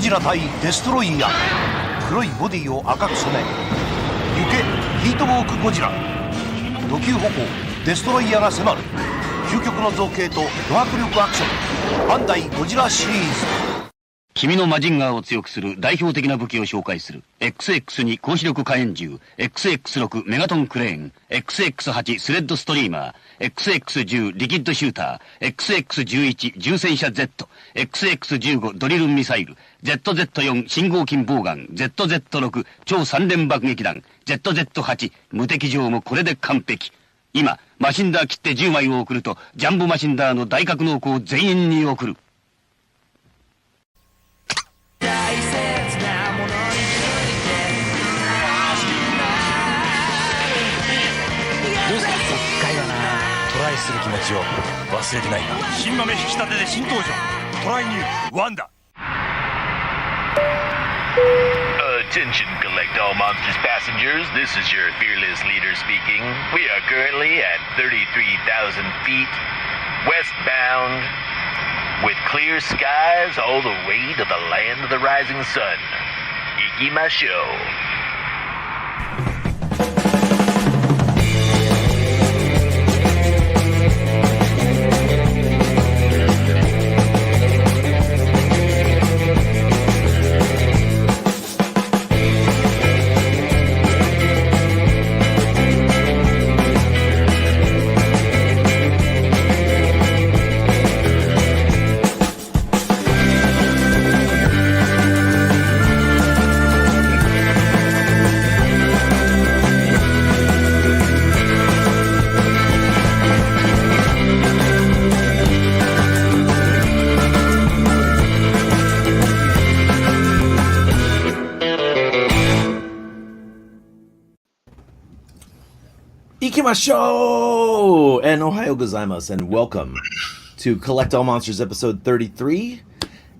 ゴジラ対デストロイヤー。黒いボディを赤く染め、行けヒートウォークゴジラ。土球歩行デストロイヤーが迫る。究極の造形とド迫力アクション、バンダイゴジラシリーズ。君のマジンガーを強くする代表的な武器を紹介する。 XX2 高視力火炎銃、 XX6 メガトンクレーン、 XX8 スレッドストリーマー、 XX10 リキッドシューター、 XX11 重戦車 Z、 XX15 ドリルミサイル、 ZZ4 信号金ボウガン、 ZZ6 超三連爆撃弾、 ZZ8 無敵上もこれで完璧。今マシンダー切って10枚を送るとジャンボマシンダーの大格納庫を全員に送る。大切なものについてどうした？厄介だな。トライする気持ちを忘れてないか。新豆引き立てで新登場、トライニューワンダ。 Attention, collect all monsters passengers. This is your fearless leader speaking. We are currently at 33,000 feet westbound with clear skies all the way to the land of the rising sun. Ikimashou. Ikimashou! And Ohio gozaimasu, and welcome to Collect All Monsters episode 33,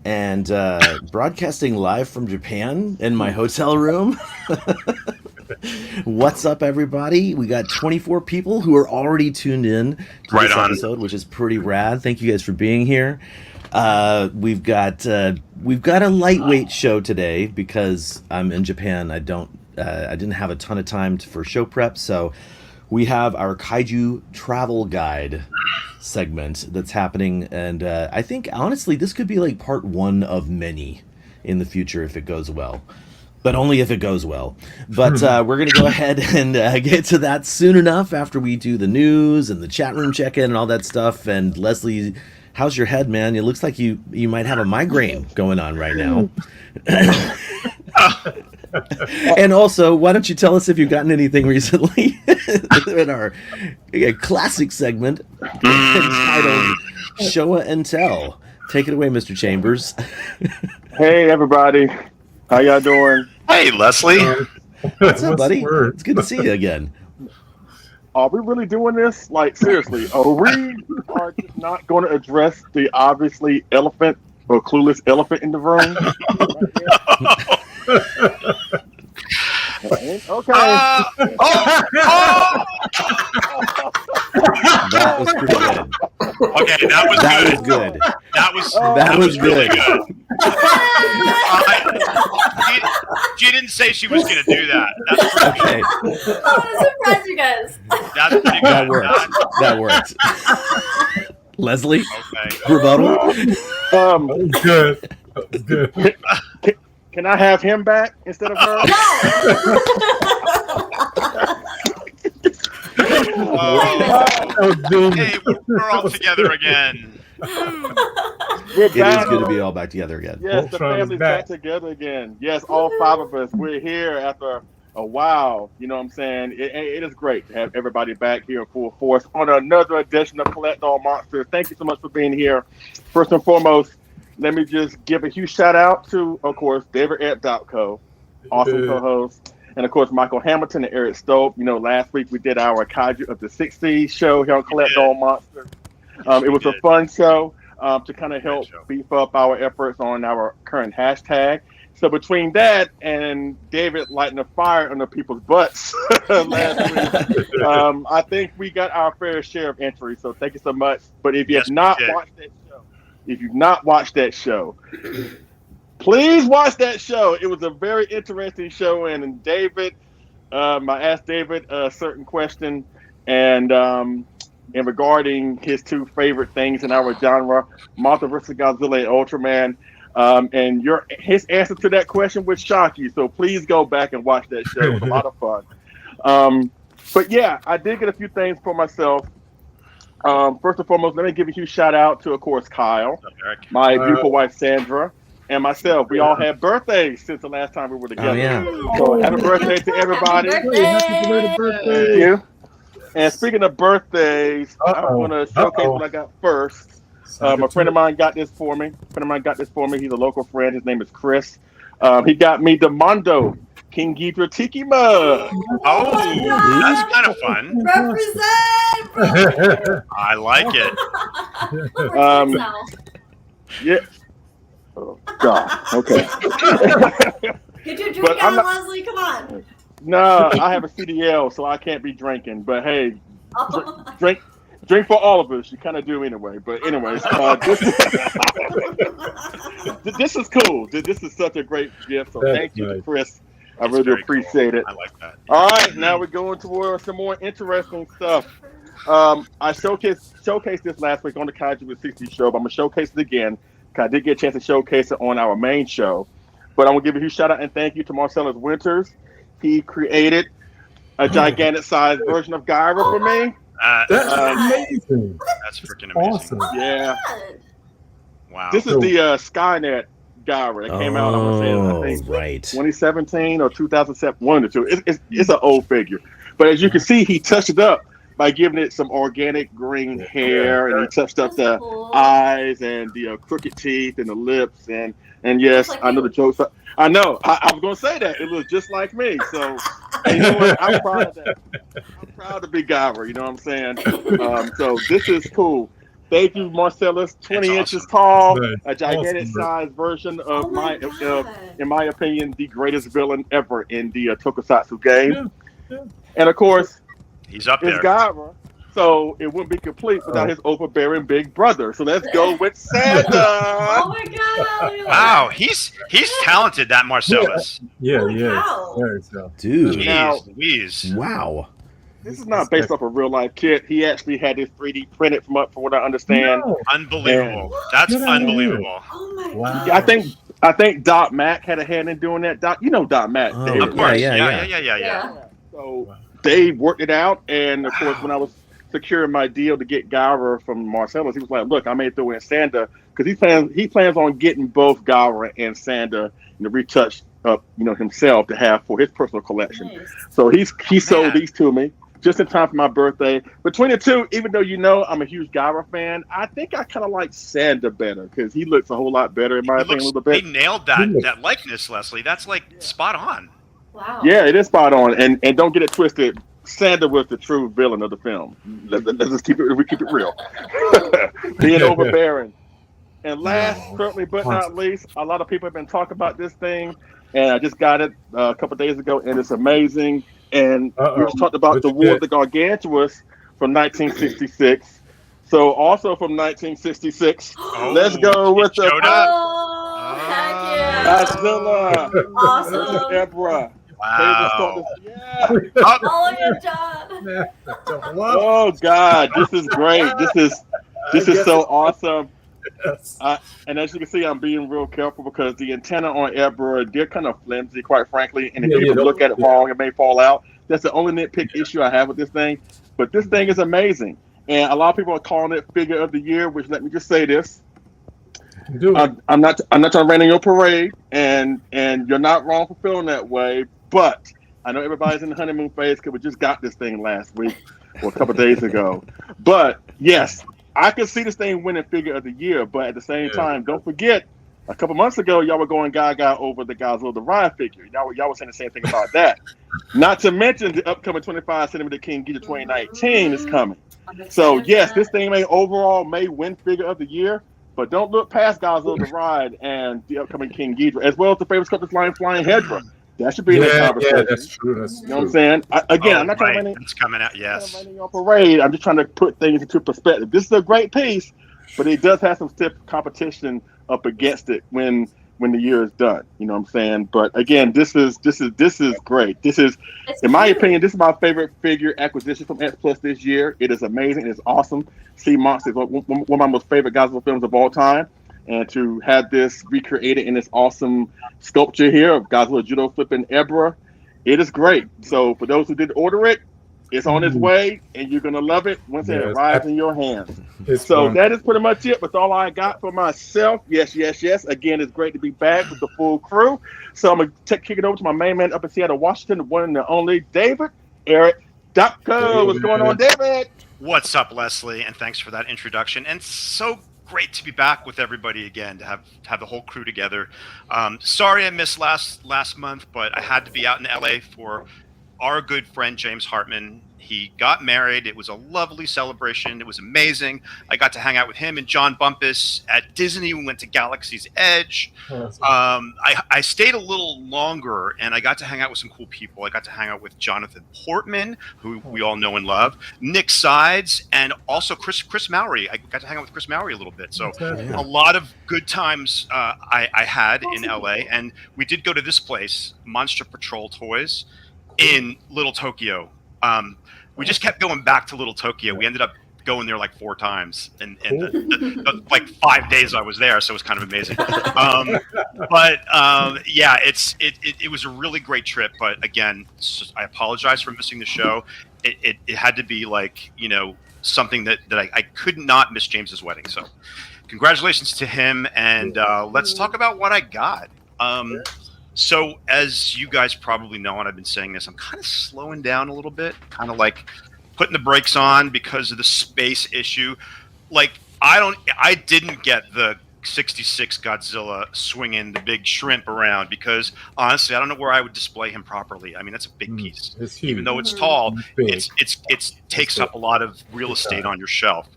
and broadcasting live from Japan in my hotel room. What's up, everybody? We got 24 people who are already tuned in to this episode, which is pretty rad. Thank you guys for being here. We've got a lightweight show today because I'm in Japan. I didn't have a ton of time for show prep, so we have our Kaiju Travel Guide segment that's happening, and I think, honestly, this could be like part one of many in the future if it goes well. But only if it goes well. But we're going to go ahead and get to that soon enough after we do the news and the chat room check-in and all that stuff. And Leslie, how's your head, man? It looks like you might have a migraine going on right now. And also, why don't you tell us if you've gotten anything recently in our classic segment entitled Showa and Tell. Take it away, Mr. Chambers. Hey, everybody. How y'all doing? Hey, Leslie. What's up, buddy? It's good to see you again. Are we really doing this? Like, seriously, are just not going to address the obviously elephant or clueless elephant in the room? Okay. That was pretty good. Okay, that was good. That was really good. She didn't say she was going to do that. That's pretty okay. good. I want to surprise you guys. That's pretty good. That worked. Leslie? Okay. Rebuttal? Good. Good. Can I have him back instead of her? Hey, we're all together again. It is good to be all back together again. Yes, the family's back together again. Yes, all five of us. We're here after a while. You know what I'm saying? It is great to have everybody back here in full force on another edition of Collect All Monsters. Thank you so much for being here. First and foremost, let me just give a huge shout out to, of course, David Ed.co, awesome co-host, and of course Michael Hamilton and Eric Stope. You know, last week we did our Kaiju of the 60s show here on Collect All Monsters. It was a fun show to kind of help beef up our efforts on our current hashtag. So between that and David lighting a fire under people's butts last week, I think we got our fair share of entries. So thank you so much. But if you have not watched that show, Please watch that show. It was a very interesting show, and David, I asked David a certain question, and regarding his two favorite things in our genre, Mothra vs. Godzilla and Ultraman. And his answer to that question would shock you. So please go back and watch that show. It was a lot of fun. But yeah, I did get a few things for myself. First and foremost, let me give a huge shout out to, of course, Kyle, my beautiful wife Sandra, and myself. We all had birthdays since the last time we were together. Oh, yeah. So happy birthday to everybody. Happy Thank you. And speaking of birthdays, I'm going to showcase what I got first. A friend of mine got this for me. He's a local friend. His name is Chris. He got me the Mondo King Ghidorah Tiki mug. Oh, that's kind of fun. Represent! I like it. Yeah. Oh, God. Okay. Get your drink out, Leslie. Come on. No, I have a CDL, so I can't be drinking. But hey, drink for all of us. You kind of do anyway. But anyways, this is cool. This is such a great gift. So thank you to Chris. I really appreciate it. I like that. All right, now we're going towards some more interesting stuff. I showcased this last week on the Kaiju with 60 show, but I'm going to showcase it again because I did get a chance to showcase it on our main show. But I'm going to give a huge shout out and thank you to Marcellus Winters. He created a gigantic sized version of Gyra for me. That's amazing. That's freaking amazing. Awesome. Yeah. Wow. This is the Skynet Gyra that came out, I think, right. 2017 or 2007, one or two. It's an old figure. But as you can see, he touched it up by giving it some organic green hair, and he touched up the eyes and the crooked teeth and the lips. And yes, I know the jokes. I know. I was going to say that. It looks just like me. So, you know what? I'm proud of that. I'm proud to be Gyra. You know what I'm saying? So this is cool. Thank you, Marcellus. 20 inches tall, a gigantic size version of in my opinion, the greatest villain ever in the Tokusatsu game. And of course, he's up there. It's Gyra, so it wouldn't be complete without his overbearing big brother. So let's go with Santa. Oh my God! Wow, he's talented, that Marcellus. Yeah. Dude. Jeez. Wow. This is not based off a real life kid. He actually had this 3D printed from what I understand. No. Unbelievable. That's unbelievable. Oh my Wow. God! I think Doc Mack had a hand in doing that. Doc Mack. Oh, Of course. Yeah. So they worked it out, and of course, when I was securing my deal to get Gyra from Marcellus, he was like, "Look, I may throw in Sanda because he plans on getting both Gyra and Sanda, retouched up, himself to have for his personal collection." Nice. So he sold these to me just in time for my birthday. Between the two, even though I'm a huge Gyra fan, I think I kind of like Sanda better because he looks a whole lot better in my opinion. A little bit. He nailed that likeness, Leslie. That's spot on. Wow. Yeah, it is spot on, and don't get it twisted. Sanda was the true villain of the film. Let's just keep it real. Being overbearing. And last, certainly but not least, a lot of people have been talking about this thing, and I just got it a couple days ago, and it's amazing. And we just talked about the War of the Gargantuas from 1966. So also from 1966, let's go with the heck yeah! Godzilla. Awesome. Ebra. Wow. All of your job. Oh God, this is great. This is so awesome. Yes. And as you can see, I'm being real careful because the antenna on Ebra, they're kind of flimsy, quite frankly. And if you look at it wrong, it may fall out. That's the only nitpick issue I have with this thing. But this thing is amazing. And a lot of people are calling it figure of the year, which let me just say this. I'm not trying to rain on your parade, and you're not wrong for feeling that way. But I know everybody's in the honeymoon phase because we just got this thing last week or a couple days ago. But yes, I could see this thing winning figure of the year. But at the same time, don't forget, a couple months ago, y'all were going gaga over the Godzilla the Ride figure. Y'all were saying the same thing about that. Not to mention the upcoming 25 centimeter King Ghidorah 2019 is coming. So yes, this thing may win figure of the year. But don't look past Godzilla the Ride and the upcoming King Ghidorah, as well as the famous Sculptor's Line Flying Hedorah. That should be in the conversation. Yeah, that's true. You know what I'm saying? I'm not trying to it's coming out. Yes. your parade. I'm just trying to put things into perspective. This is a great piece, but it does have some stiff competition up against it when when the year is done. You know what I'm saying? But again, this is great. This is, in my opinion, this is my favorite figure acquisition from X Plus this year. It is amazing. It's awesome. Sea Monster is one of my most favorite Godzilla films of all time. And to have this recreated in this awesome sculpture here of Godzilla judo flipping Ebra, it is great. So for those who did order it, it's on its way, and you're gonna love it once it arrives in your hands. So that is pretty much it. That's all I got for myself. Yes. Again, it's great to be back with the full crew. So I'm gonna kick it over to my main man up in Seattle, Washington, the one and the only David Eric Dopko. What's going on, David? What's up, Leslie? And thanks for that introduction. And so great to be back with everybody again, to have the whole crew together. Sorry I missed last month, but I had to be out in LA for our good friend James Hartman. He got married. It was a lovely celebration. It was amazing. I got to hang out with him and John Bumpus at Disney. We went to Galaxy's Edge. I stayed a little longer, and I got to hang out with some cool people. I got to hang out with Jonathan Portman, who we all know and love, Nick Sides, and also Chris Mowry. I got to hang out with Chris Mowry a little bit. So a lot of good times I had in LA. And we did go to this place, Monster Patrol Toys, in Little Tokyo. We just kept going back to Little Tokyo. We ended up going there like 4 times in the like 5 days I was there, so it was kind of amazing. Yeah, it was a really great trip. But again, I apologize for missing the show. It had to be like, you know, something that I could not miss James's wedding. So congratulations to him, and let's talk about what I got. So as you guys probably know, and I've been saying this, I'm kind of slowing down a little bit, kind of like putting the brakes on because of the space issue. Like I didn't get the 66 Godzilla swinging the big shrimp around because honestly, I don't know where I would display him properly. I mean, that's a big piece. Even though it's tall, it takes up a lot of real estate on your shelf.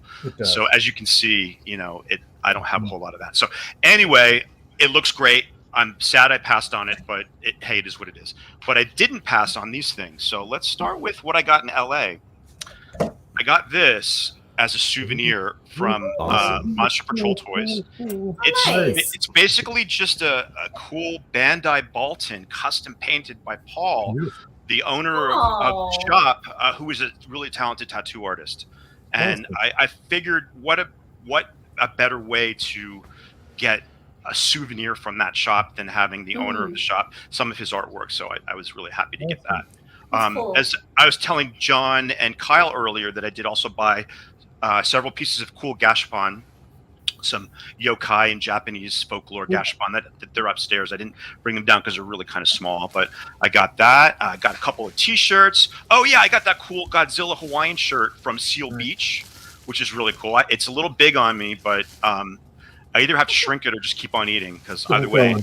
So as you can see, you know, I don't have a whole lot of that. So anyway, it looks great. I'm sad I passed on it, but hey, it is what it is. But I didn't pass on these things. So let's start with what I got in LA. I got this as a souvenir from Monster Patrol Toys. It's basically just a cool Bandai Bolton custom painted by Paul, the owner of the shop, who is a really talented tattoo artist. And I figured what a better way to get a souvenir from that shop than having the owner of the shop, some of his artwork. So I was really happy to get that. Cool. As I was telling John and Kyle earlier, that I did also buy several pieces of cool gashapon, some yokai and Japanese folklore gashapon that they're upstairs. I didn't bring them down because they're really kind of small, but I got that. I got a couple of t-shirts. Oh yeah, I got that cool Godzilla Hawaiian shirt from Seal Beach, which is really cool. It's a little big on me, but I either have to shrink it or just keep on eating, because either way.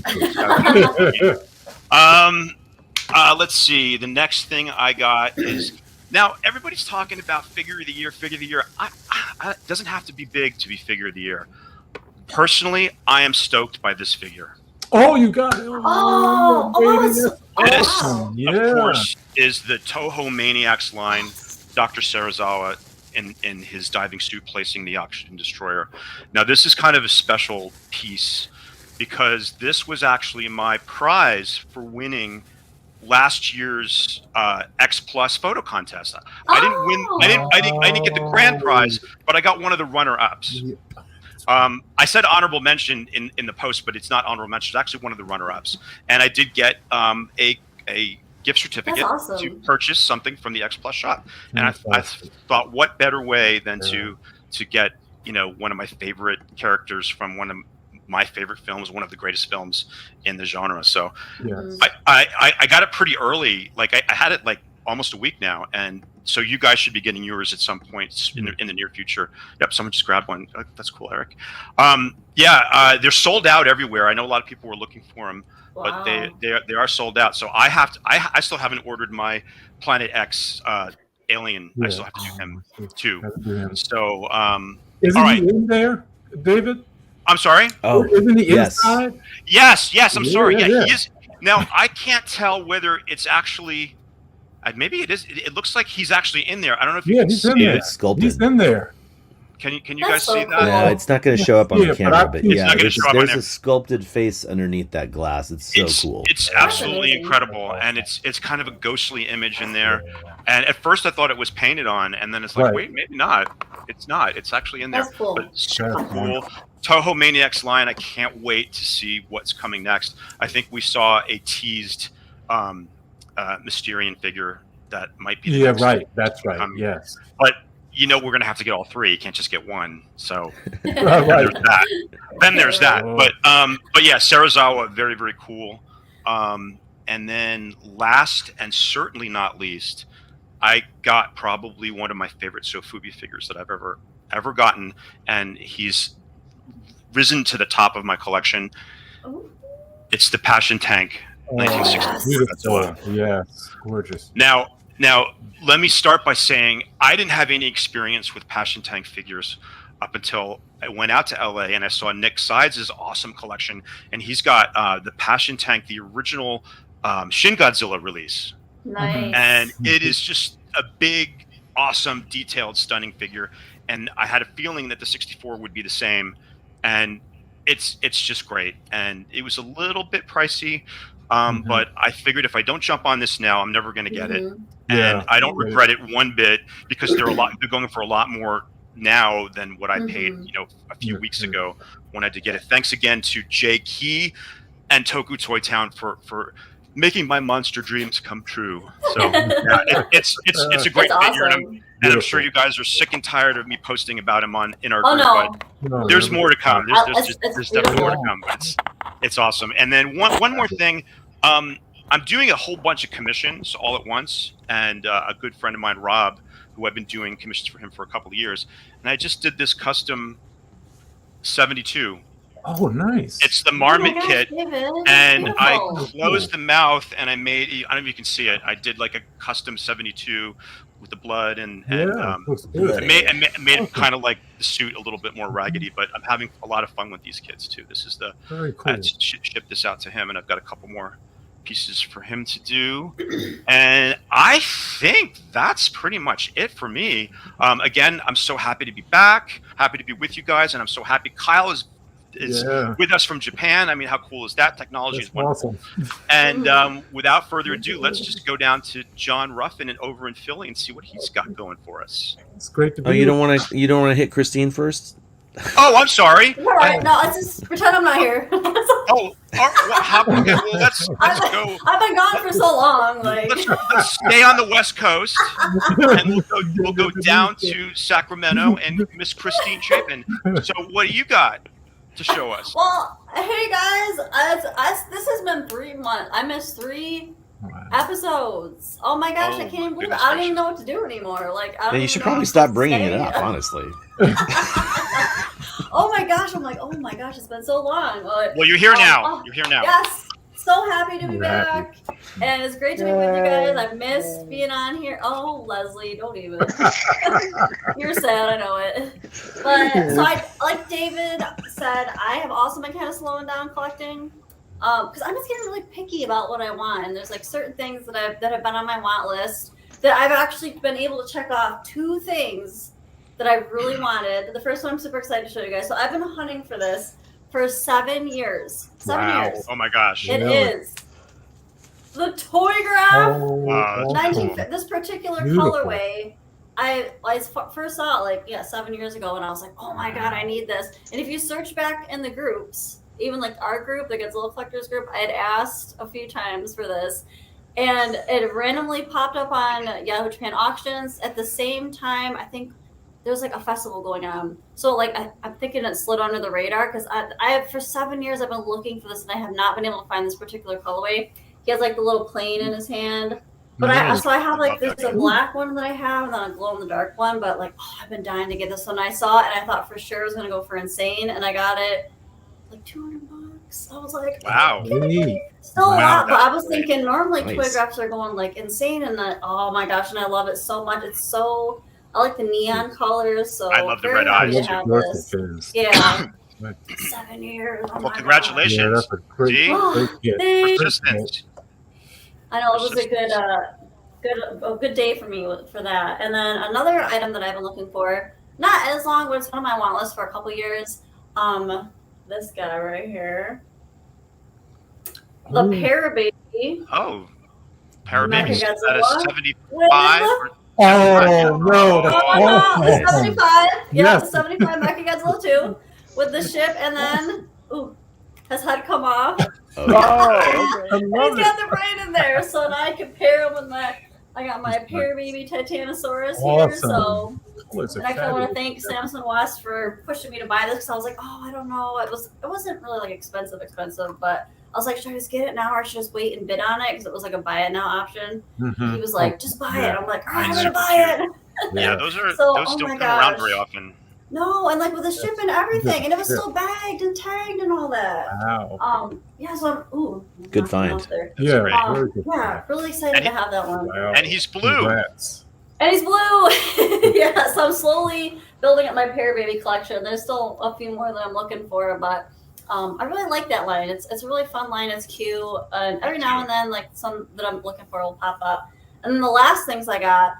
Let's see. The next thing I got is, now everybody's talking about figure of the year. It doesn't have to be big to be figure of the year. Personally, I am stoked by this figure. Oh, you got it. This, of course, is the Toho Maniacs line, Dr. Serizawa in his diving suit placing the oxygen destroyer. Now, this is kind of a special piece because this was actually my prize for winning last year's X Plus photo contest. I didn't win. I didn't get the grand prize, but I got one of the runner-ups. I said honorable mention in the post, but it's not honorable mention. It's actually one of the runner-ups, and I did get a gift certificate to purchase something from the X Plus shop. And I thought, what better way than to get, you know, one of my favorite characters from one of my favorite films, one of the greatest films in the genre. So I got it pretty early. Like I had it like almost a week now, and so you guys should be getting yours at some point in the near future. Yep, someone just grabbed one. That's cool, Eric. They're sold out everywhere. I know a lot of people were looking for them. But they are sold out. So I still haven't ordered my Planet X alien. I still have to do him too. So isn't he in there, David? I'm sorry. Oh, isn't he inside? Yes. I'm sorry. Yeah, he is. Now I can't tell whether it's actually. Maybe it is. It looks like he's actually in there. I don't know if you can see it. He's in there. Can you That's guys so see that? cool. Yeah, it's not going to show up on Yeah, the but camera, but it's yeah, not gonna there's, show up on there's there. a sculpted face underneath that glass. It's so cool. It's That's absolutely amazing. incredible, and it's kind of a ghostly image in there. And at first, I thought it was painted on, and then it's like, Right. wait, maybe not. It's not. It's actually in there. That's cool. But super That's cool. wonderful. Toho Maniacs line. I can't wait to see what's coming next. I think we saw a teased Mysterian figure that might be. The Yeah, next right. That's right. coming. Yes. But we're going to have to get all three. You can't just get one. So Right. there's that. Then there's that. But yeah, Sarazawa, very, very cool. And then last and certainly not least, I got probably one of my favorite Sofubi figures that I've ever gotten, and he's risen to the top of my collection. Ooh. It's the Passion Tank, 1960. Beautiful. Yes. Gorgeous. Now, let me start by saying I didn't have any experience with Passion Tank figures up until I went out to LA and I saw Nick Sides' awesome collection, and he's got the Passion Tank, the original Shin Godzilla release. Nice. And it is just a big, awesome, detailed, stunning figure. And I had a feeling that the 64 would be the same. And it's just great. And it was a little bit pricey, but I figured if I don't jump on this now, I'm never going to get it. Yeah. And I don't regret it one bit, because they're going for a lot more now than what I paid, a few weeks ago when I had to get it. Thanks again to Jay Key and Toku Toy Town for making my monster dreams come true. So yeah, it's a great That's figure, awesome. and I'm sure you guys are sick and tired of me posting about him in our Oh, group. no. But there's more to come. There's It's definitely more to beautiful. come. But it's awesome. And then one more thing, I'm doing a whole bunch of commissions all at once, and a good friend of mine, Rob, who I've been doing commissions for him for a couple of years, and I just did this custom 72. Oh, nice. It's the Marmot Oh my gosh, kit, David. and I Beautiful. closed the mouth, and I made, I don't know if you can see it, I did like a custom 72 with the blood, and looks good. I made it kind of like the suit, a little bit more raggedy, but I'm having a lot of fun with these kits too. This is the, Very I cool. shipped this out to him, and I've got a couple more pieces for him to do, and I think that's pretty much it for me. Again, I'm so happy to be back, happy to be with you guys, and I'm so happy Kyle is with us from Japan. I mean, how cool is that? Technology That's is wonderful. awesome. And without further ado, let's just go down to John Ruffin and over in Philly and see what he's got going for us. It's great to be. Oh, you don't want to hit Christine first? Oh, I'm sorry. All right, no, let's just pretend I'm not here. Oh, okay, well, let's go. I've been gone for so long. Like, Let's stay on the West Coast, and we'll go down to Sacramento and Miss Christine Chapin. So, what do you got to show us? well, hey guys, this has been 3 months. I missed 3 episodes. Oh my gosh, I can't believe it. I don't even know what to do anymore. Like, I don't Yeah, you even should know probably what stop to bringing say. it up, honestly. Oh my gosh, I'm like, oh my gosh, it's been so long. Like, Well, you're here now. oh, You're here now. Yes, so happy to be You're back, and it's great to be with you guys. I missed being on here. Oh, Leslie, don't even. You're sad, I know it. But so I, like David said, I have also been kind of slowing down collecting, because I'm just getting really picky about what I want, and there's like certain things that have been on my want list that I've actually been able to check off 2 things that I really wanted. The first one I'm super excited to show you guys. So I've been hunting for this for 7 years. 7 years. Oh my gosh. It is the Toy Graph. Oh, Wow, that's cool. This particular Beautiful. colorway, I first saw it 7 years ago, and I was like, oh my god, I need this. And if you search back in the groups, even like our group, the Godzilla Collectors group, I had asked a few times for this, and it randomly popped up on Yahoo Japan auctions at the same time. I think there's like a festival going on, so like I'm thinking it slid under the radar, because I have, for 7 years I've been looking for this, and I have not been able to find this particular colorway. He has like the little plane in his hand, but I have like there's a black one that I have, and then a glow in the dark one. But like, I've been dying to get this one. I saw it, and I thought for sure it was gonna go for insane, and I got it like $200. I was like, Wow. still a Wow, lot, but I was that's great. thinking normally Nice. toy graphs are going like insane, and then oh my gosh, and I love it so much. It's so, I like the neon colors, so I love the very red happy eyes, to have Gorgeous this. figures. Yeah, Right. 7 years. Oh Well, my God. congratulations. Yeah, that's a great, See? great kit. Thanks. Persistence. I know it was a good day for me for that. And then another item that I've been looking for. not as long, but it's on my want list for a couple years. This guy right here, the Parababy. Oh, Parababy Mechagodzilla. at a 75. Oh no, that's awful. 75. Yeah, Yes. the 75 Mechagodzilla 2 with the ship, and then his head come off. Oh, okay. I And love he's got it. the brain in there, so now I can pair him with my. I got my Parababy Titanosaurus here, Awesome. so. Colors are And I kind of want to fabulous. thank Samson West for pushing me to buy this because I was like, oh, I don't know. It wasn't really like expensive, but I was like, should I just get it now or should I just wait and bid on it? Because it was like a buy it now option. Mhm. He was like, just buy it. I'm like, all right, I'm Super gonna buy cute. it. Yeah, those So, don't oh my come around gosh. very often. No, and like with the ship and everything, and it was Yeah. still bagged and tagged and all that. Wow. Yeah, so I'm Good knocking find. off there. Yeah, great. very good. Yeah, really excited to have that one. Wow. And he's blue. Congrats. And he's blue. Yeah, so I'm slowly building up my Parababy collection. There's still a few more that I'm looking for, but I really like that line. It's a really fun line. It's cute. And every now and then, like some that I'm looking for will pop up. And then the last things I got,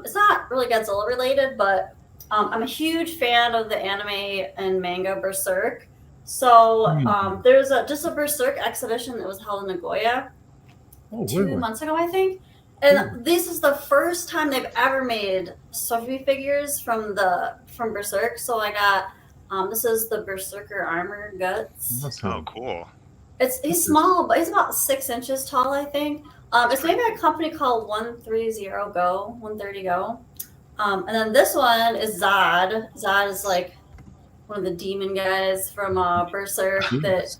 it's not really Godzilla related, but I'm a huge fan of the anime and manga Berserk. So there's just a Berserk exhibition that was held in Nagoya Oh, 2 really? months ago, I think. And this is the first time they've ever made Sophie figures from Berserk. So I got this is the Berserker armor guts. Oh, cool. He's small, but he's about 6 inches tall, I think. It's made by a company called 130 Go. And then this one is Zod. Zod is like one of the demon guys from Berserk that,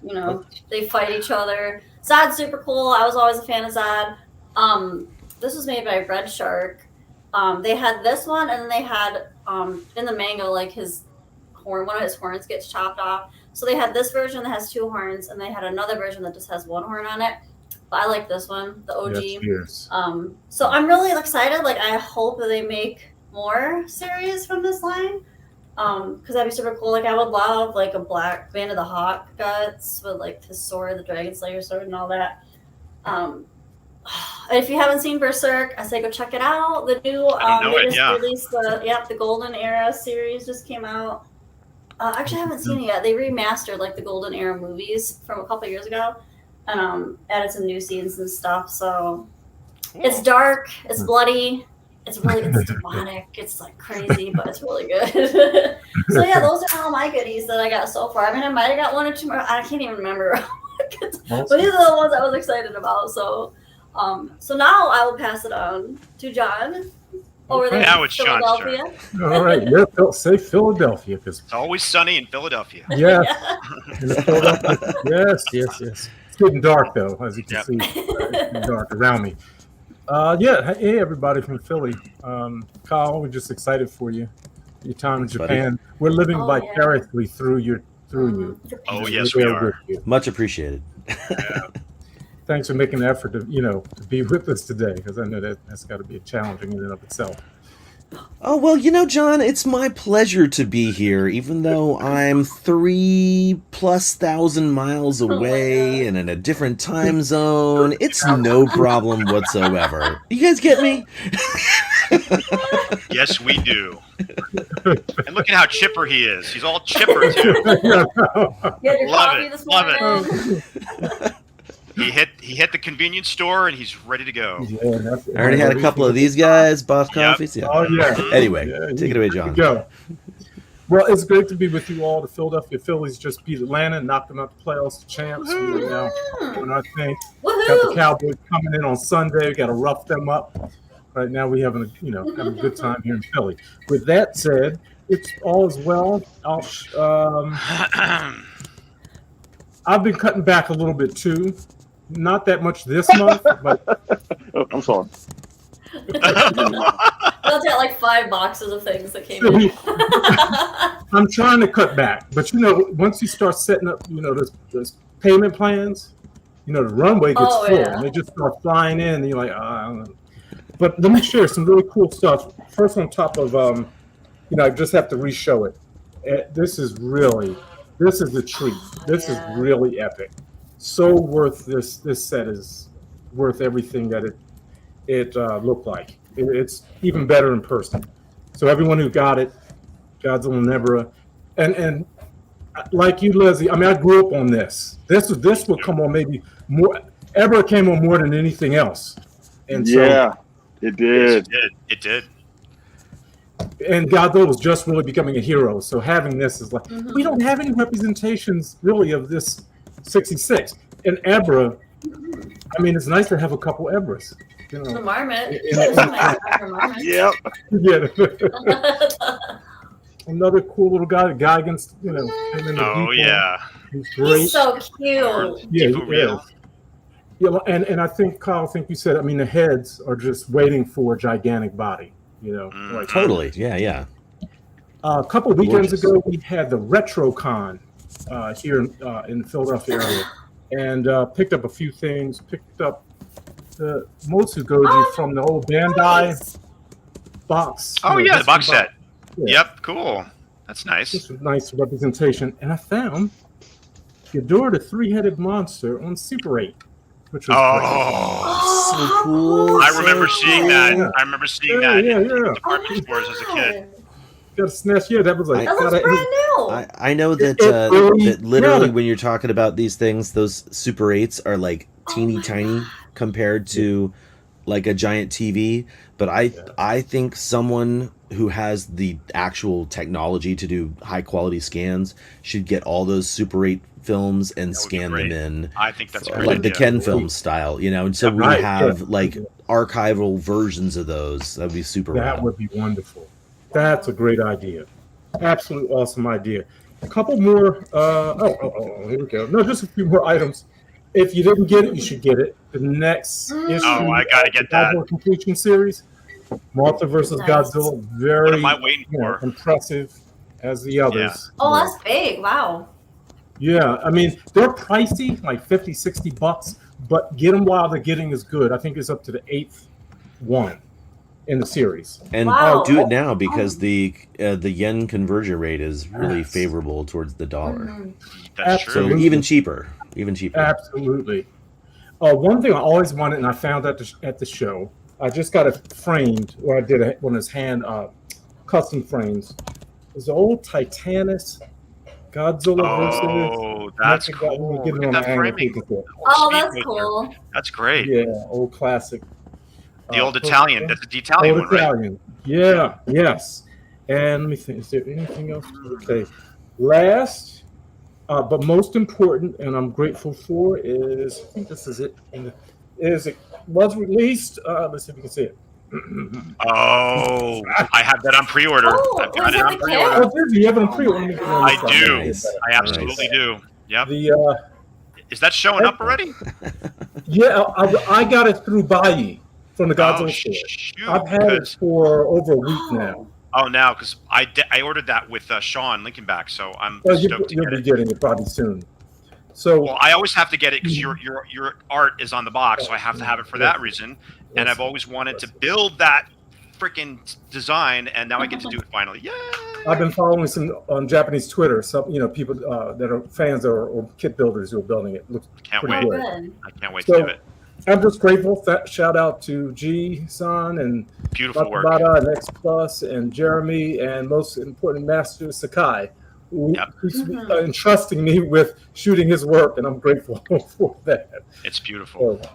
they fight each other. Zod's super cool. I was always a fan of Zod. This was made by Red Shark. They had this one, and then they had in the manga, like one of his horns gets chopped off. So they had this version that has 2 horns, and they had another version that just has 1 horn on it. But I like this one, the OG. Yes. So I'm really excited. Like, I hope that they make more series from this line. Because that'd be super cool. Like, I would love like a black Band of the Hawk guts with like his sword, the Dragon Slayer sword, and all that. If you haven't seen Berserk, I say go check it out. The new they just released the Golden Era series just came out. Actually, I haven't seen it yet. They remastered like the Golden Era movies from a couple years ago, and added some new scenes and stuff. So it's dark, it's bloody, it's demonic, it's like crazy, but it's really good. So yeah, those are all my goodies that I got so far. I mean, I might have got 1 or 2 more. I can't even remember. But these are the ones I was excited about. So now I will pass it on to John over there Now in it's John's Philadelphia. All right. Yeah, say Philadelphia because It's always sunny in Philadelphia. yes, yes. It's getting dark though, as you can see. It's getting dark around me. Hey everybody from Philly. Kyle, we're just excited for you. Your time in Japan. We're living vicariously through you. Oh yes, we are. Much appreciated. Thanks for making the effort to be with us today, because I know that's got to be challenging in and of itself. Oh, well, John, it's my pleasure to be here, even though I'm 3,000+ miles away and in a different time zone. It's no problem whatsoever. You guys get me? Yes, we do. And look at how chipper he is. He's all chipper too. Love it. Love it. He hit the convenience store and he's ready to go. Yeah, I already had a couple of these guys, Buff Coffees. Yeah. Oh yeah. Anyway, take it away, John. Go. Well, it's great to be with you all. The Philadelphia Phillies just beat Atlanta and knocked them out the playoffs, the champs. We are now doing our thing. Got the Cowboys coming in on Sunday. We got to rough them up. Right now, we having a good time here in Philly. With that said, it's all as well. I've been cutting back a little bit too. Not that much this month, but I'm sorry. That's got like 5 boxes of things that came in. I'm trying to cut back, but once you start setting up, those payment plans, the runway gets full, and they just start flying in, and you're like, I don't know. But let me share some really cool stuff. First, on top of, I just have to re-show it. This is a treat. This is really epic. So worth this. This set is worth everything that it looked like. It's even better in person. So everyone who got it, Godzilla and Nebra, and like you, Leslie. I mean, I grew up on this. This would come on maybe more. Ebra came on more than anything else, and yeah, it did. It did. And Godzilla was just really becoming a hero. So having this is like we don't have any representations really of this 66. And Ebra, I mean, it's nice to have a couple Ebras. You know, The Marmot. Yep. Yeah. Another cool little guy, the guy against him in the Oh deep yeah. He's great. He's so cute. Yeah, For real. Yeah, and I think Kyle, you said. I mean, the heads are just waiting for a gigantic body. You know, like Totally. Yeah. a couple of weekends Gorgeous. ago, we had the RetroCon here in the Philadelphia area, and picked up a few things. Picked up the Motsu Goji from the old Bandai box. Oh you know, yeah, the box history set. Yeah. Yep, cool. That's nice. Just a nice representation, and I found Hedorah the three-headed monster on Super 8, which was So cool. I remember seeing that. Yeah. I remember seeing that Yeah, in yeah. department stores as a kid. got a snatch. Yeah, that was like That looks brand new. I know that It really- that literally yeah. when you're talking about these things, those Super 8s are like teeny tiny compared to like a giant TV. But I think someone who has the actual technology to do high quality scans should get all those Super 8 films and scan them in. I think that's a great like the idea. Ken film style, you know, and so we Right, have yeah. like archival versions of those. That'd be super That rad. would be wonderful. That's a great idea. Absolute awesome idea. A couple more. Here we go. No, just a few more items. If you didn't get it, you should get it. The next issue. Oh, I gotta get of the that. Godzilla completion series. Martha versus Nice. Godzilla. Very What am I waiting for? impressive as the others. Oh, that's big. Wow. Yeah, I mean, they're pricey, like $50-$60, but get them while the getting is good. I think it's up to the 8th one in the series. And Wow. do it now because the yen conversion rate is really Yes. favorable towards the dollar. That's So true. Absolutely. even cheaper. Absolutely. One thing I always wanted, and I found at the show, I just got it framed, or I did one of his hand custom frames. It's the old Titanus Godzilla Oh, versus. that's Mecha cool. Godzilla. Get it Look on at my that angle framing. picture. Oh, Speed that's poster. cool. That's great. Yeah, old classic. The old Italian. That's the Italian Old one, right? Italian. Yeah, yes. And let me think, is there anything else? Okay. Last, but most important, and I'm grateful for, is, I think this is it. It was released. Let's see if we can see it. Oh, I have that on pre-order. Oh, I've got was it that on the pre-order. Oh, did you have it on pre-order? my Let me get God. on I do. Nice. I absolutely do. Yep. The Is that showing up already? yeah, I got it through Baiyi from the Godzilla store. shoot. I've had it for over a week now. Oh, now because I ordered that with Sean Lincolnback, so I'm Well, stoked to you'll get be it. getting it probably soon. So Well, I always have to get it because your art is on the box, so I have to have it for that reason. And I've always wanted to build that freaking design, and now I get to do it finally. Yay! I've been following some on Japanese Twitter. Some people that are fans or kit builders who are building it. Looks Can't pretty wait. Oh, good. good. I can't wait So to do it. I'm just grateful. Shout out to G-san and Beautiful work. Matabata and X Plus and Jeremy and most important Master Sakai, who's entrusting me with shooting his work, and I'm grateful for that. It's beautiful. So,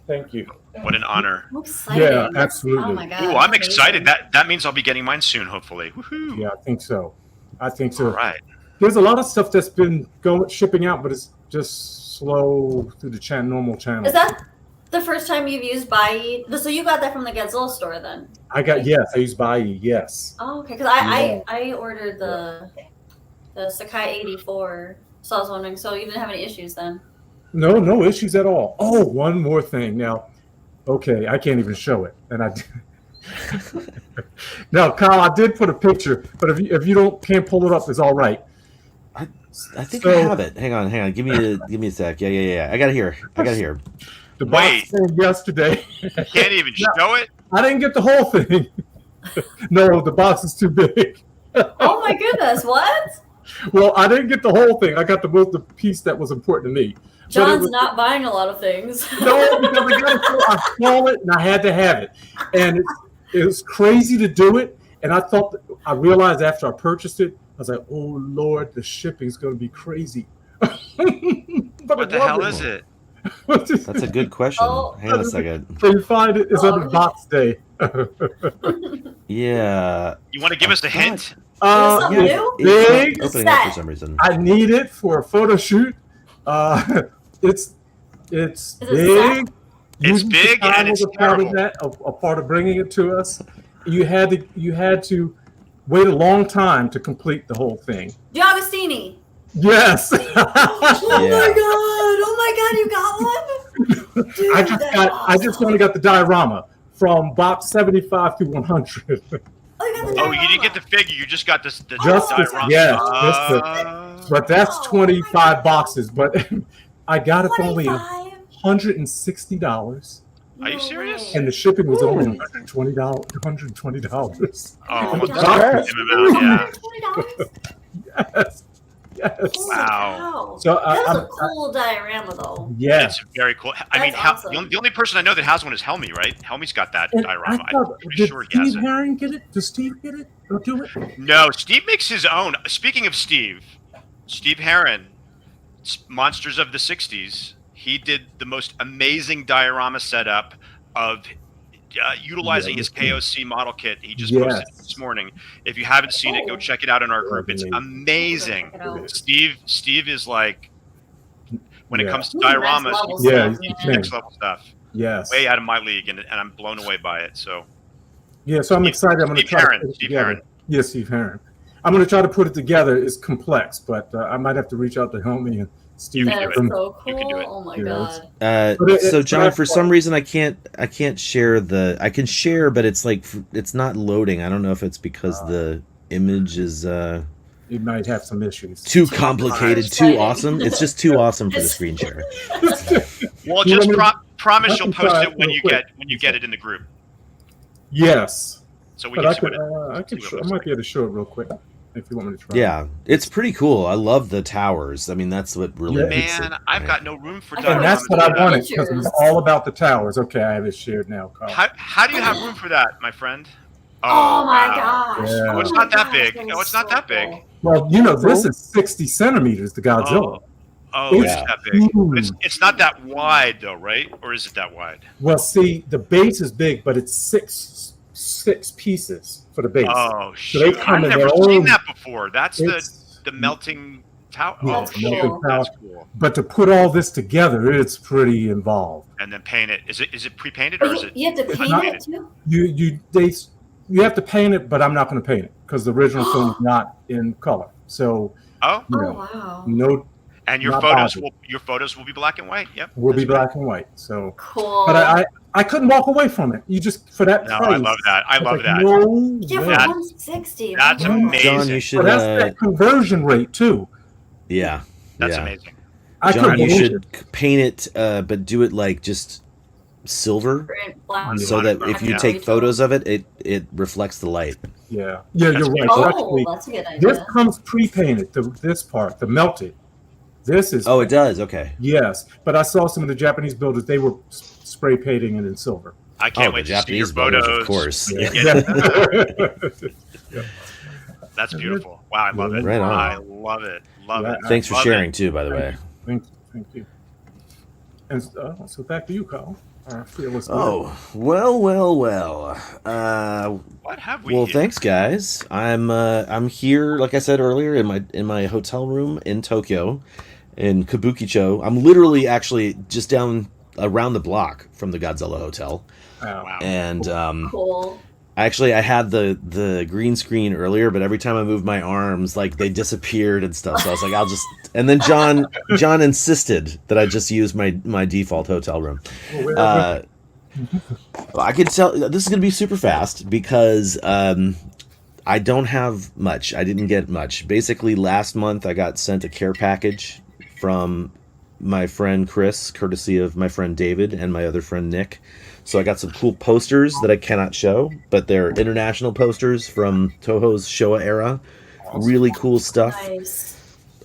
thank you. What an honor. I'm excited. Yeah, absolutely. Oh my god. Ooh, I'm excited. That means I'll be getting mine soon, hopefully. Woohoo! Yeah, I think so. All right. There's a lot of stuff that's been shipping out, but it's just slow through the normal channel. Is that the first time you've used Baiyi? So you got that from the Godzilla store then? I use Baiyi, yes. Oh, okay. Because I ordered the Sakai 84, so I was wondering. So you didn't have any issues then? No issues at all. Oh, one more thing. Now, okay, I can't even show it, and I. Now, Kyle, I did put a picture, but if you can't pull it up, it's all right. I think I have it. Hang on. Give me a sec. Yeah. I got it here. The box came yesterday. Can't even show it? I didn't get the whole thing. No, the box is too big. Oh my goodness! What? Well, I didn't get the whole thing. I got the piece that was important to me. John's not buying a lot of things. No, because I saw it and I had to have it, and it was crazy to do it. And I thought I realized after I purchased it, I was like, oh Lord, the shipping's going to be crazy. But what the hell is it? That's a good question. Hang on a second. So you find it is under box day. Yeah. You want to give us a hint? Big. It's opening up for some reason. I need it for a photo shoot. It's big. It's big and it's terrible. A part of bringing it to us. You had to wait a long time to complete the whole thing. Giagostini. Yes. Oh my god, you got one? Dude, I just only got the diorama from box 75 through 100. Oh, you didn't get the figure. You just got the diorama. Yes. But that's 25 boxes. But I got it for only $160. Are you serious? And the shipping was only $120. $120. Oh, Yes. Yes. Wow. So that's a cool diorama, though. Yeah, it's very cool. I mean, awesome. the only person I know that has one is Helmy, right? Helmy's got that diorama. I'm pretty sure he has Steve it. Herring get it? Does Steve get it or do it? No, Steve makes his own. Speaking of Steve Herron, Monsters of the 60s, he did the most amazing diorama setup of utilizing his KOC model kit. He just posted it this morning. If you haven't seen it, go check it out in our group. It's amazing. Steve is like, when it comes to dioramas, he's next level stuff. Yes. Way out of my league, and I'm blown away by it. So so I'm excited. I'm going to try to put it together. Yes, Steve Herron. I'm going to try to put it together. It's complex, but I might have to reach out to Helmy and Steve. That's so cool. You can do it. Oh my god. So John, for some reason I can't share the. I can share, but it's like it's not loading. I don't know if it's because the image is. You might have some issues. Too complicated, too awesome. It's just too awesome for the screen share. Well, just promise you'll post it when you get it in the group. Yes. So we can I might be able to show it real quick if you want me to try. Yeah, it's pretty cool. I love the towers. I mean, that's what really makes it. Man, I've got no room for and that's what I wanted because it's all about the towers. Okay, I have it shared now, Carl. How do you have room for that, my friend? Oh my gosh. Yeah. Oh, it's not that big. No, it's not that big. Well, this is 60 centimeters, the Godzilla. It's that big. It's not that wide, though, right? Or is it that wide? Well, see, the base is big, but it's six pieces for the base. Oh, so they come I've never seen that before. That's the melting tower. Yeah, melting that's cool. But to put all this together, it's pretty involved. And then paint it. Is it pre-painted or is it? You have to paint it too. You have to paint it, but I'm not going to paint it because the original film is not in color. So wow. No. And your photos will be black and white. Yep. Will be black and white. So cool. But I couldn't walk away from it. You just for that price. I love that. I love that. Yeah, for 160. That's amazing. John, you should. That's that conversion rate too. Yeah. That's amazing. John, you should paint it, but do it like just silver, so that if you take photos of it, it reflects the light. Yeah, you're right. Oh, that's a good idea. This comes pre-painted. This part, the melted. This is. Oh, it does. Okay. Yes, but I saw some of the Japanese builders. They were spray painting it in silver. I can't wait to see your photos, photos. of course. Yeah. That's beautiful. Wow, I love it. Right on. I love it. Love it. Thanks for sharing too, by the way. Thank you. And so back to you, Carl. Oh, well. What have we? Well, thanks, guys. I'm here, like I said earlier, in my hotel room in Tokyo, in Kabukicho. I'm literally actually just down around the block from the Godzilla Hotel. Wow. And cool. Actually, I had the green screen earlier, but every time I moved my arms, like they disappeared and stuff. So I was like, I'll just. And then John insisted that I just use my default hotel room. I can tell this is going to be super fast because I don't have much. I didn't get much. Basically, last month I got sent a care package from my friend Chris, courtesy of my friend David and my other friend Nick. So I got some cool posters that I cannot show, but they're international posters from Toho's Showa era. Really cool stuff. Nice.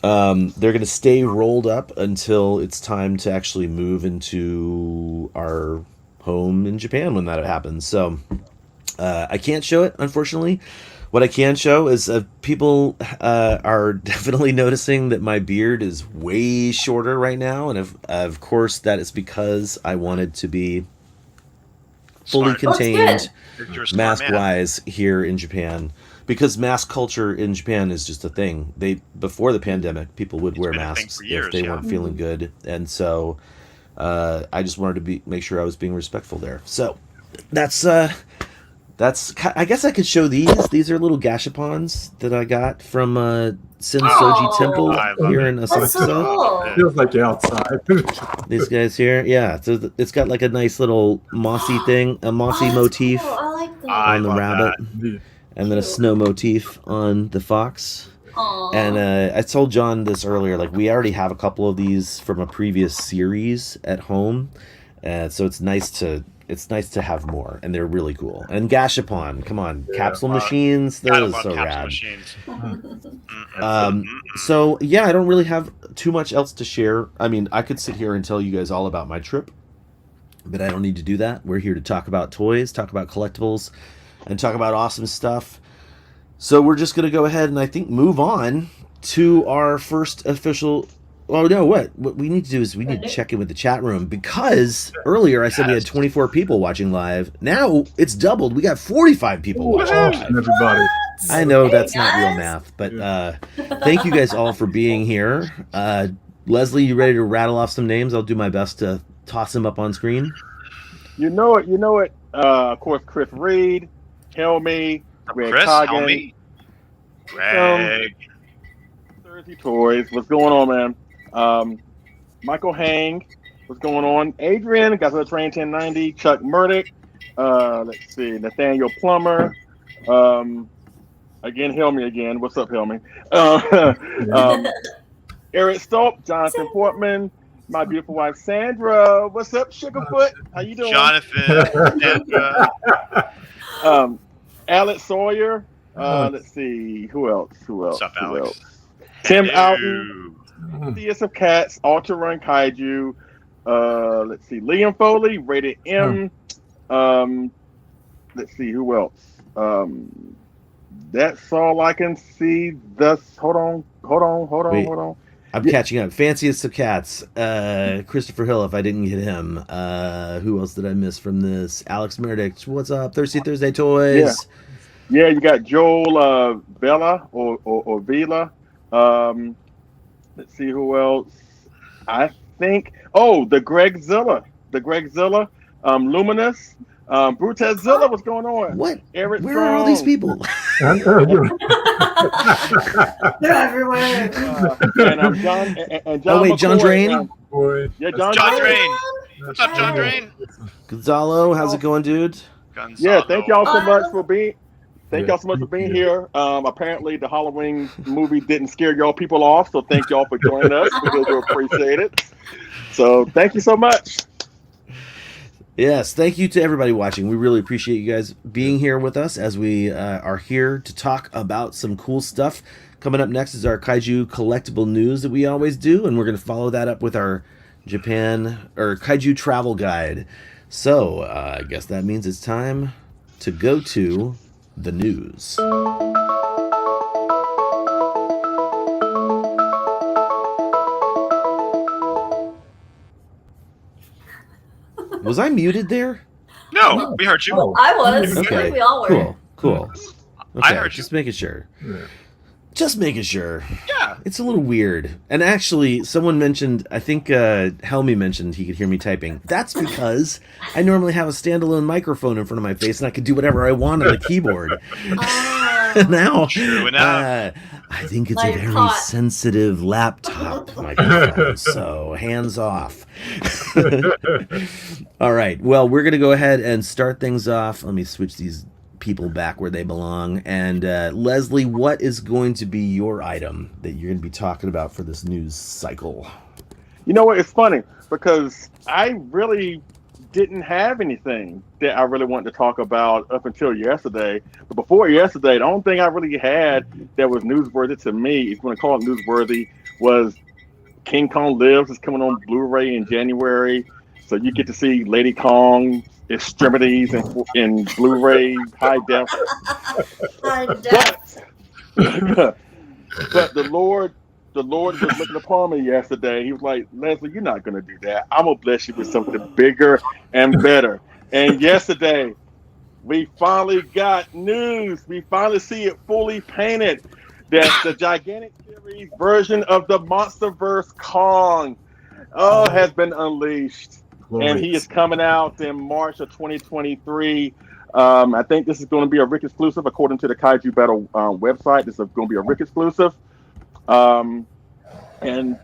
They're going to stay rolled up until it's time to actually move into our home in Japan when that happens. So I can't show it, unfortunately. What I can show is people are definitely noticing that my beard is way shorter right now, and of course that is because I wanted to be fully contained, mask-wise, here in Japan. Because mask culture in Japan is just a thing. Before the pandemic, people would wear masks if they weren't feeling good, and so I just wanted to make sure I was being respectful there. So that's I guess I could show these. These are little gashapons that I got from Sensoji Temple here in Asakusa. So cool. Feels like you're outside. These guys here, yeah. So it's got like a nice little mossy thing, a mossy motif cool. I like that. on the rabbit, and then a snow motif on the fox. Aww. And I told John this earlier. Like, we already have a couple of these from a previous series at home, so it's nice to have more, and they're really cool. And Gashapon, come on, capsule machines, those are so rad. So yeah, I don't really have too much else to share. I mean, I could sit here and tell you guys all about my trip, but I don't need to do that. We're here to talk about toys, talk about collectibles, and talk about awesome stuff. So we're just gonna go ahead and I think move on to our first official. Oh no! What we need to do is we need to check in with the chat room, because earlier I said we had 24 people watching live. Now it's doubled. We got 45 people watching live. Everybody. I know that's not real math, but thank you guys all for being here. Leslie, you ready to rattle off some names? I'll do my best to toss them up on screen. You know it. Of course, Chris Reed, Helmy, Greg Coggin, Greg. Thursday Toys. What's going on, man? Michael Hang, what's going on? Adrian, got to the train 1090. Chuck Murdoch, let's see, Nathaniel Plummer, again, Helmy again. What's up, Helmy? Eric Stolp, Jonathan Portman, my beautiful wife Sandra. What's up, Sugarfoot? How you doing? Jonathan, Sandra. Alex Sawyer. Let's see, who else? What's up, Alex? Tim Alton. Theus of Cats, Ultra Run Kaiju, let's see, Liam Foley, Rated M, let's see, who else? That's all I can see. Hold on. I'm catching up. Fanciest of Cats, Christopher Hill, if I didn't get him. Who else did I miss from this? Alex Meredith, what's up? Thirsty Thursday Toys. Yeah, you got Joel Vela or Vila. Let's see who else. I think. Oh, the Greg Zilla. Luminous. Brutezilla. What's going on? What? Eric Where Strong. are all these people? They're everywhere. And John. And John. Oh wait, John Drain. Yeah, John Drain. What's up, John Drain? Gonzalo, how's it going, dude? Yeah, thank y'all so much for being. Thank y'all so much for being here. Apparently, the Halloween movie didn't scare y'all people off, so thank y'all for joining us. We do appreciate it. So thank you so much. Yes, thank you to everybody watching. We really appreciate you guys being here with us as we are here to talk about some cool stuff. Coming up next is our Kaiju collectible news that we always do, and we're going to follow that up with our Kaiju travel guide. So I guess that means it's time to go to the news. Was I muted there? No, we heard you. Oh. I was. Okay, I think we all were. Cool. Okay, I heard you. just making sure. Just making sure. Yeah. It's a little weird. And actually, someone mentioned, I think Helmy mentioned he could hear me typing. That's because I normally have a standalone microphone in front of my face and I could do whatever I want on the keyboard. Now, True enough. I think it's Now a you're very caught. sensitive laptop microphone, so hands off. All right, well, we're going to go ahead and start things off. Let me switch these people back where they belong. And Leslie, what is going to be your item that you're going to be talking about for this news cycle? You know what? It's funny because I really didn't have anything that I really wanted to talk about up until yesterday. But before yesterday, the only thing I really had that was newsworthy to me, if you want to call it newsworthy, was King Kong Lives is coming on Blu-ray in January. So you get to see Lady Kong extremities in Blu-ray high def. High def. But the Lord was looking upon me yesterday. He was like, Leslie, you're not going to do that. I'm going to bless you with something bigger and better. And yesterday, we finally got news. We finally see it fully painted that the gigantic series version of the MonsterVerse Kong has been unleashed. Glorious. And he is coming out in March of 2023. I think this is going to be a Rick exclusive, according to the Kaiju Battle website. This is going to be a Rick exclusive. And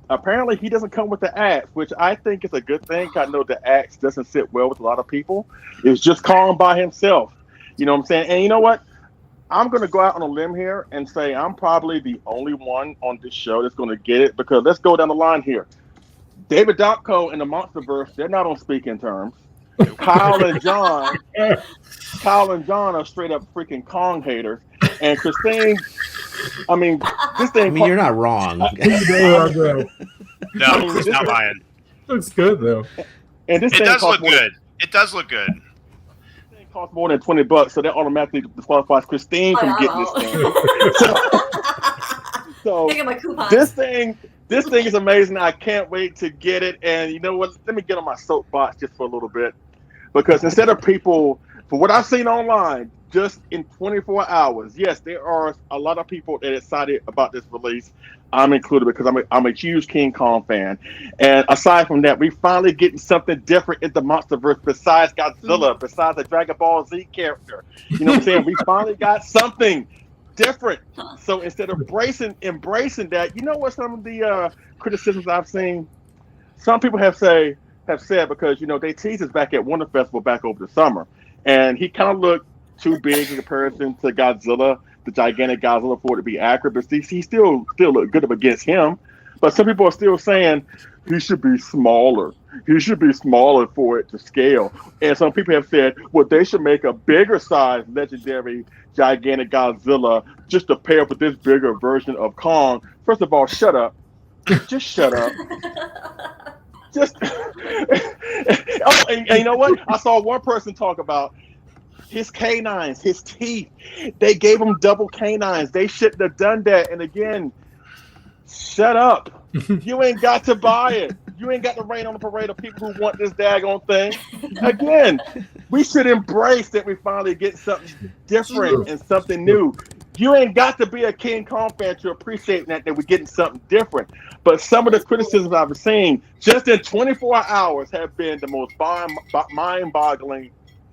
apparently he doesn't come with the axe, which I think is a good thing. I know the axe doesn't sit well with a lot of people. It's just Kong by himself. You know what I'm saying? And you know what? I'm going to go out on a limb here and say I'm probably the only one on this show that's going to get it, because let's go down the line here. David Dopko and the MonsterVerse, they're not on speaking terms. Kyle and John are straight up freaking Kong haters. And Christine, I mean, this thing. I mean, you're not wrong. No, he's not lying. Looks good though. And this it thing does look more good. It does look good. This thing costs more than $20, so that automatically disqualifies Christine from getting this thing. So my coupons. This thing is amazing. I can't wait to get it. And you know what? Let me get on my soapbox just for a little bit, because instead of people, for what I've seen online, just in 24 hours, yes, there are a lot of people that are excited about this release. I'm included, because I'm a huge King Kong fan. And aside from that, we finally getting something different in the MonsterVerse besides Godzilla, besides the Dragon Ball Z character. You know what I'm saying? We finally got something different. So instead of embracing that, you know what? Some of the criticisms I've seen, some people have said, because you know they teased us back at Wonder Festival back over the summer, and he kind of looked too big in comparison to Godzilla, the gigantic Godzilla, for it to be accurate. But he still looked good up against him. But some people are still saying he should be smaller. He should be smaller for it to scale. And some people have said, well, they should make a bigger size legendary gigantic Godzilla just to pair up with this bigger version of Kong. First of all, shut up. Just shut up. Just and you know what? I saw one person talk about his canines, his teeth. They gave him double canines. They shouldn't have done that. And again, shut up. You ain't got to buy it. You ain't got to rain on the parade of people who want this daggone thing. Again, we should embrace that we finally get something different and something new. You ain't got to be a King Kong fan to appreciate that we're getting something different. But some of the criticisms I've seen just in 24 hours have been the most mind-boggling,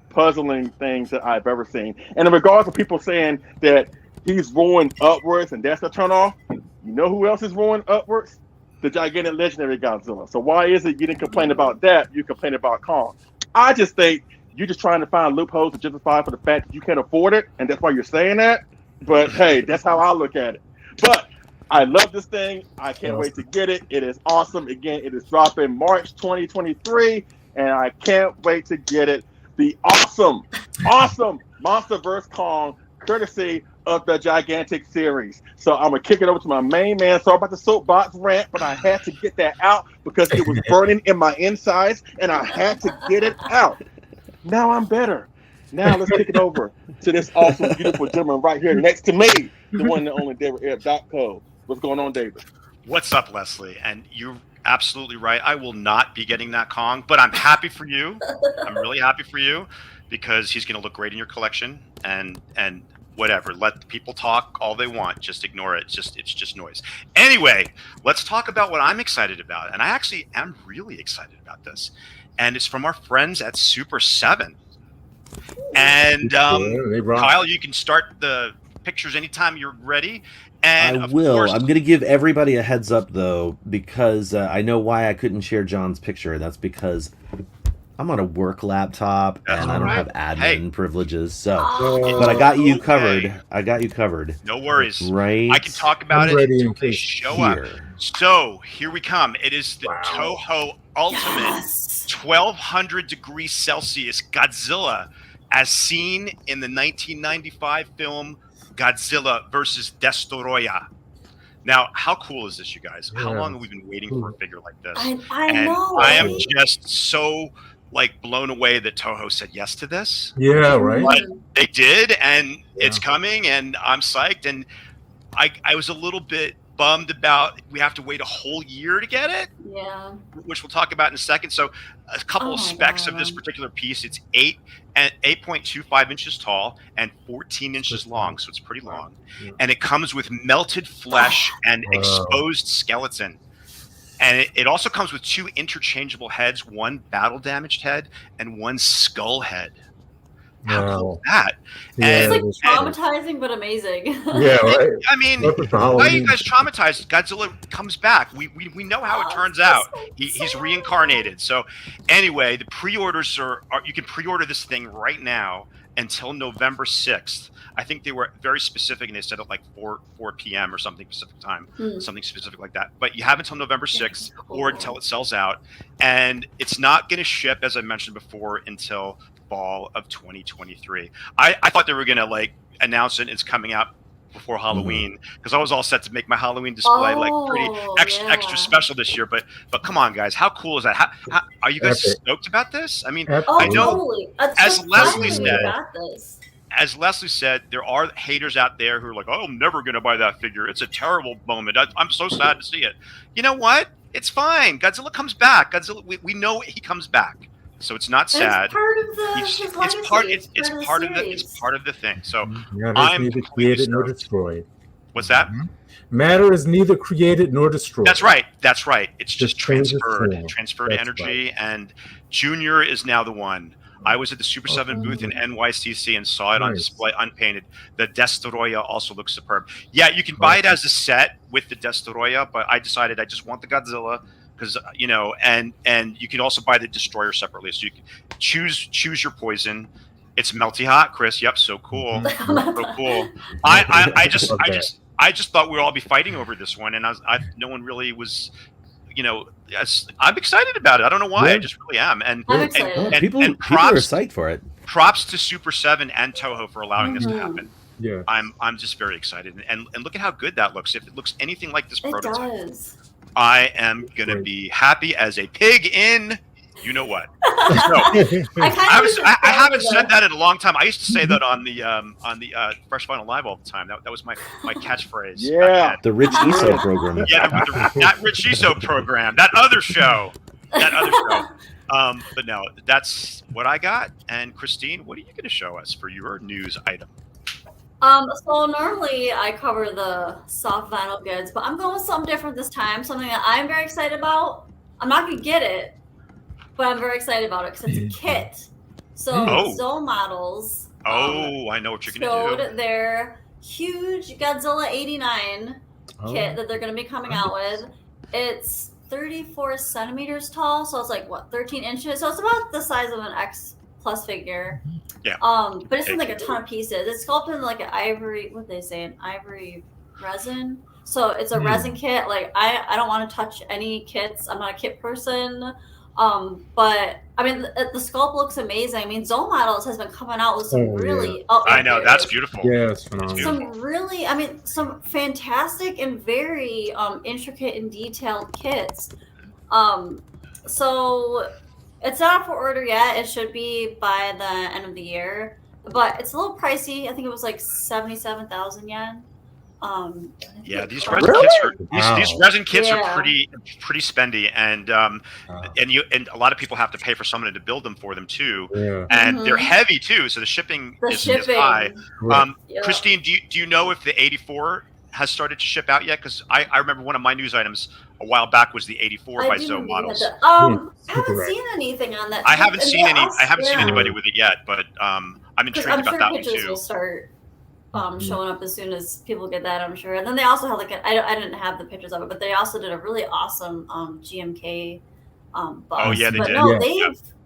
puzzling things that I've ever seen. And in regards to people saying that he's rolling upwards and that's a turnoff, you know who else is rolling upwards? The gigantic legendary Godzilla. So why is it you didn't complain about that? You complain about Kong. I just think you're just trying to find loopholes to justify for the fact that you can't afford it, and that's why you're saying that. But hey, that's how I look at it. But I love this thing. I can't wait to get it. It is awesome. Again, it is dropping March 2023, and I can't wait to get it. The awesome MonsterVerse Kong, courtesy of the gigantic series. So I'm gonna kick it over to my main man. Sorry about the soapbox rant, but I had to get that out because it was burning in my insides, and I had to get it out. Now I'm better. Now let's kick it over to this awesome, beautiful gentleman right here next to me, the one and only David.co. What's going on, David? What's up, Leslie? And you're absolutely right. I will not be getting that Kong, but I'm happy for you. I'm really happy for you because he's going to look great in your collection. And whatever, let the people talk all they want. Just ignore it. It's just noise. Anyway, let's talk about what I'm excited about. And I actually am really excited about this. And it's from our friends at Super 7. And Kyle, you can start the pictures anytime you're ready. And I will. I'm going to give everybody a heads up, though, because I know why I couldn't share John's picture. That's because I'm on a work laptop and I don't have admin privileges. So, but I got you covered. Okay. I got you covered. No worries. Right. I can talk about it until they show here. up. So here we come. It is the Toho Ultimate 1200 degrees Celsius Godzilla, as seen in the 1995 film Godzilla vs. Destoroyah. Now, how cool is this, you guys? How Yeah. long have we been waiting for a figure like this? I And know. I am right? just so like blown away that Toho said yes to this. Yeah, right. But they did, and it's Yeah. coming, and I'm psyched. And I was a little bit bummed about we have to wait a whole year to get it, Yeah. which we'll talk about in a second. So a couple Oh of my specs of this God. particular piece. It's 8.25 inches tall and 14 inches long, so it's pretty long. Yeah. And it comes with melted flesh and Wow. exposed skeleton. And it also comes with 2 interchangeable heads, one battle damaged head and one skull head. How cool is that? Yeah, And- It's like it was- traumatizing but amazing. yeah, right. I mean, Perfect for why are you Halloween. guys traumatized? Godzilla comes back. We know how it turns out. He's reincarnated. So anyway, the pre-orders are you can pre-order this thing right now until November 6th. I think they were very specific, and they said at like 4 p.m. or something Pacific time, something specific like that. But you have until November 6th or until it sells out. And it's not going to ship, as I mentioned before, until fall of 2023. I thought they were going to like announce it. It's coming out before Halloween, because I was all set to make my Halloween display like pretty extra special this year. But come on, guys, how cool is that? How are you guys Epic. stoked about this? I mean, Epic. Oh, I know, totally. That's as so Leslie finally we said- got this. as Leslie said, there are haters out there who are like, "Oh, I'm never going to buy that figure. It's a terrible moment. I'm so sad to see it." You know what? It's fine. Godzilla comes back. Godzilla, we know he comes back, so it's not And sad. It's part of the. It's his part. legacy. It's of the part of the. series. It's part of the thing. So Matter I'm is neither completely created nor stoked. destroyed. What's that? Matter is neither created nor destroyed. That's right. That's right. It's just changes transferred form. That's energy, and Junior is now the one. I was at the Super 7 booth in NYCC and saw it on Nice. display unpainted. The Destoroyah also looks superb. Yeah, you can buy it as a set with the Destoroyah, but I decided I just want the Godzilla because and you can also buy the Destroyer separately. So you can choose your poison. It's melty hot, Chris. Yep, so cool, so cool. I just thought we'd all be fighting over this one, and no one really was. I'm excited about it. I don't know why. Yeah. I just really am. And I'm excited. Oh, and people are props psyched for it. props to Super 7 and Toho for allowing this to Mhm. happen. Yeah. I'm just very excited, and look at how good that looks. If it looks anything like this It prototype, does. I am gonna Great. be happy as a pig in you know what. So, I I haven't said that in a long time. I used to say that on the Fresh Vinyl Live all the time. That was my catchphrase. Yeah. The Rich ESO program. Yeah, that Rich ESO program, that other show. But no, that's what I got. And Christine, what are you going to show us for your news item? So normally I cover the soft vinyl goods, but I'm going with something different this time. Something that I'm very excited about. I'm not gonna get it, but I'm very excited about it because it's a kit. So Oh. Zoe Models. I know what you're going to do. showed their huge Godzilla 89 kit that they're going to be coming out with. It's 34 centimeters tall, so it's like 13 inches. So it's about the size of an X Plus figure. Yeah. But it's in like a ton of pieces. It's sculpted in like an ivory. What they say? An ivory resin. So it's a resin kit. Like I don't want to touch any kits. I'm not a kit person. But I mean, the sculpt looks amazing. I mean, Zoe Models has been coming out with some really. Oh, I know, there it that's is. beautiful. Yeah, it's phenomenal. Some really, I mean, some fantastic and very intricate and detailed kits. So it's not for order yet. It should be by the end of the year, but it's a little pricey. I think it was like 77,000 yen. Yeah, these resin kits are these resin kits Yeah. are pretty spendy, and a lot of people have to pay for someone to build them for them too. Yeah. And Mhm. they're heavy too, so the shipping The isn't as shipping. high. Yeah. Christine, do you know if the 84 has started to ship out yet? Because I remember one of my news items a while back was the 84 by do Zoe know you Models. had to- I haven't correct. seen anything on that. I haven't And seen they any. also- I haven't seen yeah. anybody with it yet, but I'm 'Cause intrigued I'm about sure that one pictures too. will start showing up as soon as people get that, I'm sure. And then they also have like I didn't have the pictures of it, but they also did a really awesome GMK bus. Oh, yeah, they but did. no,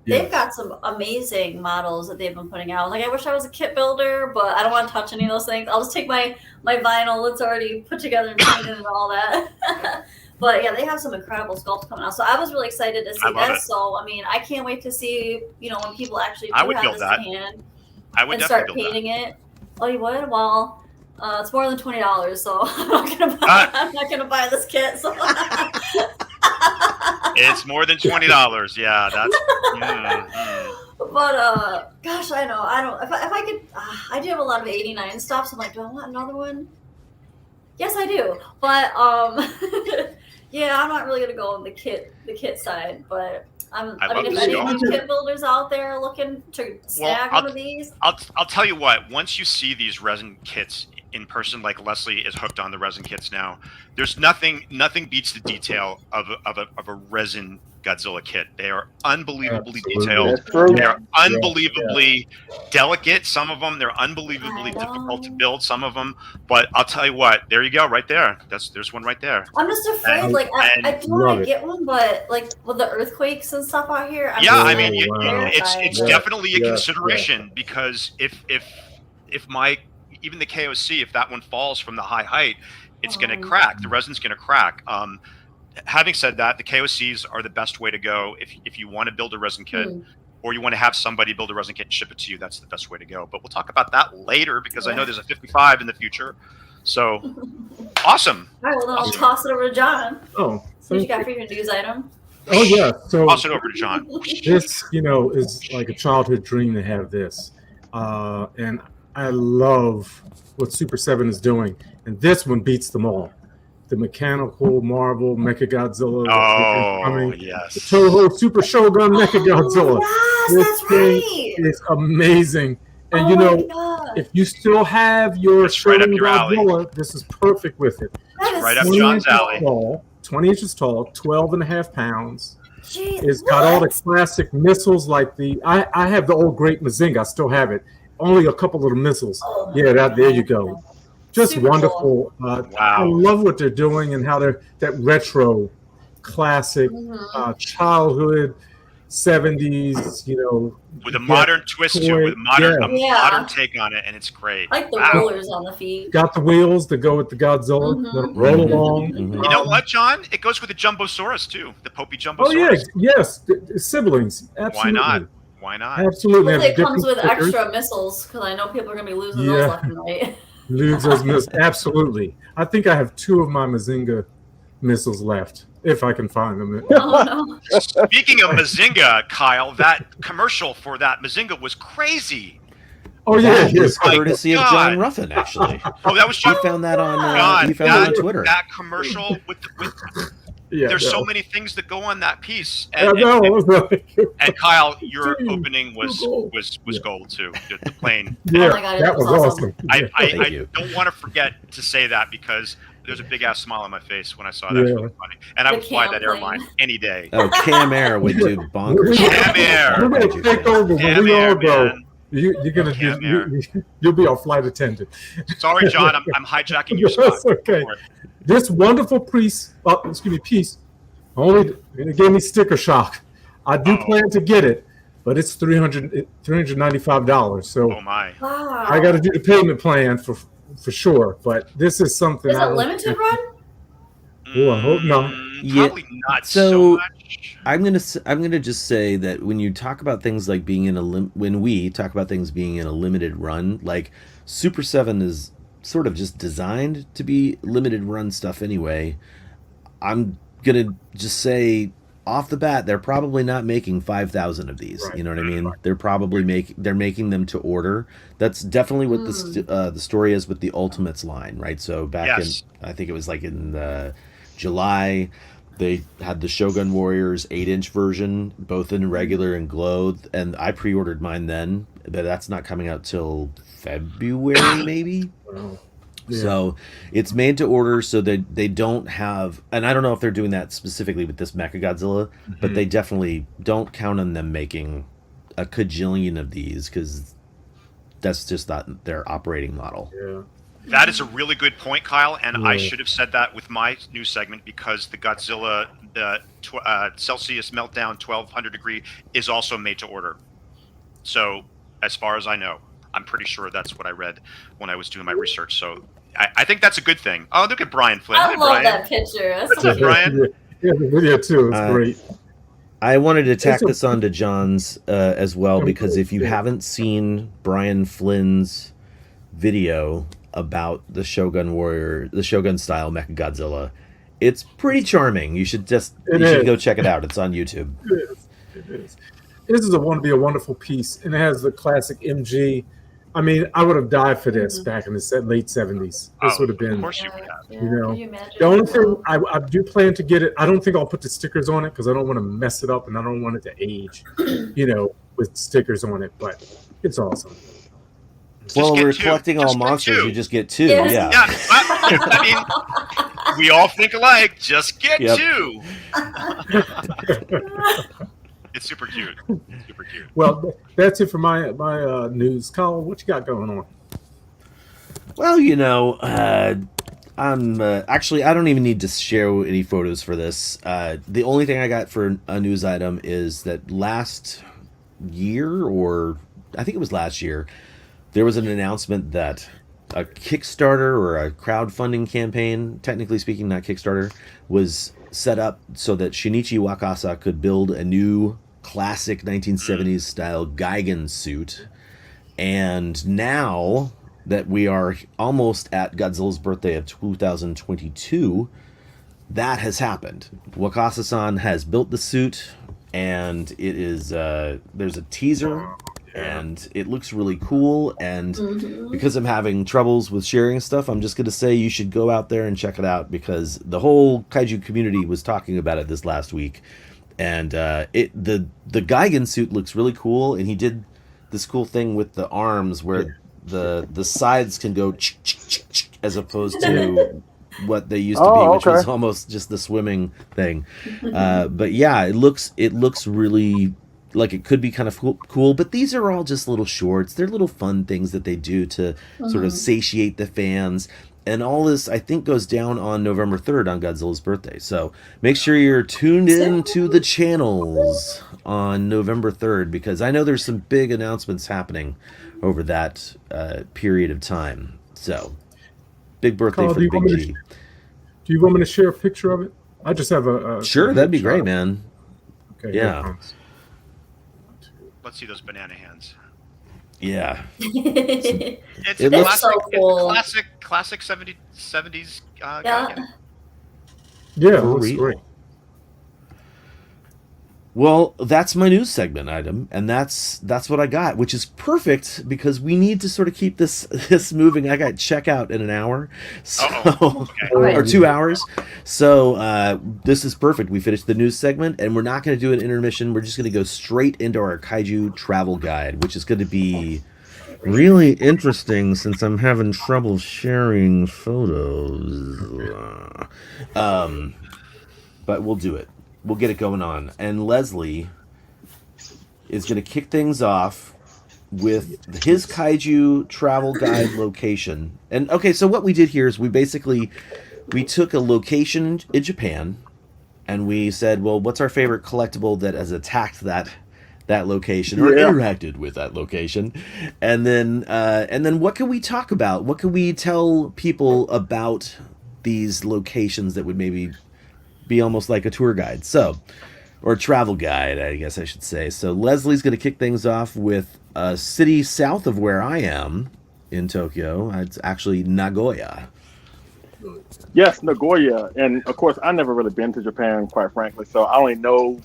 Yeah. they've got some amazing models that they've been putting out. Like I wish I was a kit builder, but I don't want to touch any of those things. I'll just take my vinyl that's already put together and painted and all that. But yeah, they have some incredible sculpts coming out. So I was really excited to I see love this. it. So I mean, I can't wait to see, when people actually do I would have build this that. in hand I would and start definitely build that. painting it. Oh, you would? Well, It's more than $20, so I'm not gonna buy this kit. So It's more than $20. Yeah, that's. But gosh, I know. I don't. If I could, I do have a lot of '89 stuff. So I'm like, do I want another one? Yes, I do. But yeah, I'm not really gonna go on the kit side. But I mean, if any of you kit builders out there are looking to snag one of these, I'll tell you what. Once you see these resin kits in person, like Leslie is hooked on the resin kits now. There's nothing beats the detail of a resin Godzilla kit. They are unbelievably detailed. They are unbelievably delicate. Some of them, they're unbelievably difficult to build. Some of them, but I'll tell you what. There you go, right there. There's one right there. I'm just afraid. I do want to get one, but like with the earthquakes and stuff out here. It's definitely a consideration because if even the KOC, if that one falls from the high height, it's going to crack. The resin's going to crack. Having said that, the KOCs are the best way to go if you want to build a resin kit or you want to have somebody build a resin kit and ship it to you. That's the best way to go. But we'll talk about that later because I know there's a 55 in the future. So awesome. All right, well, then I'll toss it over to John. Oh, what you got for your news item? Oh, yeah. So toss it over to John. This, is like a childhood dream to have this. And I love what Super 7 is doing. And this one beats them all. The mechanical Marvel Mechagodzilla. Yes. The Toho Super Shogun Mechagodzilla. Yes, that's right. It's amazing. And if you still have your Shogun Godzilla, this is perfect with it. That is right up John's alley. 20 inches tall, 12.5 pounds. Jeez, it's got all the classic missiles like I have the old Great Mazinga. I still have it. Only a couple little missiles. There you go. Just super wonderful. Cool. I love what they're doing and how they're that retro, classic, childhood, 70s. With a modern twist to it, with modern take on it, and it's great. Like the rollers on the feet. Got the wheels to go with the Godzilla. Roll along. You know what, John? It goes with the Jumbosaurus too. The Popey Jumbosaurus. Oh yes, siblings. Absolutely. Why not? Absolutely. Hopefully it comes with extra missiles because I know people are going to be losing those left and right. Lose those missiles. Absolutely. I think I have 2 of my Mazinga missiles left, if I can find them. Oh, no. Speaking of Mazinga, Kyle, that commercial for that Mazinga was crazy. Oh yeah, it was courtesy of John Ruffin, actually. Oh, that was John. You found that on Twitter. That commercial with there's so many things that go on that piece. And Kyle, your opening was gold too. The plane. Yeah, that was awesome. I don't want to forget to say that because there's a big ass smile on my face when I saw that. It was really funny. And I would fly that airline any day. Oh, Cam Air would do bonkers. Cam Air. We're going to take over when we all go. You're gonna you'll be our flight attendant. Sorry, John, I'm hijacking your spot. That's okay. This wonderful piece only it gave me sticker shock. I do plan to get it, but it's $395. So I got to do the payment plan for sure. But this is something. Is it limited run? Oh, I hope not. Probably not so much. I'm gonna just say that when you talk about things like being in when we talk about things being in a limited run, like Super 7 is sort of just designed to be limited run stuff anyway. I'm gonna just say off the bat, they're probably not making 5,000 of these. Right. You know what I mean? They're probably making them to order. That's definitely what the story is with the Ultimates line, right? So back in, I think it was like in July, they had the Shogun Warriors 8-inch version, both in regular and glow, and I pre-ordered mine then, but that's not coming out till February maybe. Yeah. So it's made to order so that they don't have, and I don't know if they're doing that specifically with this Mechagodzilla, but they definitely don't count on them making a cajillion of these because that's just not their operating model. Yeah. That is a really good point, Kyle, and I should have said that with my news segment because the Godzilla Celsius Meltdown 1200 degree is also made to order. So as far as I know, I'm pretty sure that's what I read when I was doing my research. So I think that's a good thing. Oh, look at Brian Flynn. I love that picture. What's up, Brian? Yeah, the video too. It's great. I wanted to tack this onto John's as well because if you haven't seen Brian Flynn's video about the Shogun style Mechagodzilla. It's pretty charming. You should should go check it out. It's on YouTube. It is. This is want to be a wonderful piece, and it has the classic MG. I mean, I would have died for this back in the late 70s. This would have been, Of course you would have. Yeah. you know. Can you imagine? The only thing I do plan to get it. I don't think I'll put the stickers on it because I don't want to mess it up, and I don't want it to age, with stickers on it. But it's awesome. Well, get we're two. collecting all Just get monsters. two. You just get 2. Yes. Yeah. Yeah, I mean, we all think alike. Just get Yep. 2. It's super cute. Super cute. Well, that's it for my news. Kyle, what you got going on? Well, I'm actually, I don't even need to share any photos for this. The only thing I got for a news item is that last year, or I think it was last year, there was an announcement that a Kickstarter or a crowdfunding campaign, technically speaking, not Kickstarter, was set up so that Shinichi Wakasa could build a new classic 1970s style Gigan suit. And now that we are almost at Godzilla's birthday of 2022, that has happened. Wakasa-san has built the suit, and it is there's a teaser, and it looks really cool. And because I'm having troubles with sharing stuff, I'm just going to say you should go out there and check it out, because the whole kaiju community was talking about it this last week. And the Gigan suit looks really cool, and he did this cool thing with the arms where the sides can go as opposed to what they used to be, which was almost just the swimming thing. But yeah, it looks really like it could be kind of cool, but these are all just little shorts. They're little fun things that they do to sort of satiate the fans. And all this, I think, goes down on November 3rd on Godzilla's birthday. So make sure you're tuned in to the channels on November 3rd, because I know there's some big announcements happening over that period of time. So, big birthday for Big G. Do you want me to share a picture of it? I just have a sure, that'd be great, man. Okay, yeah. Let's see those banana hands. Yeah. It's It looks so cool. It's classic 70s Yeah. Gigan. Yeah, it For looks real. great. Well, that's my news segment item, and that's what I got, which is perfect because we need to sort of keep this moving. I got checkout in an hour, so Okay. or 2 hours. So this is perfect. We finished the news segment, and we're not going to do an intermission. We're just going to go straight into our kaiju travel guide, which is going to be really interesting since I'm having trouble sharing photos. But we'll do it. We'll get it going on. And Leslie is going to kick things off with his kaiju travel guide location. And okay, so what we did here is we took a location in Japan, and we said, well, what's our favorite collectible that has attacked that location or interacted with that location? And then what can we talk about? What can we tell people about these locations that would maybe be almost like a tour guide, or a travel guide, I guess I should say. So Leslie's going to kick things off with a city south of where I am in Tokyo. It's actually Nagoya. Yes, Nagoya. And of course, I've never really been to Japan, quite frankly. So I only know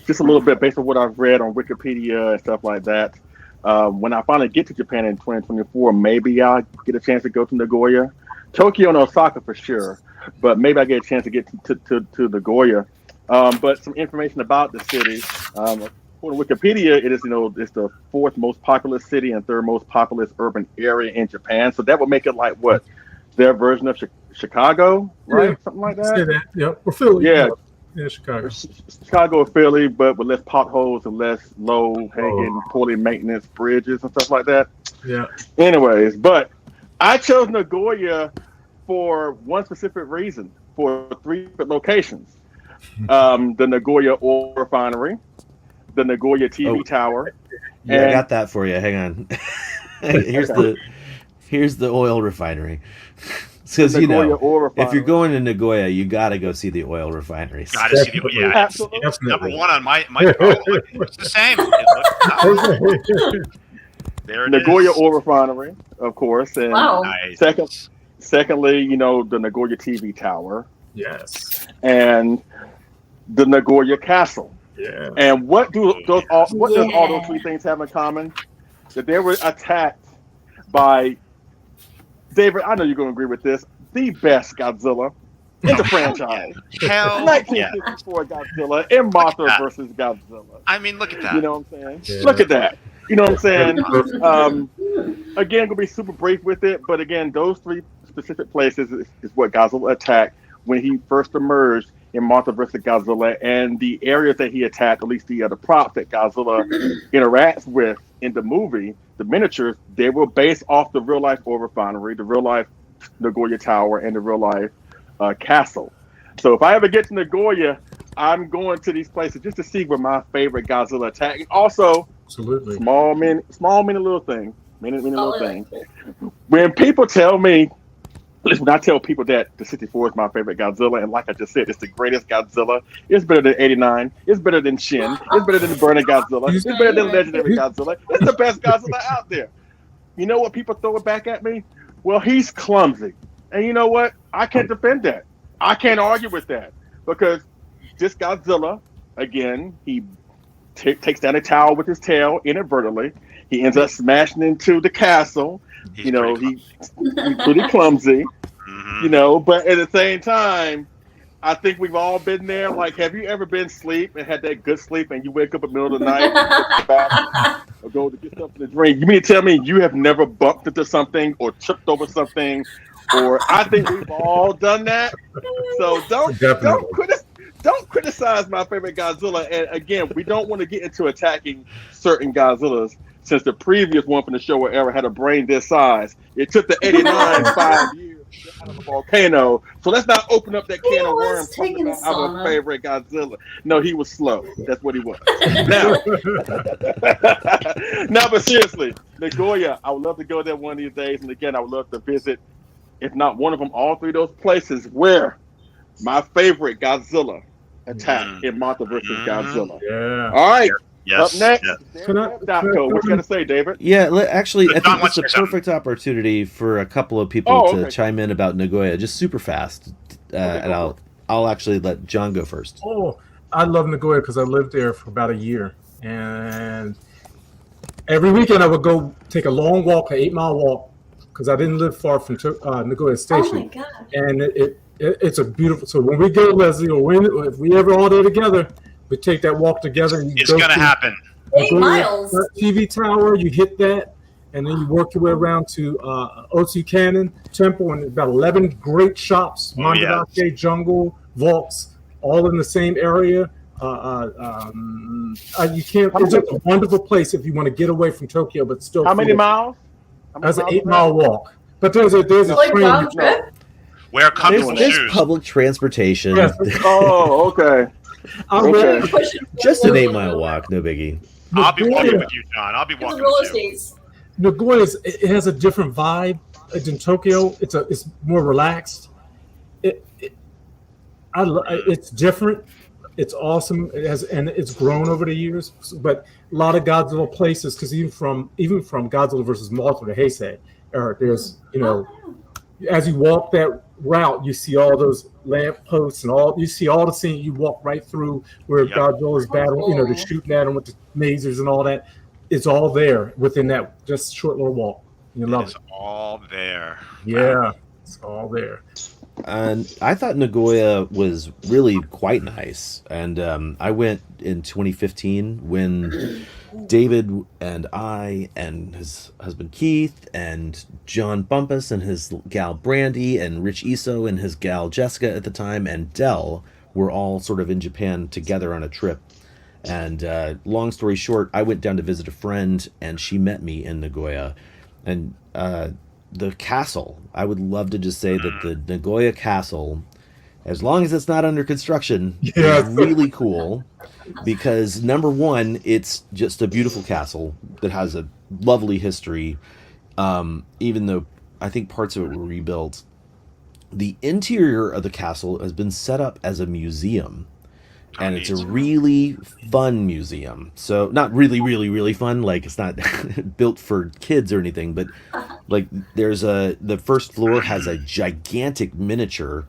just a little bit based on what I've read on Wikipedia and stuff like that. When I finally get to Japan in 2024, maybe I'll get a chance to go to Nagoya. Tokyo and Osaka for sure. But maybe I get a chance to get to Nagoya. But some information about the city. According to Wikipedia, it is it's the 4th most populous city and 3rd most populous urban area in Japan. So that would make it like what, their version of Chicago, right? Yeah. Something like Say that. that. Yep. Or Philly. Yeah. Yeah, Chicago. Chicago or Philly, but with less potholes and less low-hanging, poorly maintenance bridges and stuff like that. Yeah. Anyways, but I chose Nagoya for one specific reason, for 3 different locations. The Nagoya Oil Refinery, the Nagoya TV Tower. Yeah, I got that for you. Hang on. here's the oil refinery. Because if you're going to Nagoya, you got to go see the oil refinery. Gotta see the yeah. Absolutely. It's number one on my it's the same. There it Nagoya is. Oil Refinery, of course, and Wow. Nice. secondly, the Nagoya TV Tower Yes. and the Nagoya Castle. Yeah. And what does all those Yeah. three things have in common? That they were attacked by David. I know you're going to agree with this. The best Godzilla in the franchise. Hell yeah. 1954 Godzilla and Mothra that. versus Godzilla. I mean, look at that. You know what I'm saying? Yeah. Look at that. You know what I'm saying? Again, gonna be super brief with it, but again, those three specific places is what Godzilla attacked when he first emerged in Mothra vs. Godzilla, and the areas that he attacked, at least the props that Godzilla interacts with in the movie, the miniatures, they were based off the real life oil refinery, the real life Nagoya Tower, and the real life castle. So if I ever get to Nagoya, I'm going to these places just to see where my favorite Godzilla attack. And also, Absolutely. small many little things. Many little things. When people tell me, when I tell people that the 64 is my favorite Godzilla, and like I just said, it's the greatest Godzilla. It's better than 89. It's better than Shin. It's better than the Burning Godzilla. It's better than Legendary Godzilla. It's the best Godzilla out there. You know what people throw it back at me? Well, he's clumsy. And you know what? I can't defend that. I can't argue with that. Because this Godzilla, again, he takes down a tower with his tail inadvertently. He ends up smashing into the castle. He's pretty clumsy. But at the same time, I think we've all been there. Like, have you ever been asleep and had that good sleep and you wake up in the middle of the night or go to get something to drink? You mean to tell me you have never bumped into something or tripped over something? Or I think we've all done that. So don't criticize my favorite Godzilla. And again, we don't want to get into attacking certain Godzillas, since the previous one from the show era had a brain this size. It took the 89 5 years to get out of the volcano. So let's not open up that can of worms talking about our favorite Godzilla. No, he was slow. That's what he was. Now, but seriously, Nagoya, I would love to go there one of these days. And again, I would love to visit, if not one of them, all three of those places where my favorite Godzilla attacked in Mothra vs. Godzilla. Yeah. All right. Yes. Up next, yes. Dapco. What you got to say, David? Yeah, actually, I think John, it's a perfect opportunity for a couple of people to okay. chime in about Nagoya, just super fast. And I'll actually let John go first. Oh, I love Nagoya because I lived there for about a year, and every weekend I would go take a long walk, an 8-mile walk, because I didn't live far from Nagoya Station. Oh my god! And it's a beautiful. So when we go, Leslie, or if we ever all there together, we take that walk together. And it's gonna happen. 8 miles. TV tower, you hit that, and then you work your way around to Otsu Cannon Temple, and about 11 great shops, Mandadake, Jungle, Vaults, all in the same area. You can't. It's just a wonderful place if you want to get away from Tokyo, but still. How many miles? That's an 8-mile walk. But there's a train. Wear comfortable There's shoes. public transportation. Yes. Oh, okay. Just an 8-mile walk, no biggie. I'll be walking with you, John. I'll be walking with you. Nagoya it has a different vibe than Tokyo. It's more relaxed. It's different. It's awesome. It's grown over the years. But a lot of Godzilla places, because even from Godzilla versus Mothra to Heisei, there's as you walk that route, you see all those lamp posts and you see all the scenes. You walk right through where Godzilla's battling, they're shooting at him with the lasers and all that. It's all there within that just short little walk. You love it. It's all there. Yeah, it's all there. And I thought Nagoya was really quite nice. And I went in 2015 when David and I and his husband Keith and John Bumpus and his gal Brandy and Rich Iso and his gal Jessica at the time and Dell were all sort of in Japan together on a trip. And long story short, I went down to visit a friend and she met me in Nagoya. And the castle, I would love to just say that the Nagoya castle, as long as it's not under construction, is really cool. Because number one, it's just a beautiful castle that has a lovely history. Even though I think parts of it were rebuilt, the interior of the castle has been set up as a museum. and it's a really fun museum. So not really fun, like it's not built for kids or anything, but like the first floor has a gigantic miniature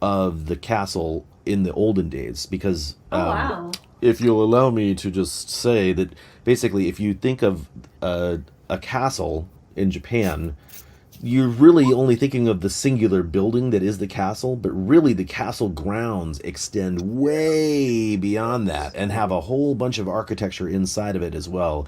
of the castle in the olden days, because if you'll allow me to just say that basically if you think of a castle in Japan, you're really only thinking of the singular building that is the castle, but really the castle grounds extend way beyond that and have a whole bunch of architecture inside of it as well.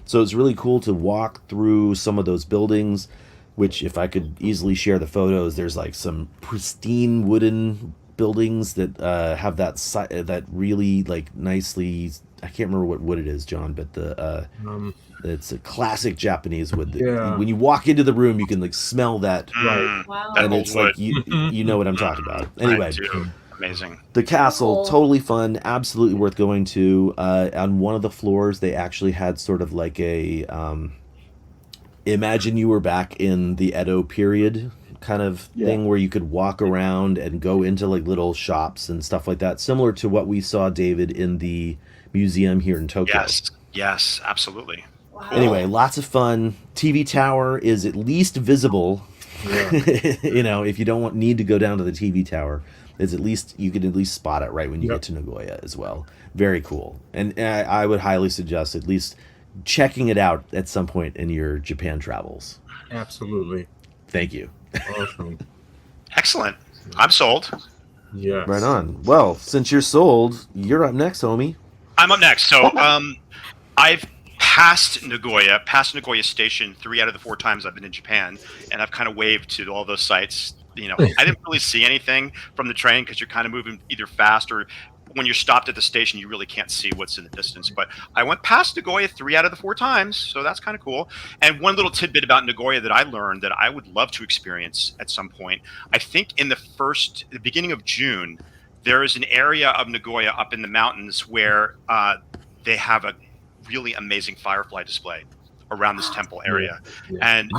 So it's really cool to walk through some of those buildings, which if I could easily share the photos, there's like some pristine wooden buildings that have that really like nicely, I can't remember what wood it is, John, but it's a classic Japanese wood. When you walk into the room, you can like smell that, and it's like you know what I'm talking about. Anyway, amazing. The castle, totally fun, absolutely worth going to. On one of the floors, they actually had sort of like a imagine you were back in the Edo period kind of thing, where you could walk around and go into like little shops and stuff like that, similar to what we saw, David, in the museum here in Tokyo. Yes, absolutely. Wow. Anyway, lots of fun. TV tower is at least visible. You know, if you don't need to go down to the TV tower, is at least you can at least spot it right when you get to Nagoya as well. Very cool, and I would highly suggest at least checking it out at some point in your Japan travels. Absolutely. Thank you. Awesome. Excellent. I'm sold. Yeah. Right on. Well, since you're sold, you're up next, homie. I'm up next. So I've passed Nagoya Station 3 out of the 4 times I've been in Japan, and I've kind of waved to all those sites. You know, I didn't really see anything from the train because you're kind of moving either fast, or when you're stopped at the station, you really can't see what's in the distance. But I went past Nagoya 3 out of the 4 times, so that's kind of cool. And one little tidbit about Nagoya that I learned that I would love to experience at some point, I think in the beginning of June, there is an area of Nagoya up in the mountains where they have a really amazing firefly display around this temple area. And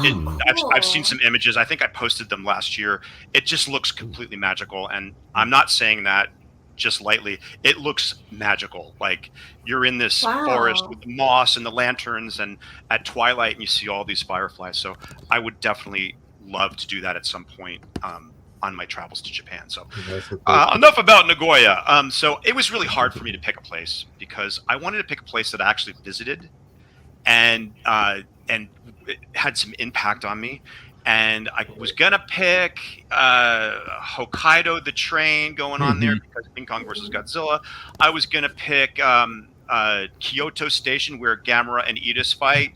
I've seen some images. I think I posted them last year. It just looks completely magical. And I'm not saying that just lightly. It looks magical. Like you're in this forest with the moss and the lanterns, and at twilight, and you see all these fireflies. So I would definitely love to do that at some point on my travels to Japan. So enough about Nagoya. So it was really hard for me to pick a place because I wanted to pick a place that I actually visited and it had some impact on me. And I was gonna pick Hokkaido, the train going on there because King Kong versus Godzilla. I was gonna pick Kyoto Station where Gamera and Edis fight.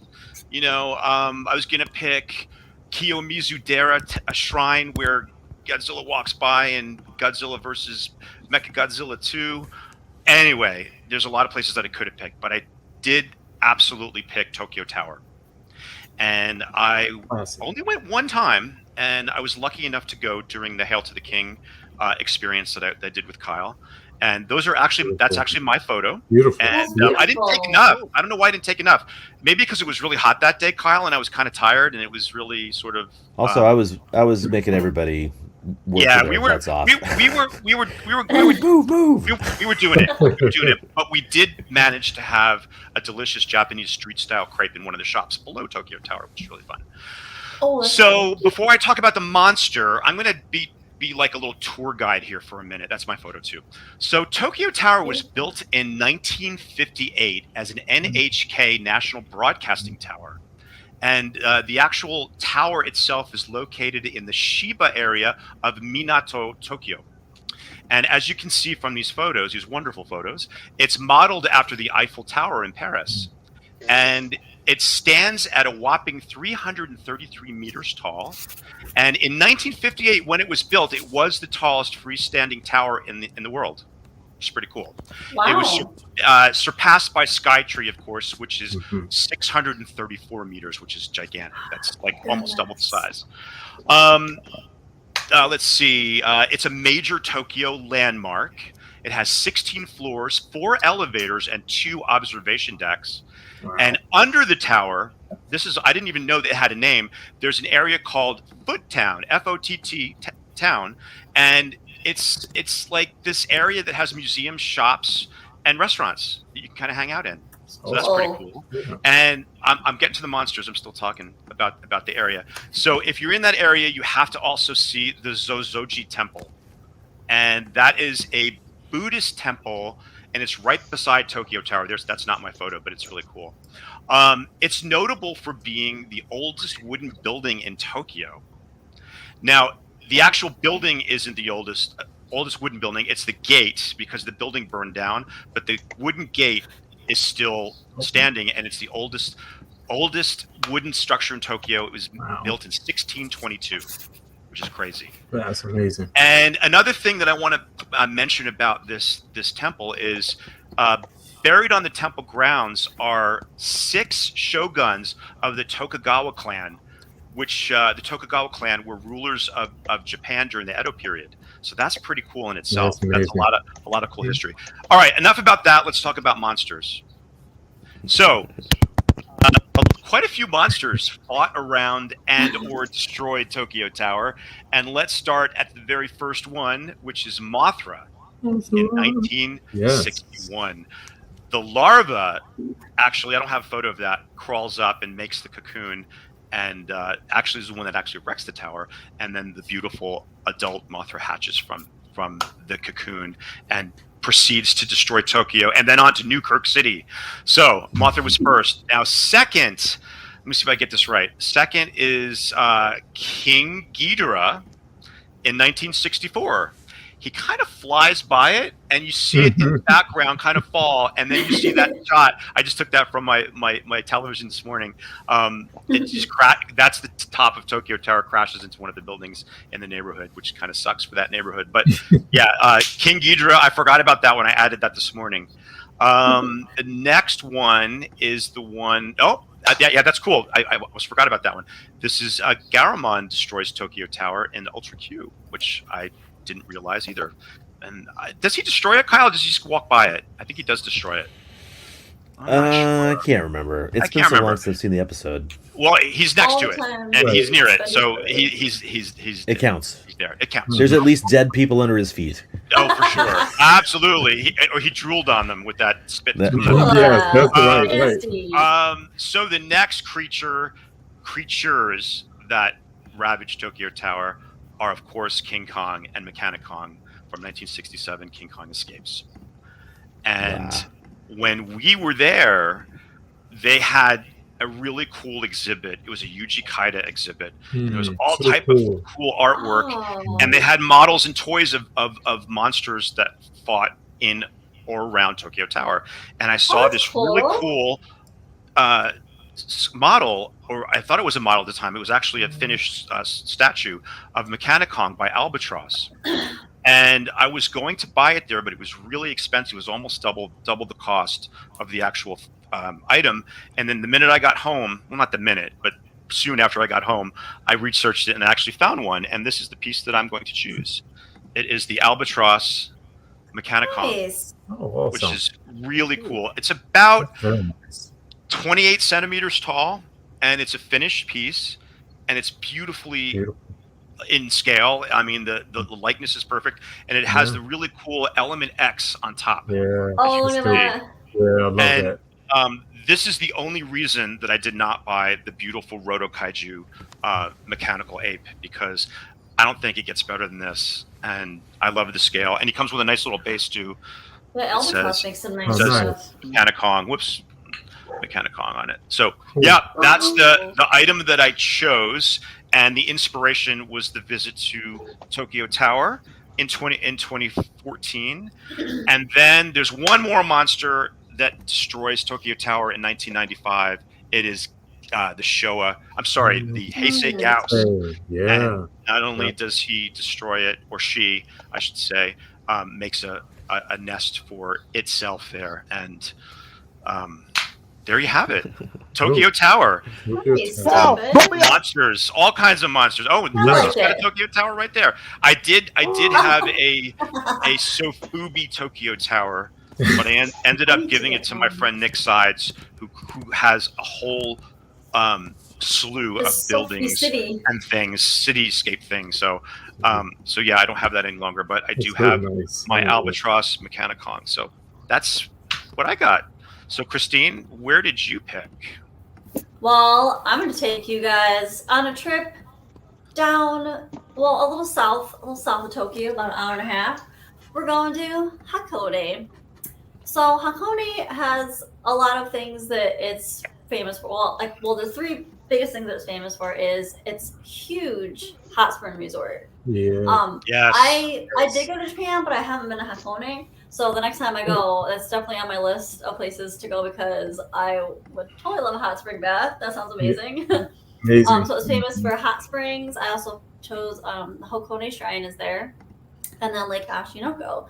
You know, I was gonna pick Kiyomizu-dera, a shrine where Godzilla walks by, and Godzilla versus Mechagodzilla 2. Anyway, there's a lot of places that I could have picked, but I did absolutely pick Tokyo Tower. And I only went one time, and I was lucky enough to go during the Hail to the King experience that I did with Kyle. And that's actually my photo. Beautiful. And I didn't take enough. I don't know why I didn't take enough. Maybe because it was really hot that day, Kyle, and I was kind of tired, and it was really sort of. Also, I was making everybody. Yeah, we were doing it, but we did manage to have a delicious Japanese street style crepe in one of the shops below Tokyo Tower, which is really fun. So before I talk about the monster, I'm going to be like a little tour guide here for a minute. That's my photo too. So Tokyo Tower was built in 1958 as an NHK National Broadcasting Tower. And the actual tower itself is located in the Shiba area of Minato, Tokyo. And as you can see from these photos, these wonderful photos, it's modeled after the Eiffel Tower in Paris. And it stands at a whopping 333 meters tall. And in 1958, when it was built, it was the tallest freestanding tower in the world. Which is pretty cool. Wow. It was surpassed by Skytree, of course, which is 634 meters, which is gigantic. That's like almost double the size. Let's see. It's a major Tokyo landmark. It has 16 floors, 4 elevators, and 2 observation decks. Wow. And under the tower, I didn't even know that it had a name. There's an area called Foot Town, F-O-T-T Town, and it's like this area that has museums, shops, and restaurants that you can kind of hang out in. So that's pretty cool. And I'm getting to the monsters. I'm still talking about the area. So if you're in that area, you have to also see the Zozoji Temple, and that is a Buddhist temple, and it's right beside Tokyo Tower. That's not my photo, but it's really cool. It's notable for being the oldest wooden building in Tokyo. Now, the actual building isn't the oldest wooden building. It's the gate, because the building burned down, but the wooden gate is still standing, and it's the oldest wooden structure in Tokyo. It was built in 1622, which is crazy. That's amazing. And another thing that I want to mention about this temple is buried on the temple grounds are 6 shoguns of the Tokugawa clan, which the Tokugawa clan were rulers of Japan during the Edo period. So that's pretty cool in itself. That's a lot of cool history. All right, enough about that. Let's talk about monsters. So quite a few monsters fought around and or destroyed Tokyo Tower. And let's start at the very first one, which is Mothra in 1961. The larva, actually, I don't have a photo of that, crawls up and makes the cocoon, and actually is the one that actually wrecks the tower. And then the beautiful adult Mothra hatches from the cocoon and proceeds to destroy Tokyo, and then on to Newkirk City. So Mothra was first. Now second, let me see if I get this right. Second is King Ghidorah in 1964. He kind of flies by it, and you see it in the background kind of fall, and then you see that shot. I just took that from my television this morning. It just that's the top of Tokyo Tower, crashes into one of the buildings in the neighborhood, which kind of sucks for that neighborhood. But yeah, King Ghidorah, I forgot about that one. I added that this morning. The next one is the one, yeah, that's cool. I almost forgot about that one. This is Garamond destroys Tokyo Tower in Ultra Q, which I didn't realize either. And does he destroy it, Kyle? Or does he just walk by it? I think he does destroy it. I can't remember. It's been so long since I've seen the episode. Well, he's next to it, and he's near it, so he's. It counts. He's there. It counts. There's at least dead people under his feet. Oh, for sure, absolutely. He drooled on them with that spit. Yeah, that's right. So the next creatures that ravage Tokyo Tower are, of course, King Kong and Mechanic Kong from 1967. King Kong Escapes, and when we were there, they had a really cool exhibit. It was a Yuji Kaida exhibit. There was all type of cool artwork, and they had models and toys of monsters that fought in or around Tokyo Tower. And I saw this really cool model, or I thought it was a model at the time. It was actually a finished statue of Mechanic Kong by Albatross. And I was going to buy it there, but it was really expensive. It was almost double the cost of the actual item. And then the minute I got home, well, not the minute, but soon after I got home, I researched it and I actually found one. And this is the piece that I'm going to choose. It is the Albatross Mechanic Kong, which is really cool. It's about 28 centimeters tall, and it's a finished piece, and it's beautifully in scale. I mean, the likeness is perfect, and it has the really cool Element X on top. Yeah. Oh, look at that. Yeah, I love that. This is the only reason that I did not buy the beautiful Roto Kaiju mechanical ape, because I don't think it gets better than this, and I love the scale. And he comes with a nice little base too. The Albatross makes some nice stuff. stuff. Mechanic Kong. Whoops. Mechanic Kong on it. So yeah, that's the item that I chose, and the inspiration was the visit to Tokyo Tower in 2014. And then there's one more monster that destroys Tokyo Tower in 1995. It is the Showa. I'm sorry, the Heisei Gauss. Yeah. And not only does he destroy it, or she, I should say, makes a nest for itself there, and there you have it. Tokyo Tower. Monsters, all kinds of monsters. Oh, Leslie's got a Tokyo Tower right there. I did have a Sofubi Tokyo Tower, but I ended up giving it to my friend Nick Sides, who has a whole slew It's of so buildings city. and things, cityscape things. So, so yeah, I don't have that any longer, but I do It's very have nice. my Very Albatross Mechanicon. So that's what I got. So Christine, where did you pick? Well, I'm going to take you guys on a trip down, well, a little south of Tokyo, about an hour and a half. We're going to Hakone. So Hakone has a lot of things that it's famous for. Well, the three biggest things that it's famous for is its huge hot spring resort. Yeah. Yes. I did go to Japan, but I haven't been to Hakone. So the next time I go, that's definitely on my list of places to go because I would totally love a hot spring bath. That sounds amazing. Amazing. So it's famous for hot springs. I also chose the Hakone Shrine is there, and then Lake Ashinoko.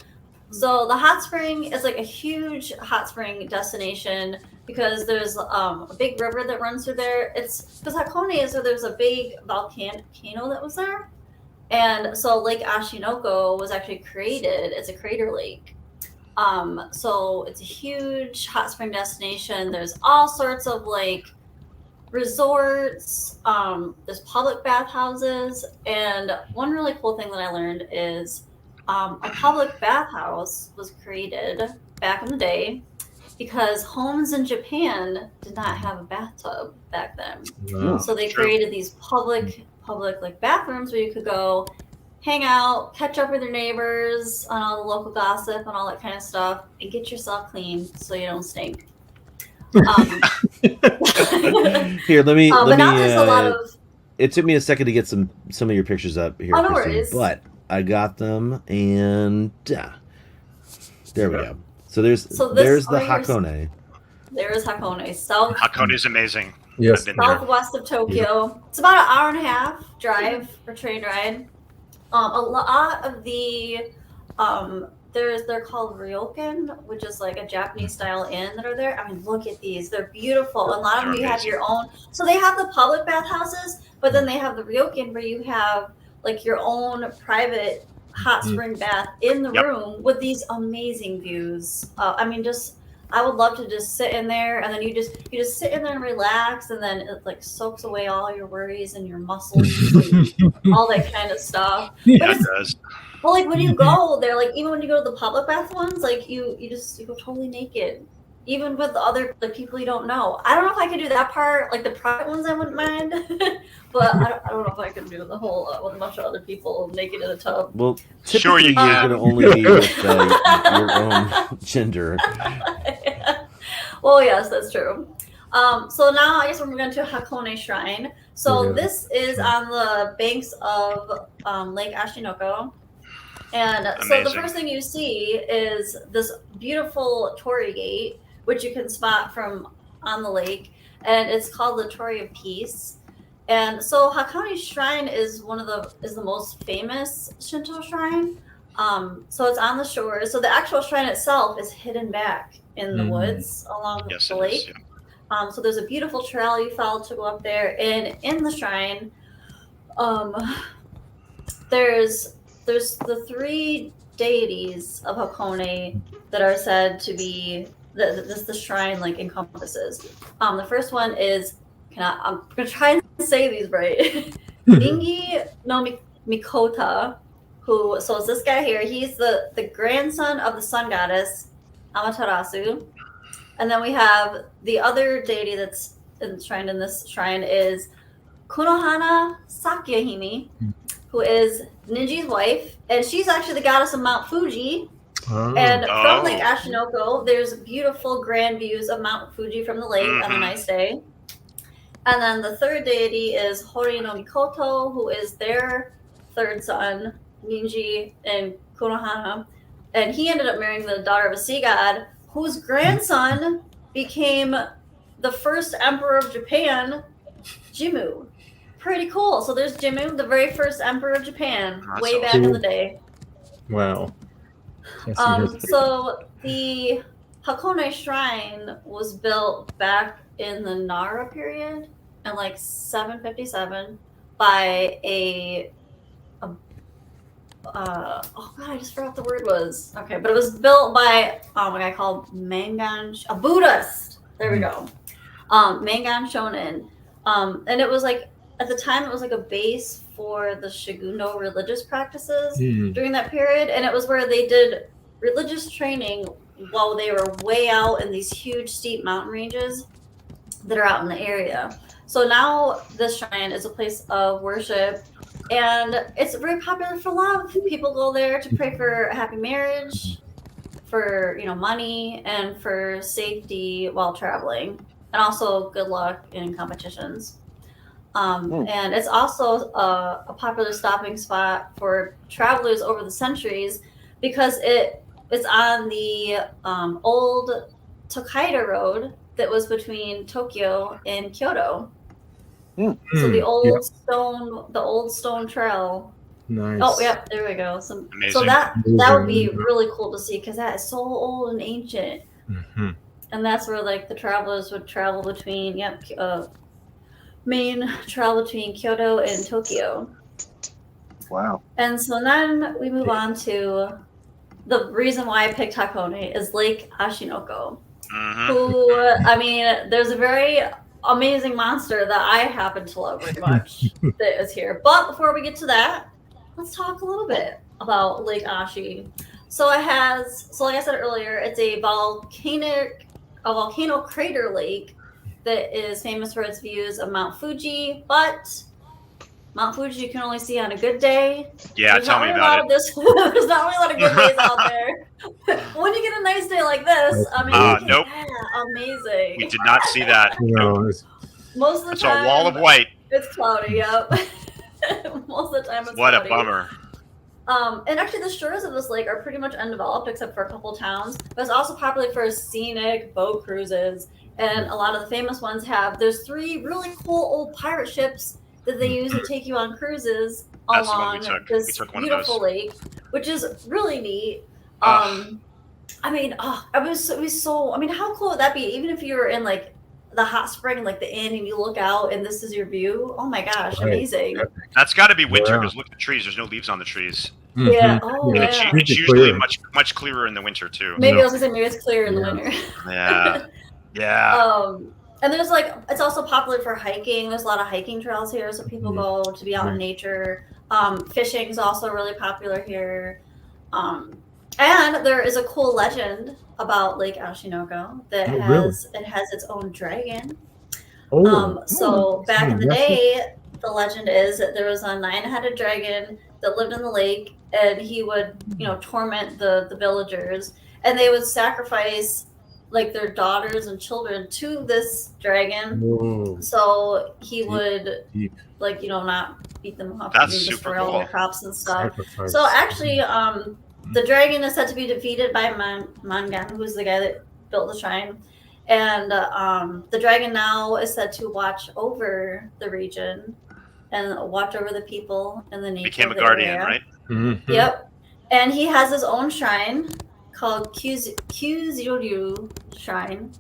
So the hot spring is like a huge hot spring destination because there's a big river that runs through there. It's because Hakone is so there's a big volcano that was there, and so Lake Ashinoko was actually created. It's a crater lake. So it's a huge hot spring destination. There's all sorts of like resorts, there's public bathhouses, and one really cool thing that I learned is a public bathhouse was created back in the day because homes in Japan did not have a bathtub back then. Wow. So they created these public like bathrooms where you could go hang out, catch up with your neighbors on all the local gossip and all that kind of stuff, and get yourself clean so you don't stink. Here, let me. But now there's a lot of. It took me a second to get some of your pictures up here, Oh, no Christine, worries. but I got them, and there we go. So there's the Hakone. There is Hakone. South. Hakone is amazing. Yes. I've been there. Southwest of Tokyo. It's about an hour and a half drive or train ride. A lot of the they're called ryokan, which is like a Japanese style inn that are there. I mean, look at these; they're beautiful. And a lot of them you have your own. So they have the public bathhouses, but then they have the ryokan where you have like your own private hot spring bath in the room with these amazing views. I mean, I would love to just sit in there, and then you just sit in there and relax, and then it like soaks away all your worries and your muscles, and all that kind of stuff. Yeah, it does. Well, like when you go there, like even when you go to the public bath ones, like you go totally naked, even with the other like people you don't know. I don't know if I could do that part. Like the private ones, I wouldn't mind, but I don't know if I could do the whole with a bunch of other people naked in a tub. Well, Sure you typically you're can. going to only be with your own gender. Well, yes, that's true. So now I guess we're going to Hakone Shrine. So this is on the banks of Lake Ashinoko. And so the Amazing. first thing you see is this beautiful torii gate, which you can spot from on the lake, and it's called the Torii of Peace. And so Hakone Shrine is the most famous Shinto shrine. So it's on the shore. So the actual shrine itself is hidden back in the woods along the lake. So there's a beautiful trail you follow to go up there, and in the shrine, there's the three deities of Hakone that are said to be the shrine like encompasses. The first one is I'm gonna try and say these right. Ningi no Mikota, so it's this guy here. He's the grandson of the sun goddess Amaterasu. And then we have the other deity that's enshrined in this shrine is Kunohana Sakyahime, who is Ninji's wife, and she's actually the goddess of Mount Fuji. And from Lake Ashinoko, there's beautiful grand views of Mount Fuji from the lake on a nice day. And then the third deity is Hori no Mikoto, who is their third son, Ninji and Kunohana. And he ended up marrying the daughter of a sea god, whose grandson became the first emperor of Japan, Jimmu. Pretty cool. So there's Jimmu, the very first emperor of Japan, way back in the day. Wow. So the Hakone Shrine was built back in the Nara period in like 757 by oh god, I just forgot what the word was. Okay, but it was built by a guy called a Buddhist. There we go. Mangan Shonen. And it was like, at the time, it was like a base for the Shigundo religious practices during that period. And it was where they did religious training while they were way out in these huge steep mountain ranges that are out in the area. So now this shrine is a place of worship, and it's very popular for love. People go there to pray for a happy marriage, for money, and for safety while traveling, and also good luck in competitions. And it's also a popular stopping spot for travelers over the centuries because it's on the old Tokaido Road that was between Tokyo and Kyoto. So the old stone trail. Nice. Oh, yep, there we go. So Amazing. that would be really cool to see because that is so old and ancient. And that's where like the travelers would travel between main travel between Kyoto and Tokyo. Wow. And so then we move on to the reason why I picked Hakone is Lake Ashinoko. Who, I mean, there's a very amazing monster that I happen to love very much that is here. But before we get to that, let's talk a little bit about Lake Ashi. So like I said earlier, it's a volcano crater lake that is famous for its views of Mount Fuji, but Mount Fuji you can only see on a good day. Yeah, tell me about it. There's not really a lot of good days out there. When you get a nice day like this, I mean, nope. Yeah, amazing. We did not see that. Most of the It's time, a wall of white. It's cloudy. Yep. Most of the time, it's What cloudy. a bummer. And actually, the shores of this lake are pretty much undeveloped except for a couple towns. But it's also popular for scenic boat cruises, and a lot of the famous ones there's 3 really cool old pirate ships that they use to take you on cruises along this beautiful lake, which is really neat. I mean, it was so. I mean, how cool would that be? Even if you were in like the hot spring, like the inn, and you look out and this is your view. Oh my gosh, amazing! That's got to be winter because look at the trees. There's no leaves on the trees. Yeah. Oh, and yeah. it's usually much clearer in the winter too. Maybe I was gonna say maybe it's clearer in the winter. Yeah. Yeah. And there's it's also popular for hiking. There's a lot of hiking trails here, so people go to be out in nature. Fishing is also really popular here. And there is a cool legend about Lake Ashinoko that has its own dragon. Back in the day, the legend is that there was a 9-headed dragon that lived in the lake, and he would, torment the villagers, and they would sacrifice like their daughters and children to this dragon. Whoa. So he would not beat them up and destroy all their crops and stuff. Sacrifice. So actually, the dragon is said to be defeated by Mangan, who's the guy that built the shrine. And the dragon now is said to watch over the region and watch over the people and the nature. Became a guardian, right? Mm-hmm. Yep. And he has his own shrine called Kyuzuryu Shrine.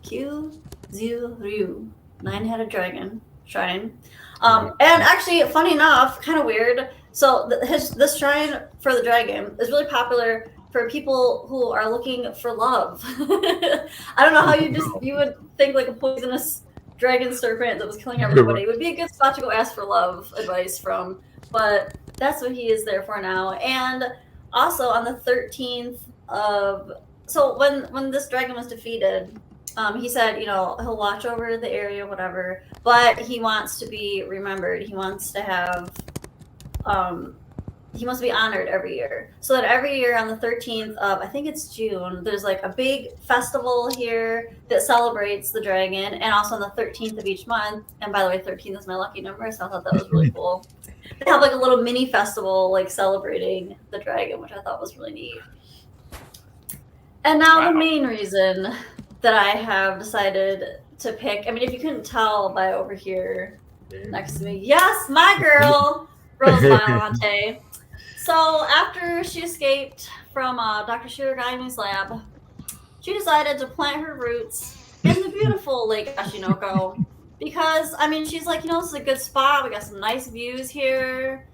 Kyuzuryu, 9-headed dragon shrine. And actually, funny enough, kind of weird. So this shrine for the dragon is really popular for people who are looking for love. I don't know how you would think like a poisonous dragon serpent that was killing everybody. It would be a good spot to go ask for love advice from. But that's what he is there for now. And also on the 13th when this dragon was defeated, he said, he'll watch over the area, whatever, but he wants to be remembered. He wants to have, he wants to be honored every year. So that every year on the 13th of, I think it's June, there's like a big festival here that celebrates the dragon, and also on the 13th of each month. And by the way, 13 is my lucky number, so I thought that was really cool. They have like a little mini festival, like celebrating the dragon, which I thought was really neat. And now the main reason that I have decided to pick, I mean, if you couldn't tell by over here next to me, yes, my girl, Rose Violante. So after she escaped from Dr. Shirogami's lab, she decided to plant her roots in the beautiful Lake Ashinoko because, I mean, she's like, this is a good spot. We got some nice views here.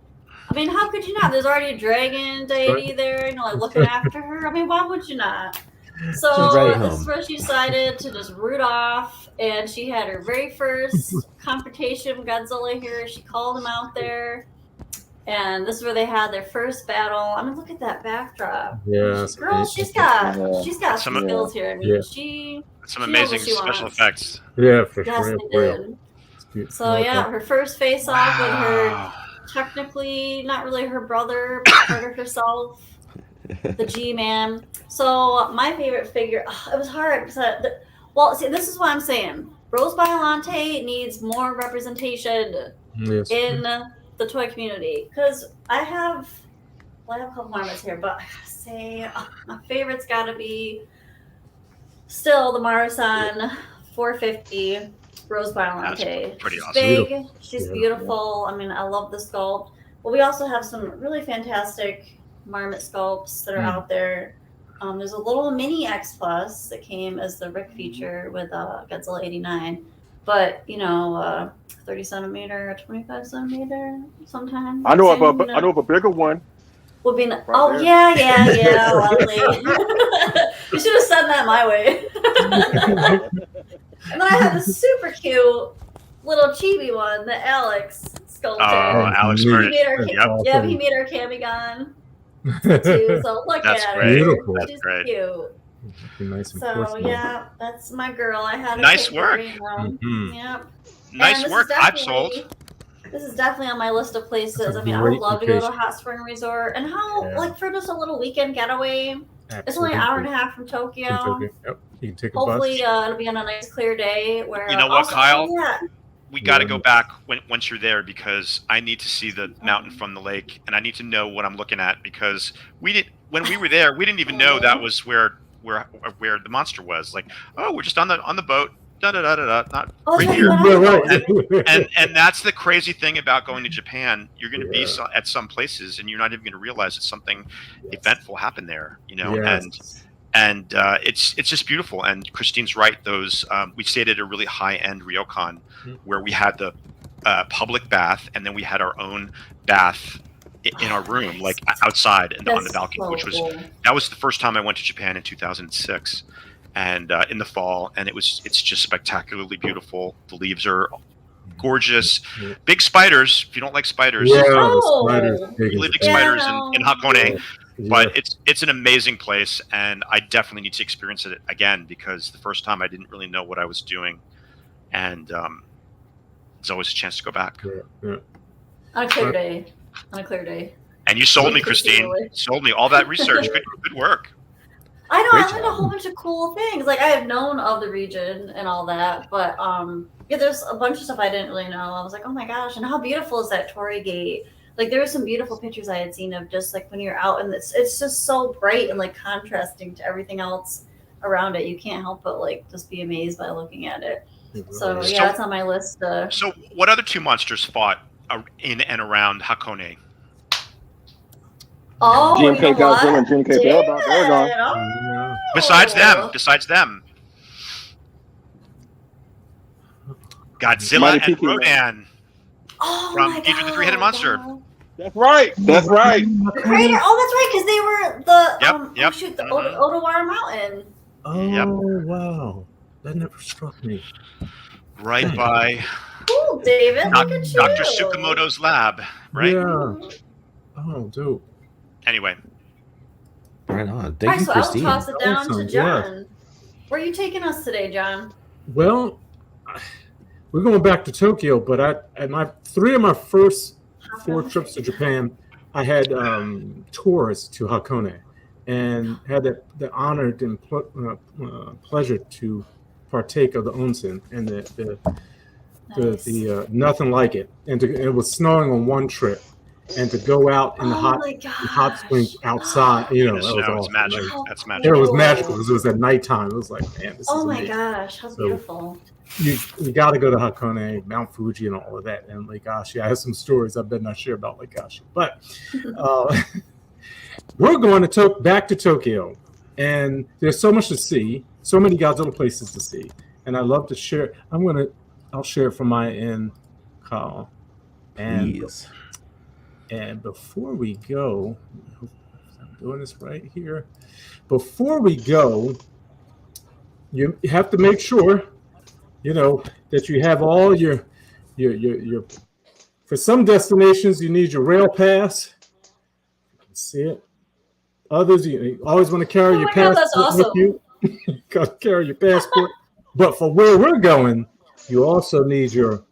I mean, how could you not? There's already a dragon deity there, looking after her. I mean, why would you not? So She's right this is home. where she decided to just root off, and she had her very first confrontation with Godzilla here. She called him out there, and this is where they had their first battle. I mean, look at that backdrop. Yeah, Girl, she's got some Some- skills here. I mean, she Some she knows amazing what she special wants. effects. Yeah, for Yes, sure. they did. So yeah, her first face off with her technically not really her brother, but part of herself, the G-Man. So my favorite figure, it was hard because well, see, this is what I'm saying. Rose Biollante needs more representation in the toy community because I have a couple marmots here, but I gotta say my favorite's got to be still the Marusan 450 Rose Biollante. Pretty She's awesome. big. She's beautiful. I mean, I love the sculpt. But we also have some really fantastic marmot sculpts that are out there. There's a little mini X Plus that came as the Rick feature with Godzilla 89. But, 30 centimeter, 25 centimeter sometimes. I know of a bigger one. Would be there. yeah, Leslie. You should have said that my way. And then I have a super cute little chibi one that Alex sculpted. Oh, Alex Murray. He made our Kamigon too. So look That's at great. her. That's She's great. cute. Nice and So personal. yeah, that's my girl. I had a Nice work. Yep. Nice And work. I've sold. This is definitely on my list of places. I mean, I great would love to go to a location. hot spring resort. And how, for just a little weekend getaway, it's only an hour and a half from Tokyo. Yep. You can take a Hopefully, bus. it'll be on a nice clear day. Where You know what, also, Kyle? Yeah. We got to go back once you're there because I need to see the mountain from the lake and I need to know what I'm looking at because when we were there we didn't even know that was where the monster was. Like, oh, we're just on the boat. Da da da da da. Not right here. And that's the crazy thing about going to Japan. You're going to be at some places and you're not even going to realize that something eventful happened there. And it's just beautiful. And Christine's right. Those we stayed at a really high end ryokan where we had the public bath and then we had our own bath in our room, like outside and on the balcony, which was that was the first time I went to Japan in 2006, and in the fall, and it's just spectacularly beautiful. The leaves are gorgeous. Big spiders. If you don't like spiders, the spiders. really big spiders in Hakone. But it's an amazing place, and I definitely need to experience it again because the first time I didn't really know what I was doing, and there's always a chance to go back. On a clear day. On a clear day. And you sold me, Christine. Sold me all that research. Good work. I know. I learned a whole bunch of cool things. Like I have known of the region and all that, but there's a bunch of stuff I didn't really know. I was like, oh my gosh, and how beautiful is that Torii Gate? Like there were some beautiful pictures I had seen of just like when you're out and it's just so bright and like contrasting to everything else around it. You can't help but like just be amazed by looking at it. So yeah, that's on my list. So what other two monsters fought in and around Hakone? Oh, GMK Godzilla and GMK Bell. Besides them. Godzilla and Rodan from Ghidorah the Three-Headed Monster. That's right. That's right. The crater. Oh, that's right, because they were the Odawara Mountain. Oh wow, that never struck me. Right by Cool, David. Look at you. Dr. Tsukamoto's lab, right? Yeah. Oh, dude. Anyway. Right on. Thank you, so Christine. I'll toss it down to Awesome, John. Where are you taking us today, John? Well, we're going back to Tokyo, but three of my first 4 trips to Japan, I had tours to Hakone, and had the honor and pleasure to partake of the onsen and the nothing like it. And it was snowing on one trip, and to go out in the hot springs outside, that was awesome. Magical. That's magical. It was magical because it was at nighttime. It was like, man, this is amazing. Gosh, how beautiful. You got to go to Hakone, Mount Fuji, and all of that. And Lake Ashi, I have some stories I better not share about Lake Ashi. But we're going back to Tokyo, and there's so much to see, so many Godzilla places to see, and I love to share. I'll share from my end, Kyle. And before we go, I'm doing this right here. Before we go, you have to make sure, that you have all your for some destinations, you need your rail pass. You can see it. Others, you always want to carry your passport that's awesome. with you. You got to carry your passport. But for where we're going, you also need your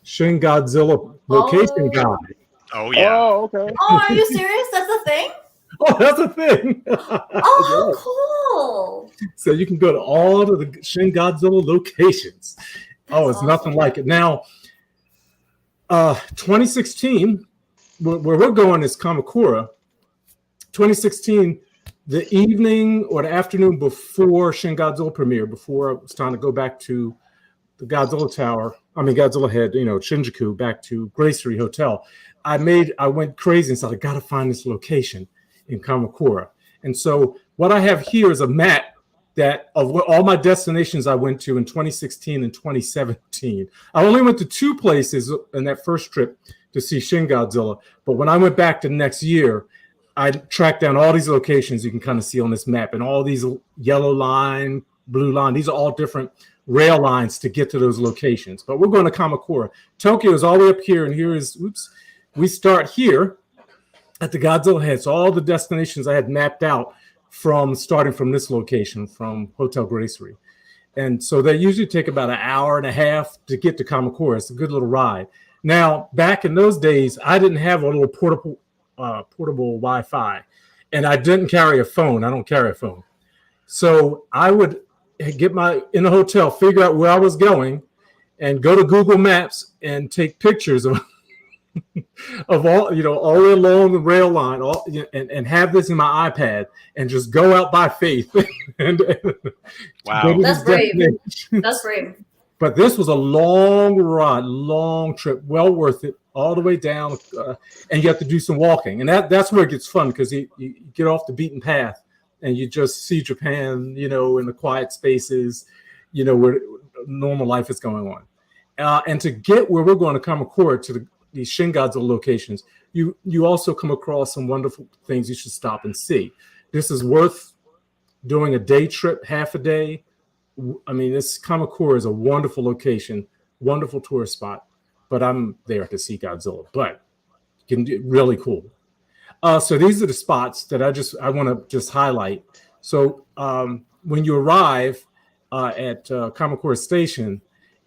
Shin Godzilla location guide. Oh yeah. Oh, okay. Oh, are you serious? That's a thing? Oh, that's a thing. Oh, how cool. So you can go to all of the Shin Godzilla locations. It's awesome. nothing like it. Now, 2016, where we're going is Kamakura. 2016, the evening or the afternoon before Shin Godzilla premiere, before it was time to go back to the Godzilla Head, Shinjuku, back to Gracery Hotel, I went crazy and said, I got to find this location in Kamakura. And so what I have here is a map of all my destinations I went to in 2016 and 2017. I only went to 2 places in that first trip to see Shin Godzilla. But when I went back to next year, I tracked down all these locations you can kind of see on this map, and all these yellow line, blue line. These are all different rail lines to get to those locations. But we're going to Kamakura. Tokyo is all the way up here, and we start here at the Godzilla Head. So all the destinations I had mapped out starting from this location, from Hotel Gracery. And so they usually take about an hour and a half to get to Kamakura. It's a good little ride. Now, back in those days, I didn't have a little portable Wi-Fi, and I didn't carry a phone. I don't carry a phone. So I would get in the hotel, figure out where I was going, and go to Google Maps and take pictures of of all all the way along the rail line, and have this in my iPad and just go out by faith. Wow, that's brave. That's brave. But this was a long ride, long trip, well worth it, all the way down, and you have to do some walking, and that's where it gets fun, because you get off the beaten path and you just see Japan, in the quiet spaces, where normal life is going on. And to get where we're going to Kamakura, to these Shin Godzilla locations, you also come across some wonderful things you should stop and see. This is worth doing a day trip, half a day. I mean, this Kamakura is a wonderful location, wonderful tourist spot, but I'm there to see Godzilla, but it can do really cool. So these are the spots that I want to just highlight. So when you arrive at Kamakura Station,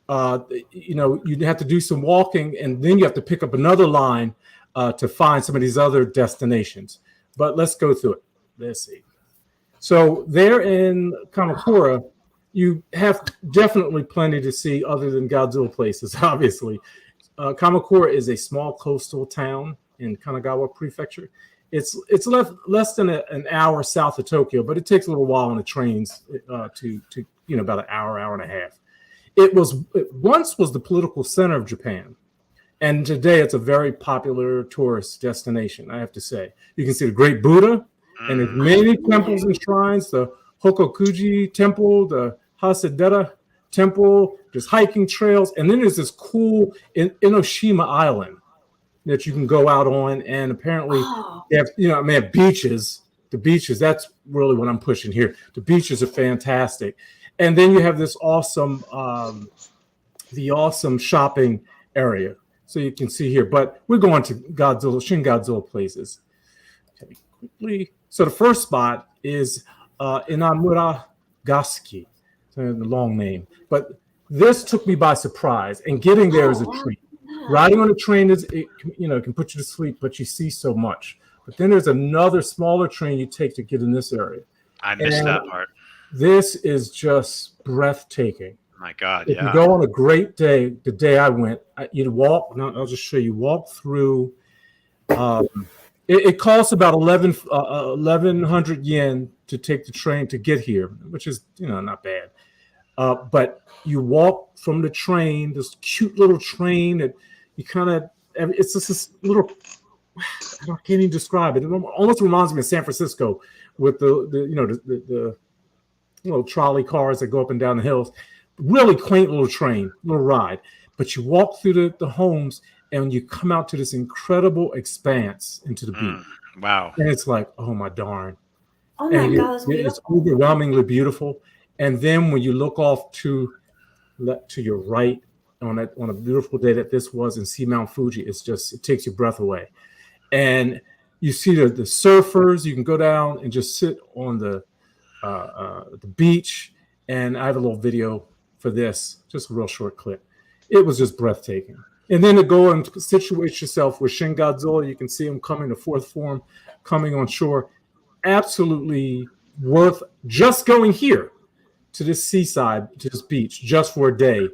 you have to do some walking, and then you have to pick up another line to find some of these other destinations. But let's go through it. Let's see. So there in Kamakura, you have definitely plenty to see other than Godzilla places, obviously. Kamakura is a small coastal town in Kanagawa Prefecture. It's less than an hour south of Tokyo, but it takes a little while on the trains to about an hour and a half. It once was the political center of Japan, and today it's a very popular tourist destination, I have to say. You can see the Great Buddha, and there's many temples and shrines, the Hokokuji Temple, the Hasedera Temple, there's hiking trails, and then there's this cool Enoshima Island that you can go out on, and apparently they have beaches. The beaches, that's really what I'm pushing here. The beaches are fantastic. And then you have this awesome shopping area. So you can see here, but we're going to Shin Godzilla places. Okay, quickly. So the first spot is Inamura Gasuki. The long name, but this took me by surprise, and getting there is a treat. Riding on a train can put you to sleep, but you see so much. But then there's another smaller train you take to get in this area. I missed that part. This is just breathtaking. My God, if you go on a great day, the day I went, you'd walk. No, I'll just show you. Walk through. It costs about 1,100 yen to take the train to get here, which is not bad. But you walk from the train, this cute little train that you it's just this little, I can't even describe it. It almost reminds me of San Francisco with the little trolley cars that go up and down the hills. Really quaint little train, little ride. But you walk through the homes, and you come out to this incredible expanse into the beach. Wow. And it's like, oh my darn. Oh my And God, it's it's beautiful. overwhelmingly beautiful. And then when you look off to your right on a beautiful day that this was and see Mount Fuji, it takes your breath away. And you see the surfers. You can go down and just sit on the beach. And I have a little video for this, just a real short clip. It was just breathtaking. And then to go and situate yourself with Shin Godzilla, you can see him coming to fourth form, coming on shore. Absolutely worth just going here to this seaside, to this beach, just for a day.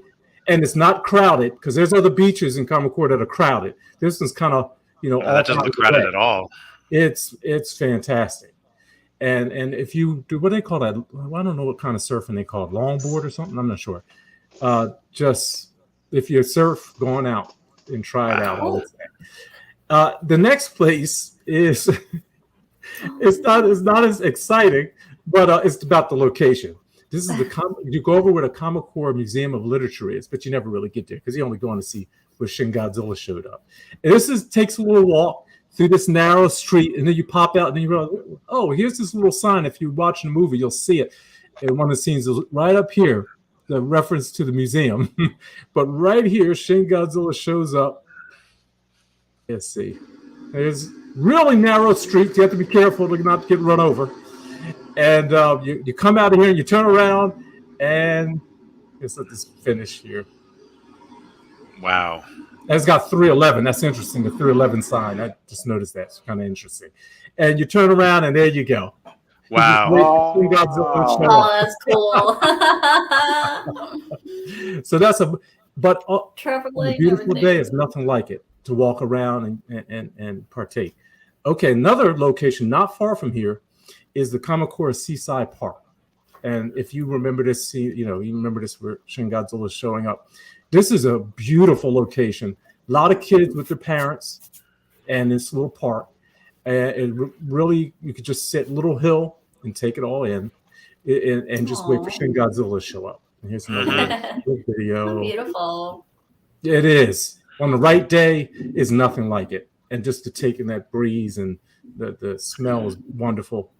And it's not crowded, because there's other beaches in Kamakura that are crowded. This is kind of, No, that doesn't look crowded at all. It's fantastic. And if you do, what do they call that? I don't know what kind of surfing they call it, longboard or something. I'm not sure. Just if you surf, going out and try it out. I would say. The next place is it's not as exciting, but it's about the location. This is you go over where the Kamakura Museum of Literature is, but you never really get there because you're only going to see where Shin Godzilla showed up. And this takes a little walk through this narrow street, and then you pop out, and then you realize, oh, here's this little sign. If you're watching the movie, you'll see it. And one of the scenes is right up here, the reference to the museum. But right here, Shin Godzilla shows up. Let's see. There's really narrow streets. You have to be careful to not get run over. And you come out of here, and you turn around, and let's let this finish here. Wow. And it's got 311. That's interesting, the 311 sign. I just noticed that. It's kind of interesting. And you turn around, and there you go. Wow. Oh, that's cool. So that's on a beautiful day, it's nothing like it to walk around and partake. Okay, another location not far from here is the Kamakura Seaside Park. And if you remember this scene, you remember this where Shin Godzilla is showing up. This is a beautiful location. A lot of kids with their parents and this little park. And really, you could just sit little hill and take it all in and just wait for Shin Godzilla to show up. And here's another video. Beautiful. It is. On the right day is nothing like it. And just to take in that breeze and the smell is wonderful.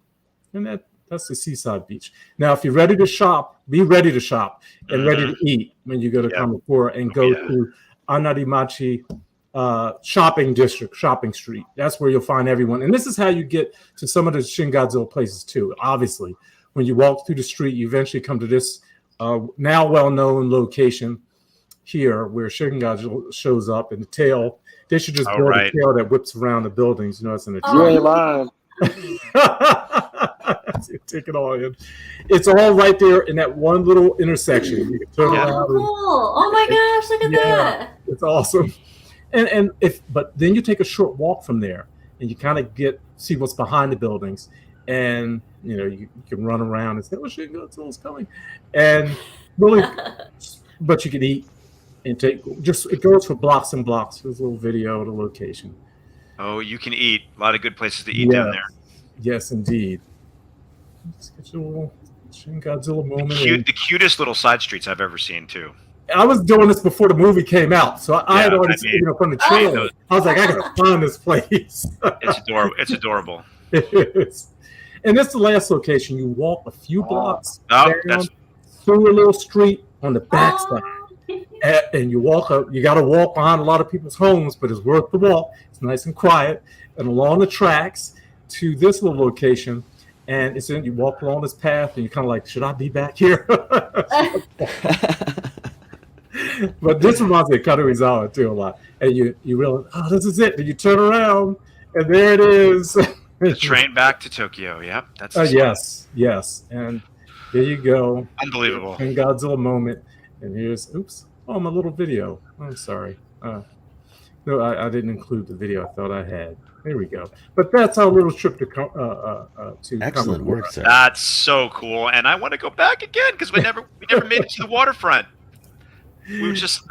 And that's the seaside beach. Now, if you're ready to shop, be ready to shop and ready to eat when you go to Kamakura and go to Anarimachi shopping district, shopping street. That's where you'll find everyone. And this is how you get to some of the Shin Godzilla places too. Obviously, when you walk through the street, you eventually come to this now well-known location here where Shin Godzilla shows up, and the tail. They should just build a tail that whips around the buildings. It's in a tree. You ain't lying. Take it all in. It's all right there in that one little intersection. You can turn around. Cool. Oh my gosh, look at that. It's awesome. But then you take a short walk from there, and you kind of see what's behind the buildings, and you can run around and say, "Oh, Shin Godzilla's coming," and really, but you can eat and it goes for blocks and blocks. There's a little video of the location. Oh, you can eat. A lot of good places to eat down there. Yes, indeed. Let's get you a little Shin Godzilla moment. The cutest little side streets I've ever seen, too. I was doing this before the movie came out, so I had already seen it from the trailer. I was like, I gotta find this place. It's adorable. It's adorable. It is. And this is the last location. You walk a few blocks down through a little street on the backside. And you walk up. You got to walk behind a lot of people's homes, but it's worth the walk. It's nice and quiet. And along the tracks to this little location, and you walk along this path, and you're kind of like, should I be back here? But this reminds me of Karuizawa too a lot. And you realize, oh, this is it. And you turn around, and there it is. The train back to Tokyo. Yep, that's yes. And there you go. Unbelievable. And Godzilla moment. And here's my little video. I'm sorry. No, I didn't include the video. I thought I had. There we go. But that's our little trip to excellent work, sir. That's so cool, and I want to go back again because we never made it to the waterfront. We were just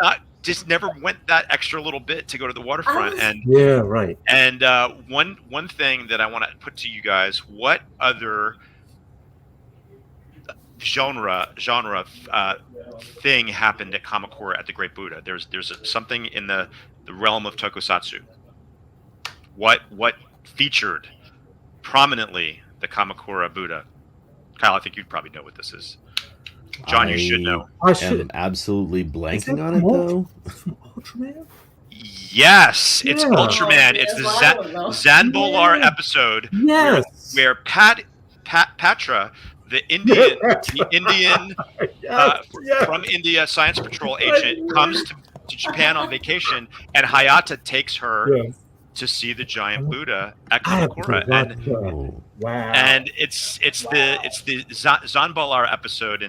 never went that extra little bit to go to the waterfront. And right. And one thing that I want to put to you guys: what other genre thing happened at Kamakura at the Great Buddha? There's something in the realm of tokusatsu. What featured prominently the Kamakura Buddha. Kyle, I think you'd probably know what this is. John, you should know. I am should. absolutely blanking that on it, though. From Ultraman? Yes, it's Yeah. Ultraman. Oh, It's the yes, well, I don't know. Zanbolar episode Yes. where Patra, the Indian Yes. from India science patrol agent, comes to Japan on vacation, and Hayata takes her Yes. to see the giant Buddha at I have Kamakura, forgotten and that. Wow. and it's the Zanbolar episode,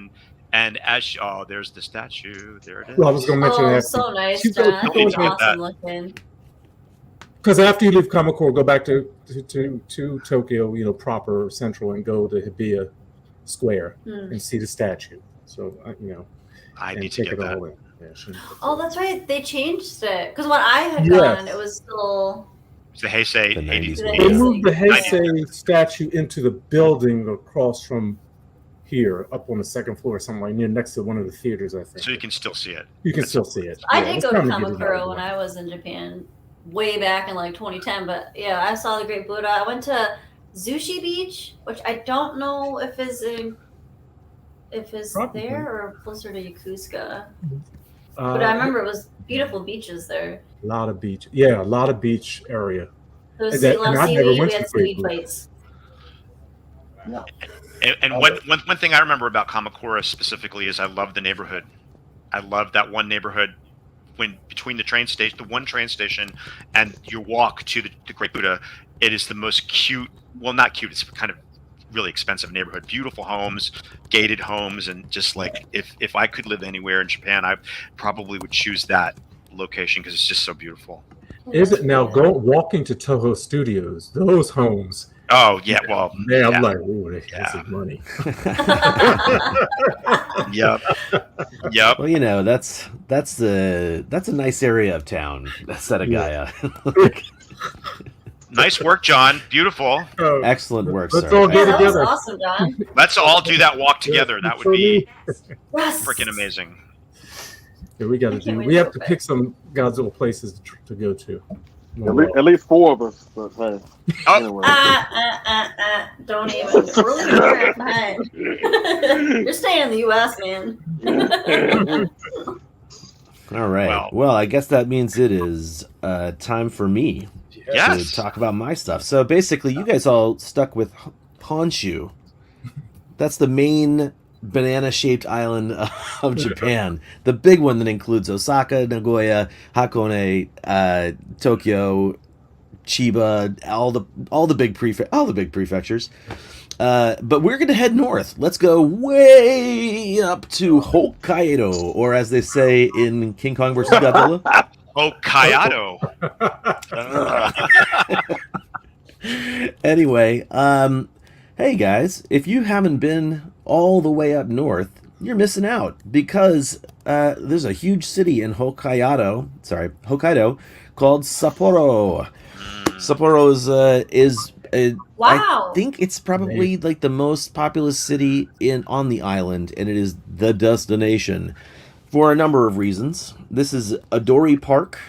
and as there's the statue, there it is. Well, I was going to mention Oh, that. so nice, You go- John. you go It's to get awesome looking. Because after you leave Kamakura, go back to Tokyo, proper central, and go to Hibiya Square and see the statue. So I and need to take get it that. all in. Yeah, Oh, that's right. They changed it because when I had Yes. gone, it was still. It's the Heisei The 80s. 90s They They Yeah. moved the 90s. Heisei statue into the building across from here, up on the second floor, somewhere near next to one of the theaters, I think. So you can still see it. You can still see it. I Yeah, did it's go to time get it out of Kamakura the when way. I was in Japan, way back in like 2010. But yeah, I saw the Great Buddha. I went to Zushi Beach, which I don't know if is Probably. there or closer to Yokosuka. Uh, But I remember it was beautiful beaches there. a lot of beach. Yeah, a lot of beach area. There was And a lot I of never seaweed. went We to had Great seaweed Buddha. fights. And one thing I remember about Kamakura specifically is I love the neighborhood. I love that one neighborhood when between the one train station, and you walk to the Great Buddha. It is the most cute. Well, not cute. It's kind of really expensive neighborhood. Beautiful homes, gated homes, and just like if I could live anywhere in Japan, I probably would choose that location because it's just so beautiful. Is it now walking to Toho Studios? Those homes. Oh yeah, well, Man, I'm yeah. like, ooh, this is money. Yep. Well, that's a nice area of town, Setagaya. Nice work, John. Beautiful. Excellent work, Let's sir. all get Yeah, that was together. awesome, John. Let's all do that walk together. That would be Yes. freaking amazing. Yeah, we got I to can't do. wait We to have go to back. pick some Godzilla places to go to. At least four of us. But hey, Oh. anyway. Don't even. We're leaving Japan behind. You're staying in the U.S., man. All right. Well- Well, I guess that means it is time for me Yes. to talk about my stuff. So basically, you guys all stuck with Honshu. That's the main banana-shaped island of Japan. The big one that includes Osaka, Nagoya, Hakone, Tokyo, Chiba, all the big prefectures. But we're going to head north. Let's go way up to Hokkaido, or as they say in King Kong vs. Godzilla. Oh, Kyoto. Anyway, hey guys, if you haven't been all the way up north, you're missing out because there's a huge city in Hokkaido called Sapporo. Sapporo is Wow. I think it's probably like the most populous city on the island, and it is the destination for a number of reasons. This is Adori Park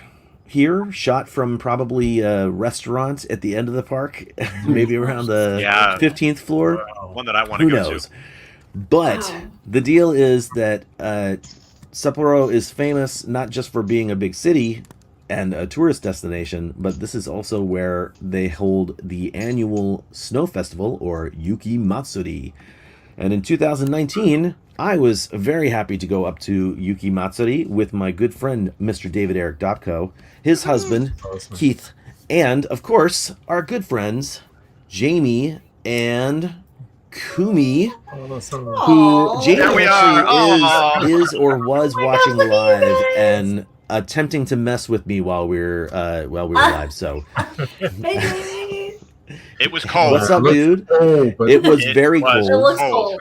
here, shot from probably a restaurant at the end of the park, maybe around the Yeah. 15th floor. One that I want to Who go knows? to. But Wow. the deal is that Sapporo is famous not just for being a big city and a tourist destination, but this is also where they hold the annual snow festival, or Yuki Matsuri. And in 2019, I was very happy to go up to Yuki Matsuri with my good friend, Mr. David Eric Dotko, his husband, Keith, and, of course, our good friends, Jamie and Kumi, who Aw. Jamie There we are. actually is or was watching look at you live guys. and attempting to mess with me while we were live. So, Hey, Jamie. It was cold. what's up, dude? Oh, but It was It very was. It cold. looks Cold.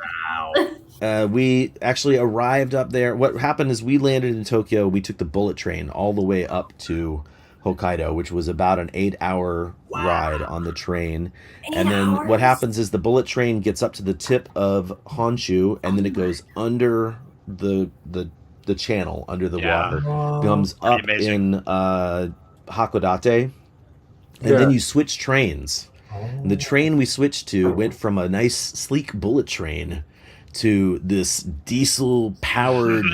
cold. We actually arrived up there. What happened is we landed in Tokyo. We took the bullet train all the way up to Hokkaido, which was about an 8-hour ride on the train. And then what hours? happens is the bullet train gets up to the tip of Honshu, and then it goes under the channel, under the Yeah. water, comes up amazing. in Hakodate, and then you switch trains. And the train we switched to went from a nice, sleek bullet train to this diesel-powered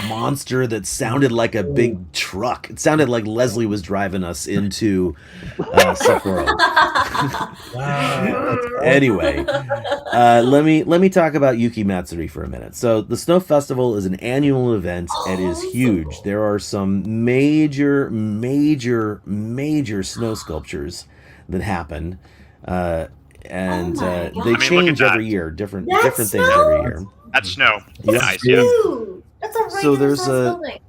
monster that sounded like a big truck. It sounded like Leslie was driving us into Sapporo. Anyway, let me talk about Yuki Matsuri for a minute. So the Snow Festival is an annual event and is huge. There are some major snow sculptures that happen. They change every year, different things every year. That's snow. Yes. Nice, yeah. That's a regular So there's size building.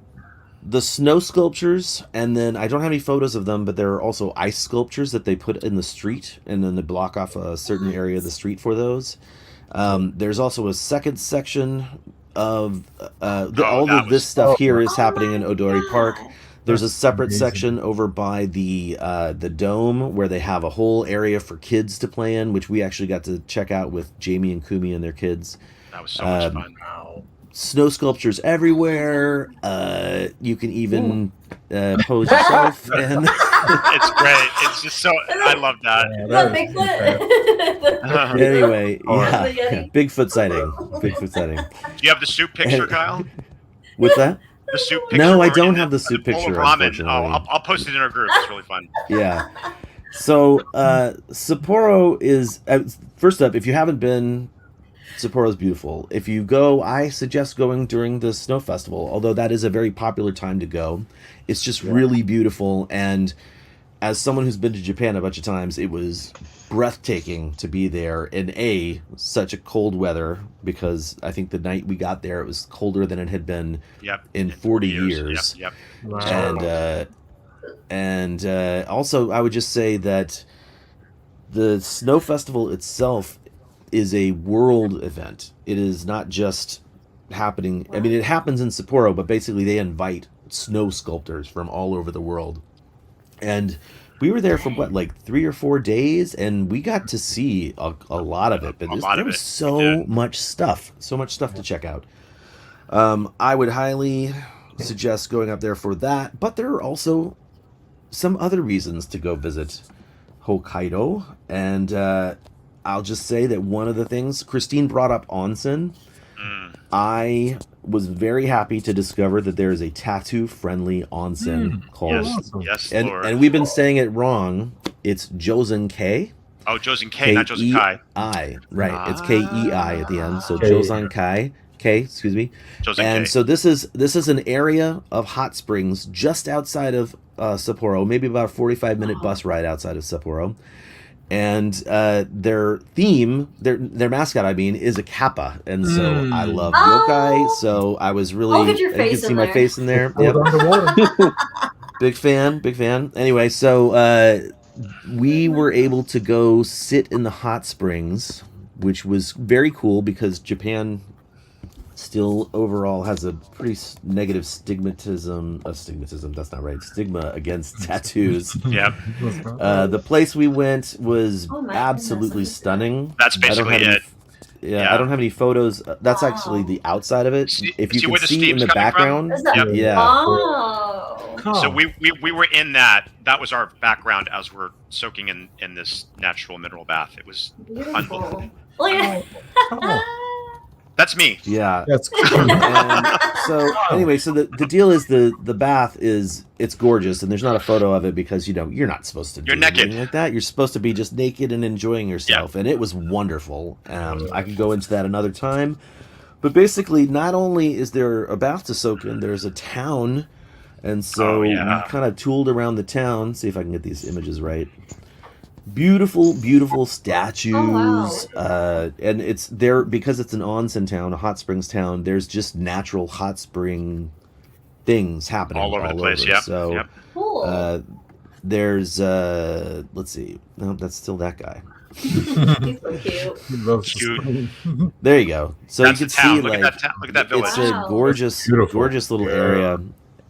the snow sculptures, and then I don't have any photos of them, but there are also ice sculptures that they put in the street, and then they block off a certain area of the street for those. There's also a second section of all of this stuff here is happening in Odori Park. There's a separate section over by the dome where they have a whole area for kids to play in, which we actually got to check out with Jamie and Kumi and their kids. That was so much fun. Snow sculptures everywhere. You can even pose yourself. And It's great. It's just so. I love that. Bigfoot. Anyway, The yeah, Yeti. Bigfoot sighting. Bigfoot sighting. Do you have the soup picture, Kyle? With that? The soup picture. No, I where we're don't in have the soup bowl of picture, ramen. unfortunately. I'll post it in our group. It's really fun. Yeah. So Sapporo is first up. If you haven't been, Sapporo is beautiful. If you go, I suggest going during the snow festival. Although that is a very popular time to go, it's just really beautiful. And as someone who's been to Japan a bunch of times, it was breathtaking to be there in such a cold weather, because I think the night we got there it was colder than it had been in 40 years. Yep. Wow. And also I would just say that the snow festival itself is a world event. It is not just happening. I mean, it happens in Sapporo, but basically they invite snow sculptors from all over the world. And we were there for like 3 or 4 days, and we got to see a lot of it. But there was so much stuff to check out. I would highly suggest going up there for that. But there are also some other reasons to go visit Hokkaido, and I'll just say that one of the things Christine brought up onsen. I was very happy to discover that there is a tattoo-friendly onsen called, yes, Lord. and we've been saying it wrong. It's Josen Kai. Oh, Josen Kai, not Josen Kai. Right. It's Kei at the end. So Josen Kai. Excuse me. Josen And Kai. so this is an area of hot springs just outside of Sapporo, maybe about a 45-minute bus ride outside of Sapporo. And their theme, their mascot, I mean, is a kappa, and so I love yokai. So I was really, you can see my face in there. Yep. Big fan. Anyway, so we were able to go sit in the hot springs, which was very cool because Japan still overall has a pretty negative stigma against tattoos. Yep. The place we went was absolutely stunning. That's basically it. I don't have any photos. That's actually the outside of it. If you see can where the see in steam's the coming background, from? yeah. So we were in that. That was our background as we're soaking in this natural mineral bath. It was unbelievable. That's me. Yeah. That's And so anyway, so the deal is the bath it's gorgeous, and there's not a photo of it because you're not supposed to do anything like that. You're supposed to be just naked and enjoying yourself, and it was wonderful. I could go into that another time, but basically, not only is there a bath to soak in, there's a town, and so we kind of tooled around the town. See if I can get these images right. Beautiful statues. And it's there because it's an onsen town, a hot springs town. There's just natural hot spring things happening all over the place. Yeah. So Cool. there's let's see. No, that's still that guy. He's so cute. There you go. So That's you the can town. see Look like at that Look at that village. it's a gorgeous little area.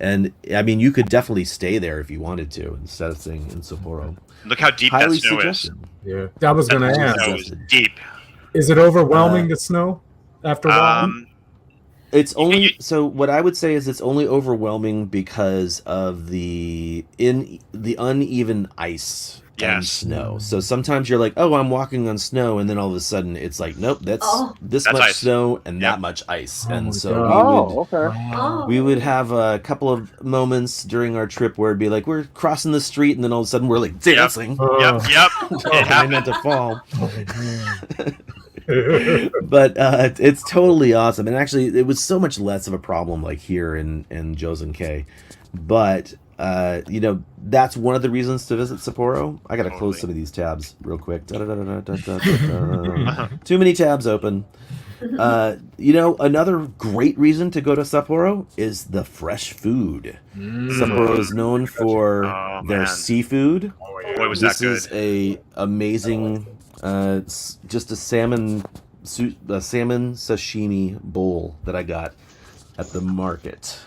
And I mean, you could definitely stay there if you wanted to instead of staying in Sapporo. Look how deep Highly that snow suggested. Yeah, I was going to That ask. snow is deep. Is it overwhelming the snow after a while? It's only so. What I would say is it's only overwhelming because of the uneven ice. and snow. So sometimes you're like, oh, I'm walking on snow, and then all of a sudden it's like, nope, that's this much ice. snow and that much ice. And Oh, so okay. we would have a couple of moments during our trip where it'd be like we're crossing the street, and then all of a sudden we're like dancing. Yep. I meant to fall. But it's totally awesome, and actually it was so much less of a problem like here in Joseon-K. But you know, that's one of the reasons to visit Sapporo. I gotta close some of these tabs real quick. Too many tabs open. You know, another great reason to go to Sapporo is the fresh food. Sapporo is known for their seafood. Boy, was this that good. is a amazing, just a salmon sashimi bowl that I got at the market.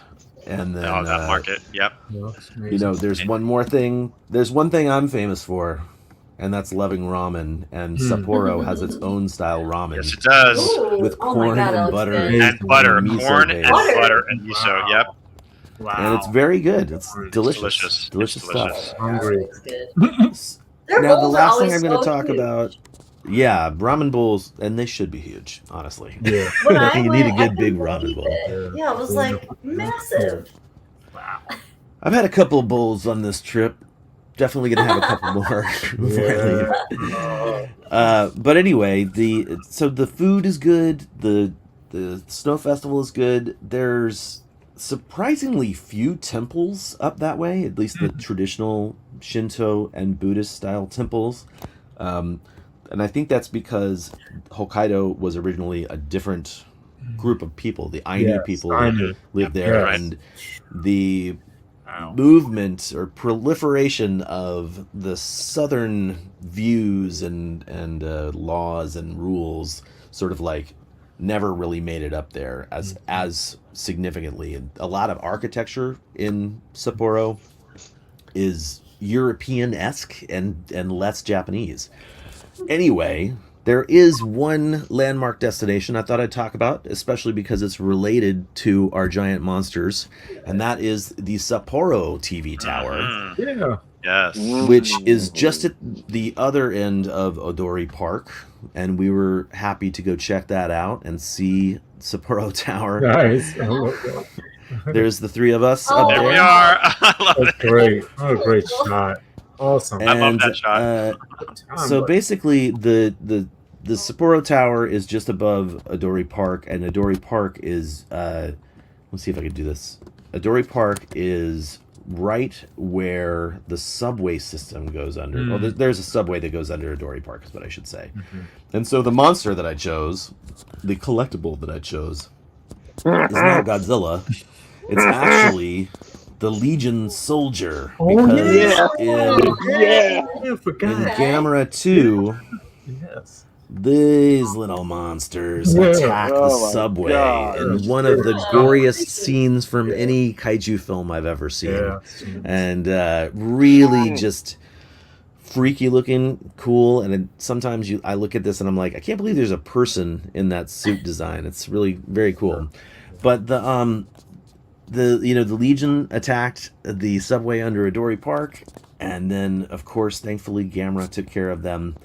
And then that market, yep. You know, there's one more thing. There's one thing I'm famous for, and that's loving ramen. And Sapporo has its own style ramen. Yes, it does. With corn and butter. And butter. miso Corn base. and butter and miso, yep. Wow. And it's very good. It's delicious. Delicious stuff. Hungry. Now, the last thing I'm going to talk about, ramen bowls, and they should be huge, honestly. Yeah. You need a good big ramen bowl. Yeah, it was like massive. I've had a couple of bowls on this trip. Definitely going to have a couple more before I leave. But anyway, so the food is good. The snow festival is good. There's surprisingly few temples up that way, at least the traditional Shinto and Buddhist style temples. And I think that's because Hokkaido was originally a different group of people. The Ainu people lived there, and the movement or proliferation of the southern views and laws and rules sort of like never really made it up there as significantly. And a lot of architecture in Sapporo is European-esque and less Japanese. Anyway, there is one landmark destination I thought I'd talk about, especially because it's related to our giant monsters, and that is the Sapporo TV Tower. Yeah. Yes. Which is just at the other end of Odori Park, and we were happy to go check that out and see Sapporo Tower. Nice. There's the three of us up there. There we are. I love That's great. What a great shot. Awesome. And, I love that shot. So basically, the Sapporo Tower is just above Odori Park, and Odori Park is let's see if I can do this. Odori Park is right where the subway system goes under. Well, there's a subway that goes under Odori Park, is what I should say. And so the monster that I chose, the collectible that I chose, is not Godzilla. It's actually the Legion Soldier. Because in Gamera 2, these little monsters attack the subway in one of the goriest scenes from any kaiju film I've ever seen. And really just freaky looking, cool. And sometimes I look at this and I'm like, I can't believe there's a person in that suit design. It's really very cool. But the Legion attacked the subway under Odori Park, and then of course thankfully Gamera took care of them.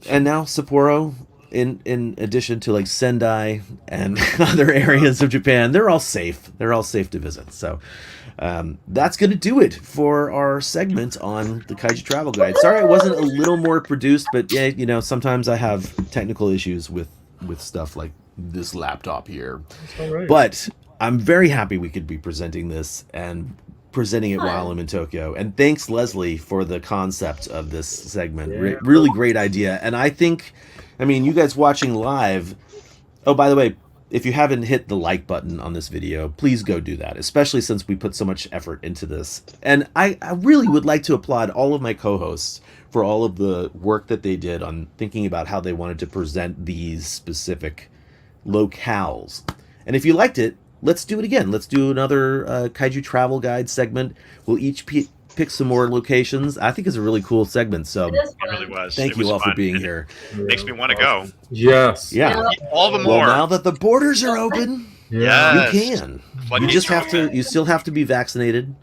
And now Sapporo, in addition to like Sendai and other areas of Japan, they're all safe. They're all safe to visit. So that's going to do it for our segment on the Kaiju Travel Guide. Sorry I wasn't a little more produced, but yeah, sometimes I have technical issues with stuff like this laptop here. But I'm very happy we could be presenting this and presenting it while I'm in Tokyo. And thanks, Leslie, for the concept of this segment. Really great idea. And I think, you guys watching live, oh, by the way, if you haven't hit the like button on this video, please go do that, especially since we put so much effort into this. And I really would like to applaud all of my co-hosts for all of the work that they did on thinking about how they wanted to present these specific locales. And if you liked it, let's do it again. Let's do another Kaiju Travel Guide segment. We'll each pick some more locations. I think it's a really cool segment. So it really was. Thank you all for being here. Makes me want to go. Yes. Yeah. All the more. Well, now that the borders are open, yes. you can. You still have to be vaccinated.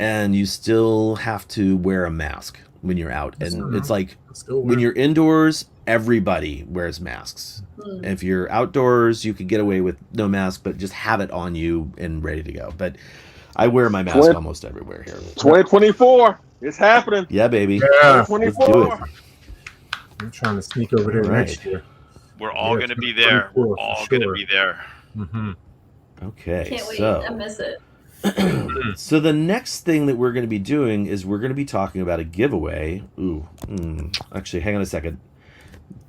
and you still have to wear a mask when you're out. And it's like Still when wear- you're indoors, everybody wears masks. If you're outdoors, you could get away with no mask, but just have it on you and ready to go. But I wear my mask almost everywhere here. 2024. It's happening. Yeah, baby. Yeah. Let's do it. 2024. I'm trying to sneak over there Right. next year. We're all Yeah, going to be there. 24 We're for all sure. going to be there. Mm-hmm. Okay, Can't wait. so I miss it. so the next thing that we're going to be doing is we're going to be talking about a giveaway. Actually, hang on a second.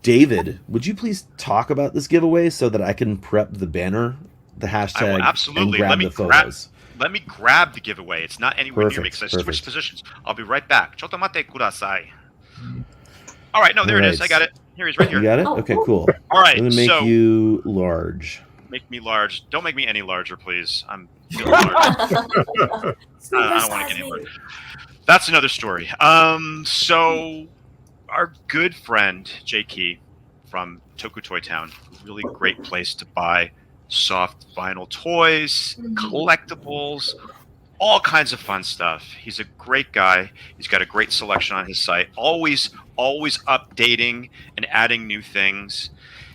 David, would you please talk about this giveaway so that I can prep the banner, the hashtag, I will absolutely. and grab Let me the photos? Let me grab the giveaway. It's not anywhere near me Perfect, because I switched perfect. positions. I'll be right back. Choto mate kudasai. All right, no, there it is. Alright. I got it. Here he's right here. You got it? Oh, Okay, cool. cool. All right, I'm going to make so you large. make me large. Don't make me any larger, please. I'm feeling large. I don't want to get any larger. That's another story. So our good friend Jay Key from Toku Toy Town, really great place to buy soft vinyl toys, collectibles, all kinds of fun stuff. He's a great guy. He's got a great selection on his site. Always updating and adding new things.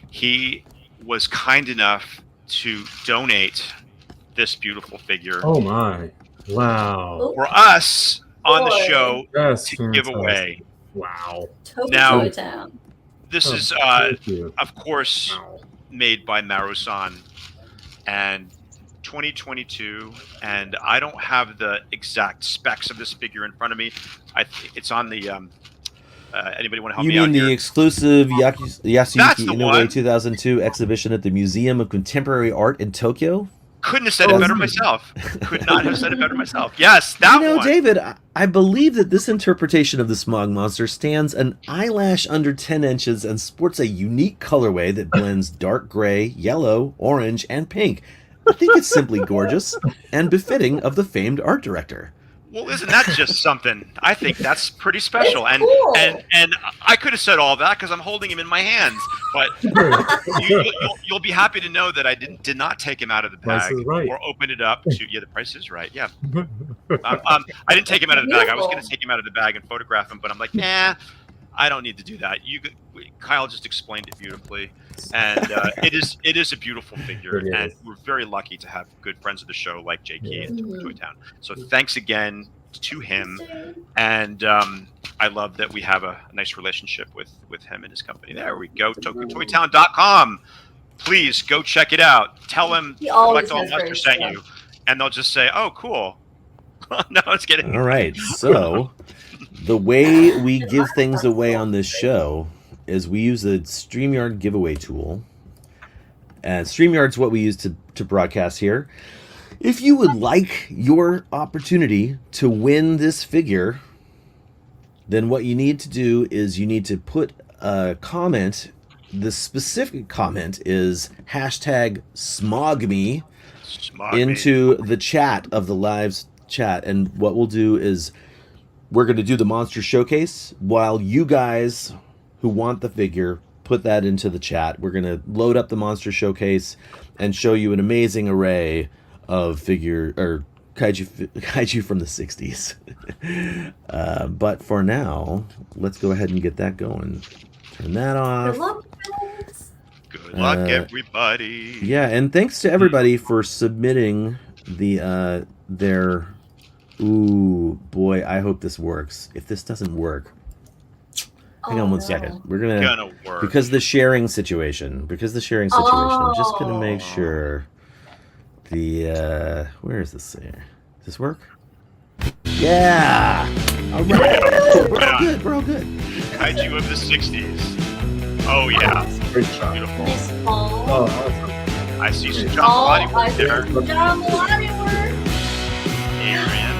He was kind enough to donate this beautiful figure Oh my! Wow! for us on the Boy. show That's to give away. Wow! Toku Now- Toy Town. This Oh, is, thank you. of course, Wow. made by Marusan and 2022, and I don't have the exact specs of this figure in front of me. It's on the anybody want to help You me out mean the here? exclusive That's Yasuyuki the Inoue one. 2002 exhibition at the Museum of Contemporary Art in Tokyo? Couldn't have said it better myself. Could not have said it better myself. Yes, that one. David, I believe that this interpretation of the smog monster stands an eyelash under 10 inches and sports a unique colorway that blends dark gray, yellow, orange, and pink. I think it's simply gorgeous and befitting of the famed art director. Well, isn't that just something? I think that's pretty special. It's And cool. and I could have said all that because I'm holding him in my hands. But you'll be happy to know that I did not take him out of the Price bag is right. or open it up to. Yeah, the price is right. Yeah. I didn't take him out of the bag. I was going to take him out of the bag and photograph him, but I'm like, nah, I don't need to do that. Kyle just explained it beautifully, and it is a beautiful figure, It and is. we're very lucky to have good friends of the show like J.K. and Mhm. Toy Town. So thanks again to him, and I love that we have a nice relationship with him and his company. There we go, TokuToyTown.com. Please go check it out. Tell him He always Collect All has Monster great sent stuff. you, and they'll just say, "Oh, cool." No, it's getting All right, so the way we give things away on this show is we use a StreamYard giveaway tool. And StreamYard's what we use to broadcast here. If you would like your opportunity to win this figure, then what you need to do is you need to put a comment. The specific comment is hashtag SmogMe into the chat of the live's chat. And what we'll do is we're going to do the monster showcase while you guys who want the figure put that into the chat. We're going to load up the monster showcase and show you an amazing array of kaiju from the 60s. But for now, let's go ahead and get that going. Turn that off. Good luck, guys. Good luck, everybody. Yeah, and thanks to everybody for submitting their. Ooh, boy, I hope this works. If this doesn't work, hang on one second. We're gonna work. because the sharing situation. I'm just gonna make sure the where is this here? Does this work? Yeah. All right. We're all good. Kaiju of the 60s. Oh yeah. Great shot. Beautiful. Oh, awesome. I see some John Malani I work see there. some John Malani work. Adrian.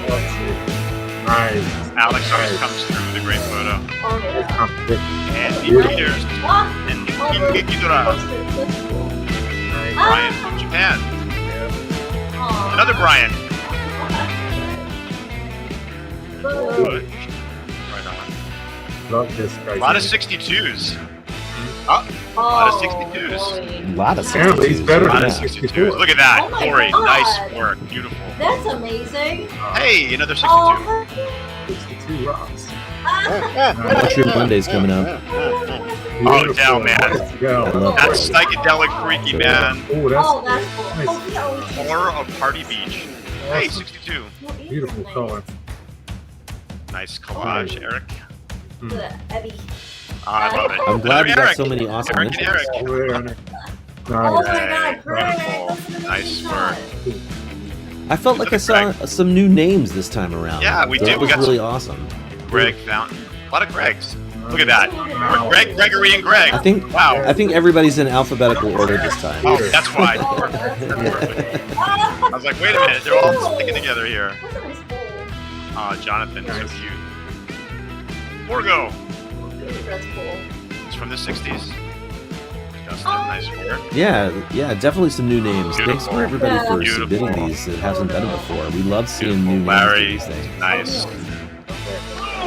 Nice. Alex always comes through with a great photo. Oh yeah. Andy Peters Ah, and oh, Hidora. that's cool. Brian from Japan. Aw. Another Brian. Boo. Right on. Love this guy. A lot of 62s. A lot of 62s. Chloe. A lot of Apparently he's 62s. better A lot than of Yeah. 62s. Look at that. Oh my Corey, God. nice work. Beautiful. That's amazing. Hey, another 62. Oh, 62 rocks. Watch your Monday's coming up. Oh, down, man. Let's go. I love That's psychedelic freaky, man. Oh, oh, that's that's cool. nice. Oh, he always does Color that. of Party Beach. Hey, 62. What is beautiful his name? color. Nice collage, Eric. Look at that, Eddie. I love it. I'm glad we got Eric. so many awesome Eric and entries. Eric. Over there. Oh Nice. my God, Greg! Wonderful. That's an amazing Nice shot. I felt like I saw some new names this time around. Yeah, we That did. We was got really some- awesome. Greg Fountain. A lot of Gregs. Look at that. Gregory and Greg. I think Wow. everybody's in alphabetical order this time. Oh, that's why. Oh, Perfect. that's Perfect. Ah, I was like, wait a minute. They're all sticking together here. that's a nice bowl. Jonathan, so cute. Morgo. That's cool. It's from the 60s. Justin, nice work. Yeah, definitely some new names. Thanks for everybody Yeah. for Beautiful. submitting these that hasn't done it before. We love seeing Beautiful. new names Larry. for these things. Nice. Wait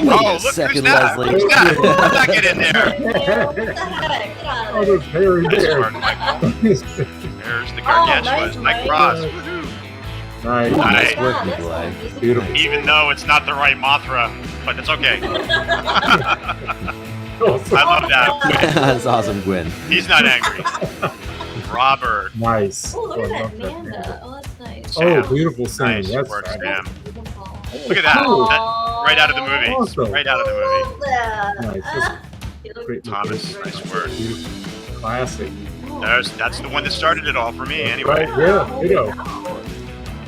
Oh, a look who's second, that? Leslie. Who's that? How'd that get in there? Yeah, what the heck? Get out Oh, of there's there. Harry Nice there. work, Michael. There's the Oh, gargantuas. nice, Mike Mike. Ross. Nice. Nice Nice. Nice. work, Yeah, that's Nikolai. fun. Beautiful. Even though it's not the right Mothra, but it's okay. I love that. That's awesome, Gwen. He's not angry. Robert. Nice. Oh, look at that love Nanda. Oh, that's nice. Oh, beautiful scene. Nice That's work, nice. Sam. Beautiful. Look at that. Oh. That- right out of the movie. Awesome. Right out of the movie. Oh, yeah. Nice. That's You look great. Thomas, nice work. Beautiful. Classic. That's the one that started it all for me, anyway. Right, yeah, you know.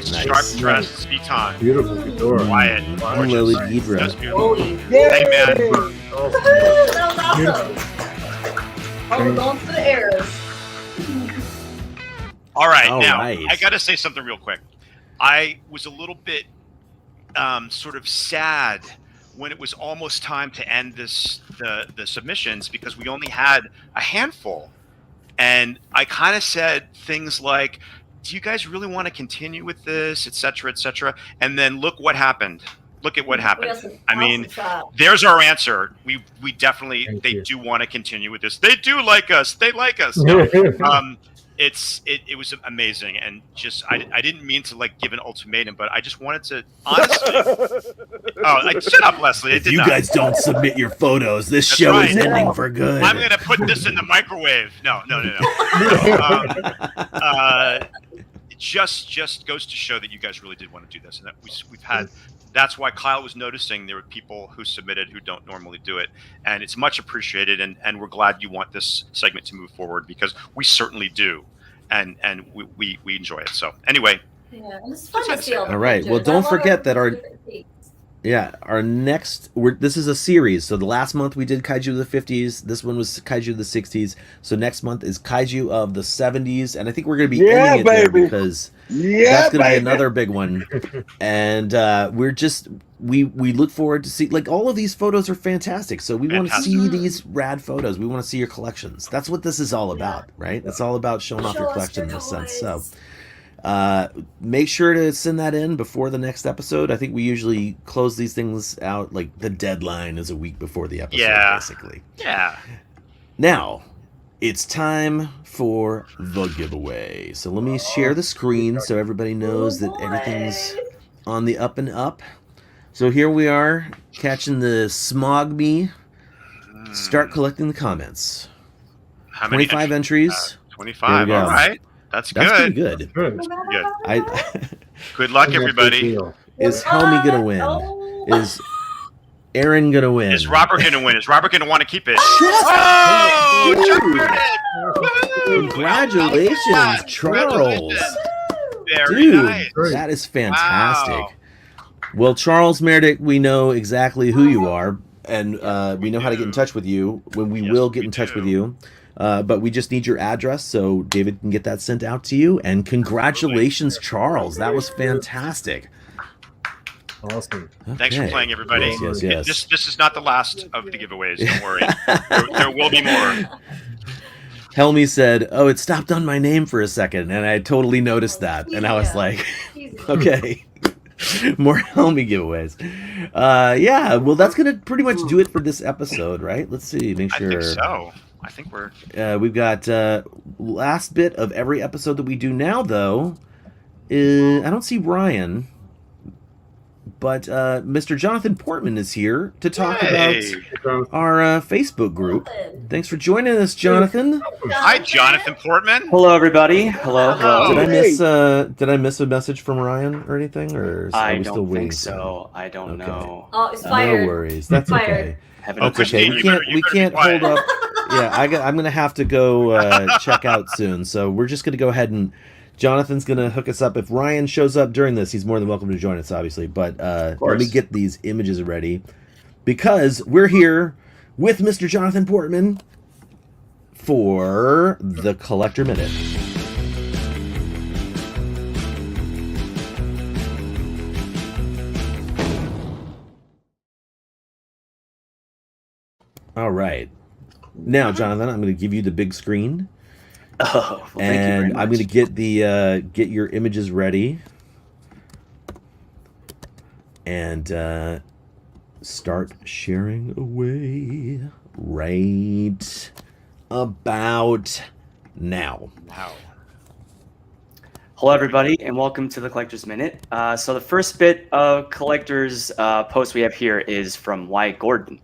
Sharp dressed, speak on. Beautiful Ghidorah. Quiet. And Gorgeous. Lily Nice. Ghidra. Just beautiful. Oh, yeah. Hey, man. Awesome. That was Beautiful. awesome. Oh, we're going to the airs. All right, All now right. I got to say something real quick. I was a little bit sort of sad when it was almost time to end the submissions because we only had a handful, and I kind of said things like, "Do you guys really want to continue with this, etc., etc.?" And then look what happened. Look at what happened. I mean, there's our answer. We definitely Thank they you. do want to continue with this. They do like us. They like us. No, it was amazing, and just I didn't mean to like give an ultimatum, but I just wanted to honestly. Shut up, Leslie. I If did you not. guys don't submit your photos, this That's show is right. ending for good. I'm gonna put this in the microwave. No. It just goes to show that you guys really did want to do this, and that we've had. That's why Kyle was noticing there were people who submitted who don't normally do it, and it's much appreciated. And we're glad you want this segment to move forward because we certainly do, and we enjoy it. So anyway, Yeah, and it's fun to see all the All right. Well, pictures. I don't love forget it. that our next this is a series. So the last month we did Kaiju of the 50s. This one was Kaiju of the 60s. So next month is Kaiju of the 70s, and I think we're going to be ending it there because that's going to be another big one. And we look forward to see like all of these photos are fantastic. So we want to see these rad photos. We want to see your collections. That's what this is all about, right? It's all about showing off your collection in a sense. So make sure to send that in before the next episode. I think we usually close these things out like the deadline is a week before the episode, basically. Yeah. Now it's time for the giveaway. So let me share the screen so everybody knows that everything's on the up and up. So here we are catching the smog me. Start collecting the comments. How many 25 entries. 25. There we All go. right. That's pretty good. good. Good. Good luck, everybody. Is Helmy gonna win? Is Aaron gonna win? Is Robert going to win? Is Robert going to want to keep it? Congratulations, Charles. Very Dude, nice. that is fantastic. Wow. Well, Charles Meredith, we know exactly who you are, and we know how to get in touch with you when we will get in touch with you. But we just need your address so David can get that sent out to you. And congratulations, Charles. That was fantastic. Awesome. Thanks for playing, everybody. Yes. This is not the last of the giveaways. Don't worry. there will be more. Helmy said, "Oh, it stopped on my name for a second," and I totally noticed that. And I was like, okay. More Helmy giveaways. Yeah, well, that's going to pretty much do it for this episode, right? Let's see. Make sure. I think so. I think we're. We've got last bit of every episode that we do now, though. I don't see Ryan, but Mr. Jonathan Portman is here to talk about our Facebook group. Thanks for joining us, Jonathan. Hi, Jonathan Portman. Hello, everybody. Hello. Did I miss a message from Ryan or anything, or are we still waiting? Think so. I don't know. Oh, it's fired. No worries. That's okay. Christine, we can't hold up. Yeah, I'm gonna have to go check out soon. So we're just gonna go ahead and Jonathan's gonna hook us up. If Ryan shows up during this, he's more than welcome to join us, obviously. But let me get these images ready because we're here with Mr. Jonathan Portman for the Collector Minute. All right. Now, Jonathan, I'm going to give you the big screen. Oh, well, and I'm going to get get your images ready and start sharing away right about now. Wow. Hello, everybody, and welcome to the Collector's Minute. So the first bit of Collector's post we have here is from Wyatt Gordon.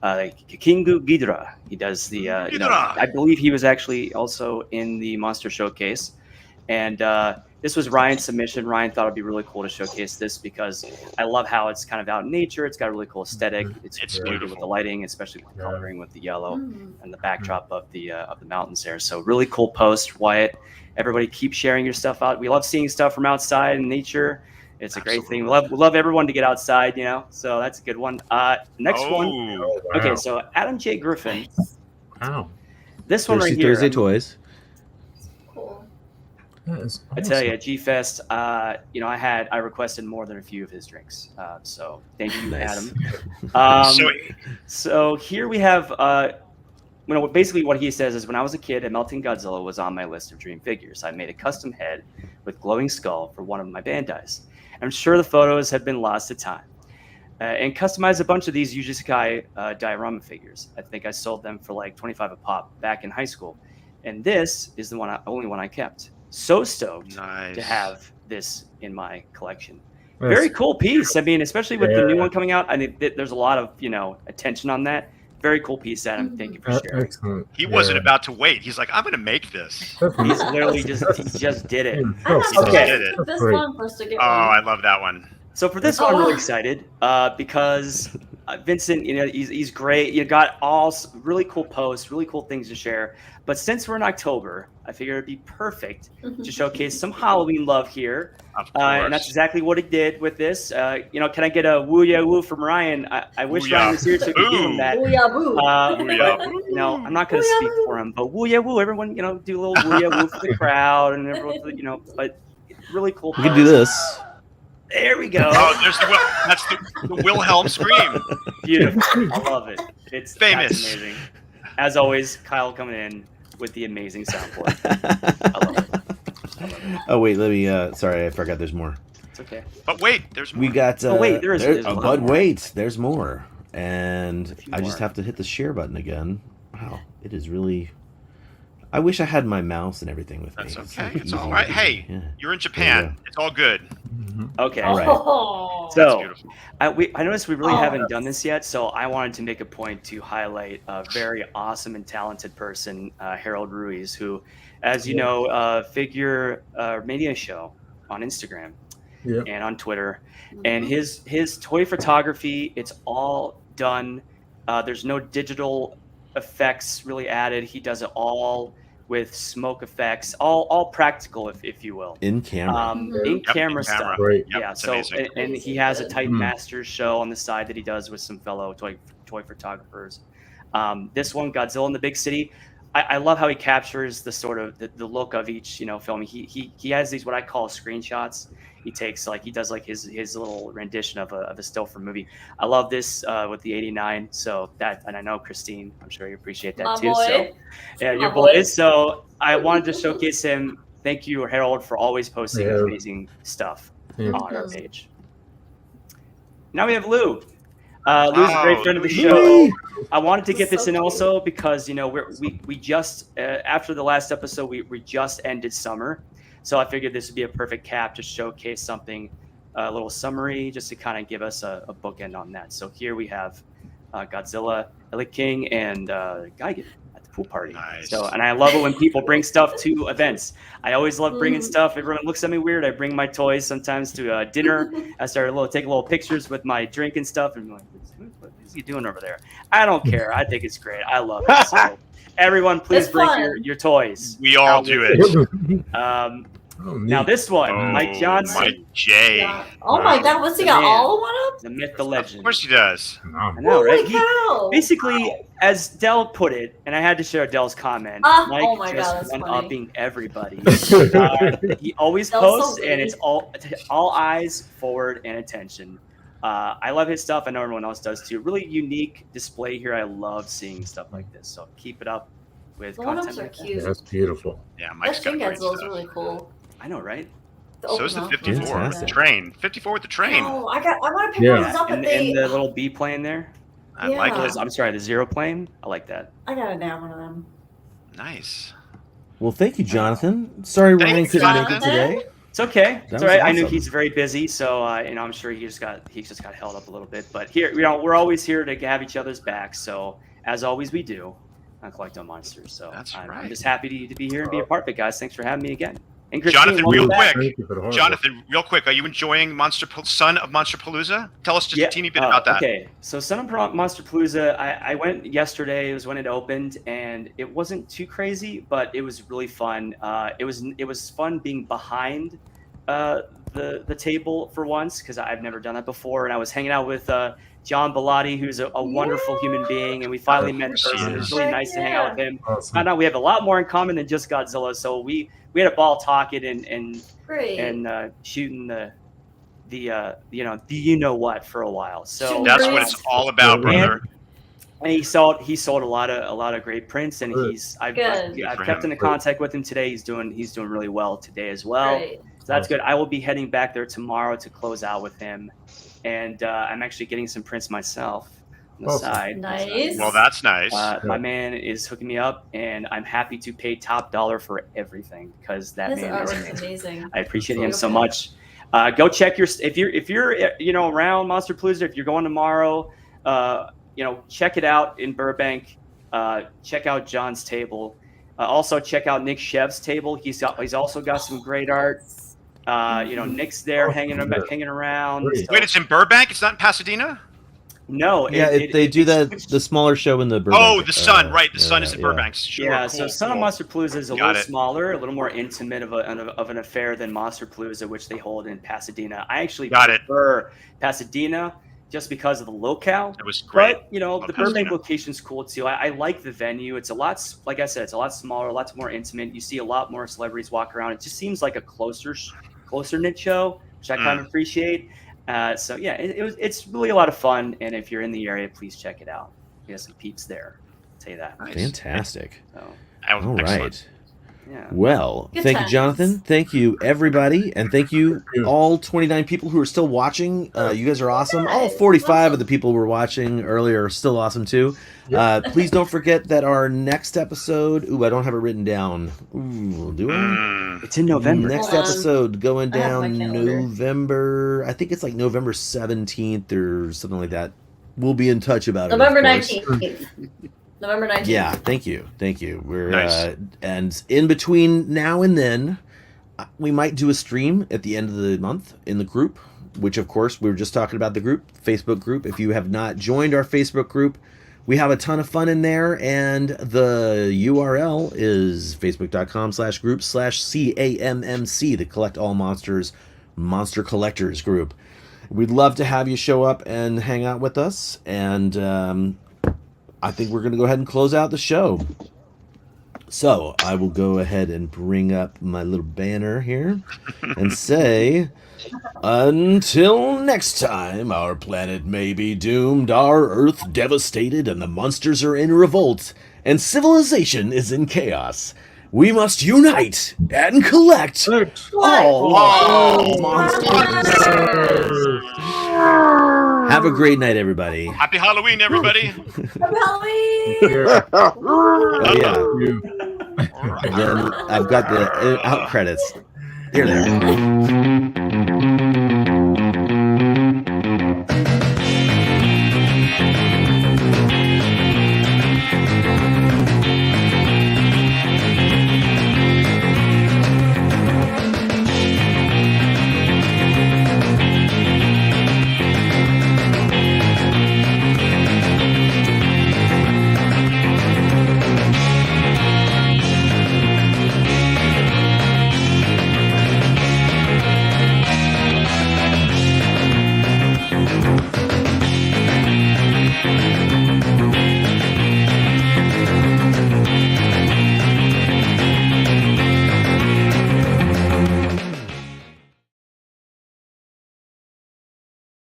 KAIJU Ghidorah. He does the. I believe he was actually also in the Monster Showcase, and this was Ryan's submission. Ryan thought it'd be really cool to showcase this because I love how it's kind of out in nature. It's got a really cool aesthetic. It's beautiful with the lighting, especially with the coloring with the yellow and the backdrop of the mountains there. So really cool post, Wyatt. Everybody keep sharing your stuff out. We love seeing stuff from outside in nature. It's a great thing. We love everyone to get outside, you know. So that's a good one. Next one. Wow. Okay, so Adam J. Griffin. Wow. This one right here. Thursday Toys. Cool. Awesome. I tell you, G-Fest. I requested more than a few of his drinks. So thank you, Nice. Adam. So here we have. Basically what he says is, when I was a kid, a melting Godzilla was on my list of dream figures. I made a custom head with glowing skull for one of my Bandais. I'm sure the photos have been lost to time. And customized a bunch of these Yuji Sakai diorama figures. I think I sold them for like $25 a pop back in high school. And this is the only one I kept. So stoked to have this in my collection. Very cool piece. I mean, especially with the new one coming out. I mean, there's a lot of attention on that. Very cool piece, Adam. Thank you for sharing. Excellent. He wasn't about to wait. He's like, I'm going to make this. He's literally just did it. Okay. This one for us to get one. I love that one. So for this one, I'm really excited because Vincent, he's great. You got all really cool posts, really cool things to share. But since we're in October, I figured it'd be perfect to showcase some Halloween love here. Of course. And that's exactly what he did with this. Can I get a woo ya woo from Ryan? I wish Ryan was here to give him that. Woo ya woo. I'm not going to speak for him, but woo ya woo. Everyone, do a little woo ya woo for the crowd and everyone, but really cool. We can do this. There we go. Oh, that's the Wilhelm scream. Beautiful. I love it. It's famous. That's amazing. As always, Kyle coming in with the amazing soundboard. I love it. Oh wait, let me. Sorry, I forgot. There's more. It's okay. But wait, there's more. We got. There's more, and I just have to hit the share button again. Wow, it is really. I wish I had my mouse and everything with me. That's okay. It's all right. Hey, you're in Japan. It's all good. Okay. All right. So I noticed we really haven't done this yet, so I wanted to make a point to highlight a very awesome and talented person, Harold Ruiz, who, as you know, Figure Mania Show on Instagram and on Twitter. And his toy photography, it's all done. There's no digital effects really added. He does it all with smoke effects, all practical, if you will. In camera. In camera stuff. Great. Yeah. So and he has a Titan Masters show on the side that he does with some fellow toy photographers. This one, Godzilla in the Big City. I love how he captures the sort of the look of each film. He has these what I call screenshots. He takes he does his little rendition of a still from movie. I love this with the 89. So and I know Christine, I'm sure you appreciate that too. Boy. So yeah, your boy. So I wanted to showcase him. Thank you, Harold, for always posting amazing stuff on our page. Now we have Lou. Lou's a great friend of the show. I wanted to get this in also because we just after the last episode we just ended summer, so I figured this would be a perfect cap to showcase something, a little summary, just to kind of give us a bookend on that. So here we have Godzilla, Ellie King, and Gaigan at the pool party. Nice. So, and I love it when people bring stuff to events. I always love bringing stuff. Everyone looks at me weird. I bring my toys sometimes to dinner. I start take little pictures with my drink and stuff, and I'm like, what is he doing over there? I don't care. I think it's great. I love it. So, everyone, please bring your toys. We all do it. Now this one, Mike Johnson. Mike J. Oh my God, what's he got? All one up? The myth, the legend. Of course he does. I know, right? Cow. Basically, as Dell put it, and I had to share Dell's comment, Mike oh my God, just that's funny. one-upping everybody. He always Dell's posts, so and it's all eyes forward and attention. I love his stuff. I know everyone else does too. Really unique display here. I love seeing stuff like this. So keep it up with The content. one-ups are like that. cute. That's beautiful. Yeah, That Mike's got Shin great Godzilla is stuff. really cool. I know, right? So is the 54. Fantastic. Train. 54 with the train. Oh, I want to pick Yeah. those up, but And, they. and the little B plane there. I like Yeah. it. I'm sorry, the zero plane. I like that. I gotta nab one of them. Nice. Well, thank you, Jonathan. Sorry Ryan Thanks, couldn't make it Jonathan. today. It's okay. That It's was all right. I knew awesome. he's very busy, so I'm sure he just got held up a little bit. But here, we're always here to have each other's backs. So as always, we do on Collecto Monsters. So That's I'm right. just happy to be here and be a part of it, guys. Thanks for having me again. And Christine, Jonathan, welcome real back. quick. Thank you for the hard work. Jonathan, real quick. Are you enjoying Son of Monsterpalooza? Tell us just a teeny bit about that. Okay, so Son of Monsterpalooza, I went yesterday. It was when it opened, and it wasn't too crazy, but it was really fun. It was fun being behind the table for once because I've never done that before, and I was hanging out with John Bellotti, who's a wonderful human being, and we finally met in person. It was really nice to hang out with him. Awesome. Found out we have a lot more in common than just Godzilla, so we had a ball talking and Great. shooting the you know what for a while. So That's what it's all about, brother. and he sold a lot of great prints, and I've Good. kept in contact with him today. He's doing really well today as well. Great. So that's good. I will be heading back there tomorrow to close out with him, and I'm actually getting some prints myself on the Awesome. side. Nice. Well, that's nice. My man is hooking me up, and I'm happy to pay top dollar for everything because that His man is artwork's amazing. amazing. I appreciate him so Beautiful. much. Go check if you're around Monsterpalooza, if you're going tomorrow, check it out in Burbank. Check out John's table. Also check out Nick Shev's table. He's also got some great art. Nick's there hanging around. Great. Wait, it's in Burbank? It's not in Pasadena? No, Yeah, they do the smaller show in the Burbank. Oh, the Sun, right. The Sun is in yeah. Burbank. Sure, Yeah, cool, so Son of cool. Monsterpalooza is a Got little it. smaller, a little more intimate of an affair than Monsterpalooza, which they hold in Pasadena. I actually Got it. prefer Pasadena just because of the locale. It was great. But Love the Burbank Pasadena. location's cool too. I like the venue. It's a lot, like I said, it's a lot smaller, a lot more intimate. You see a lot more celebrities walk around. It just seems like a closer knit show, which I kind of appreciate. So yeah, it's really a lot of fun. And if you're in the area, please check it out. We have some peeps there. I'll tell you that. Nice. Fantastic. So, That was All excellent. right. yeah. Well, Good thank you, times. Jonathan. Thank you, everybody. And thank you, all 29 people who are still watching. You guys are awesome. All 45 of the people who were watching earlier are still awesome, too. Please don't forget that our next episode... Ooh, I don't have it written down. Ooh, do I? It's in November. Next Hold on. episode going I have my down calendar. November... I think it's like November 17th or something like that. We'll be in touch about it. November of course. 19th. November 19th. Yeah, thank you. We're Nice. and in between now and then, we might do a stream at the end of the month in the group, which of course we were just talking about the group, Facebook group. If you have not joined our Facebook group, we have a ton of fun in there, and the URL is facebook.com/group/CAMMC, the Collect All Monsters Monster Collectors group. We'd love to have you show up and hang out with us, and I think we're going to go ahead and close out the show. So I will go ahead and bring up my little banner here and say, until next time, our planet may be doomed, our Earth devastated, and the monsters are in revolt, and civilization is in chaos. we must unite and collect all monsters. Have a great night, everybody. Happy Halloween, everybody. Happy Halloween! Oh, yeah. And then I've got the out credits. Here they are.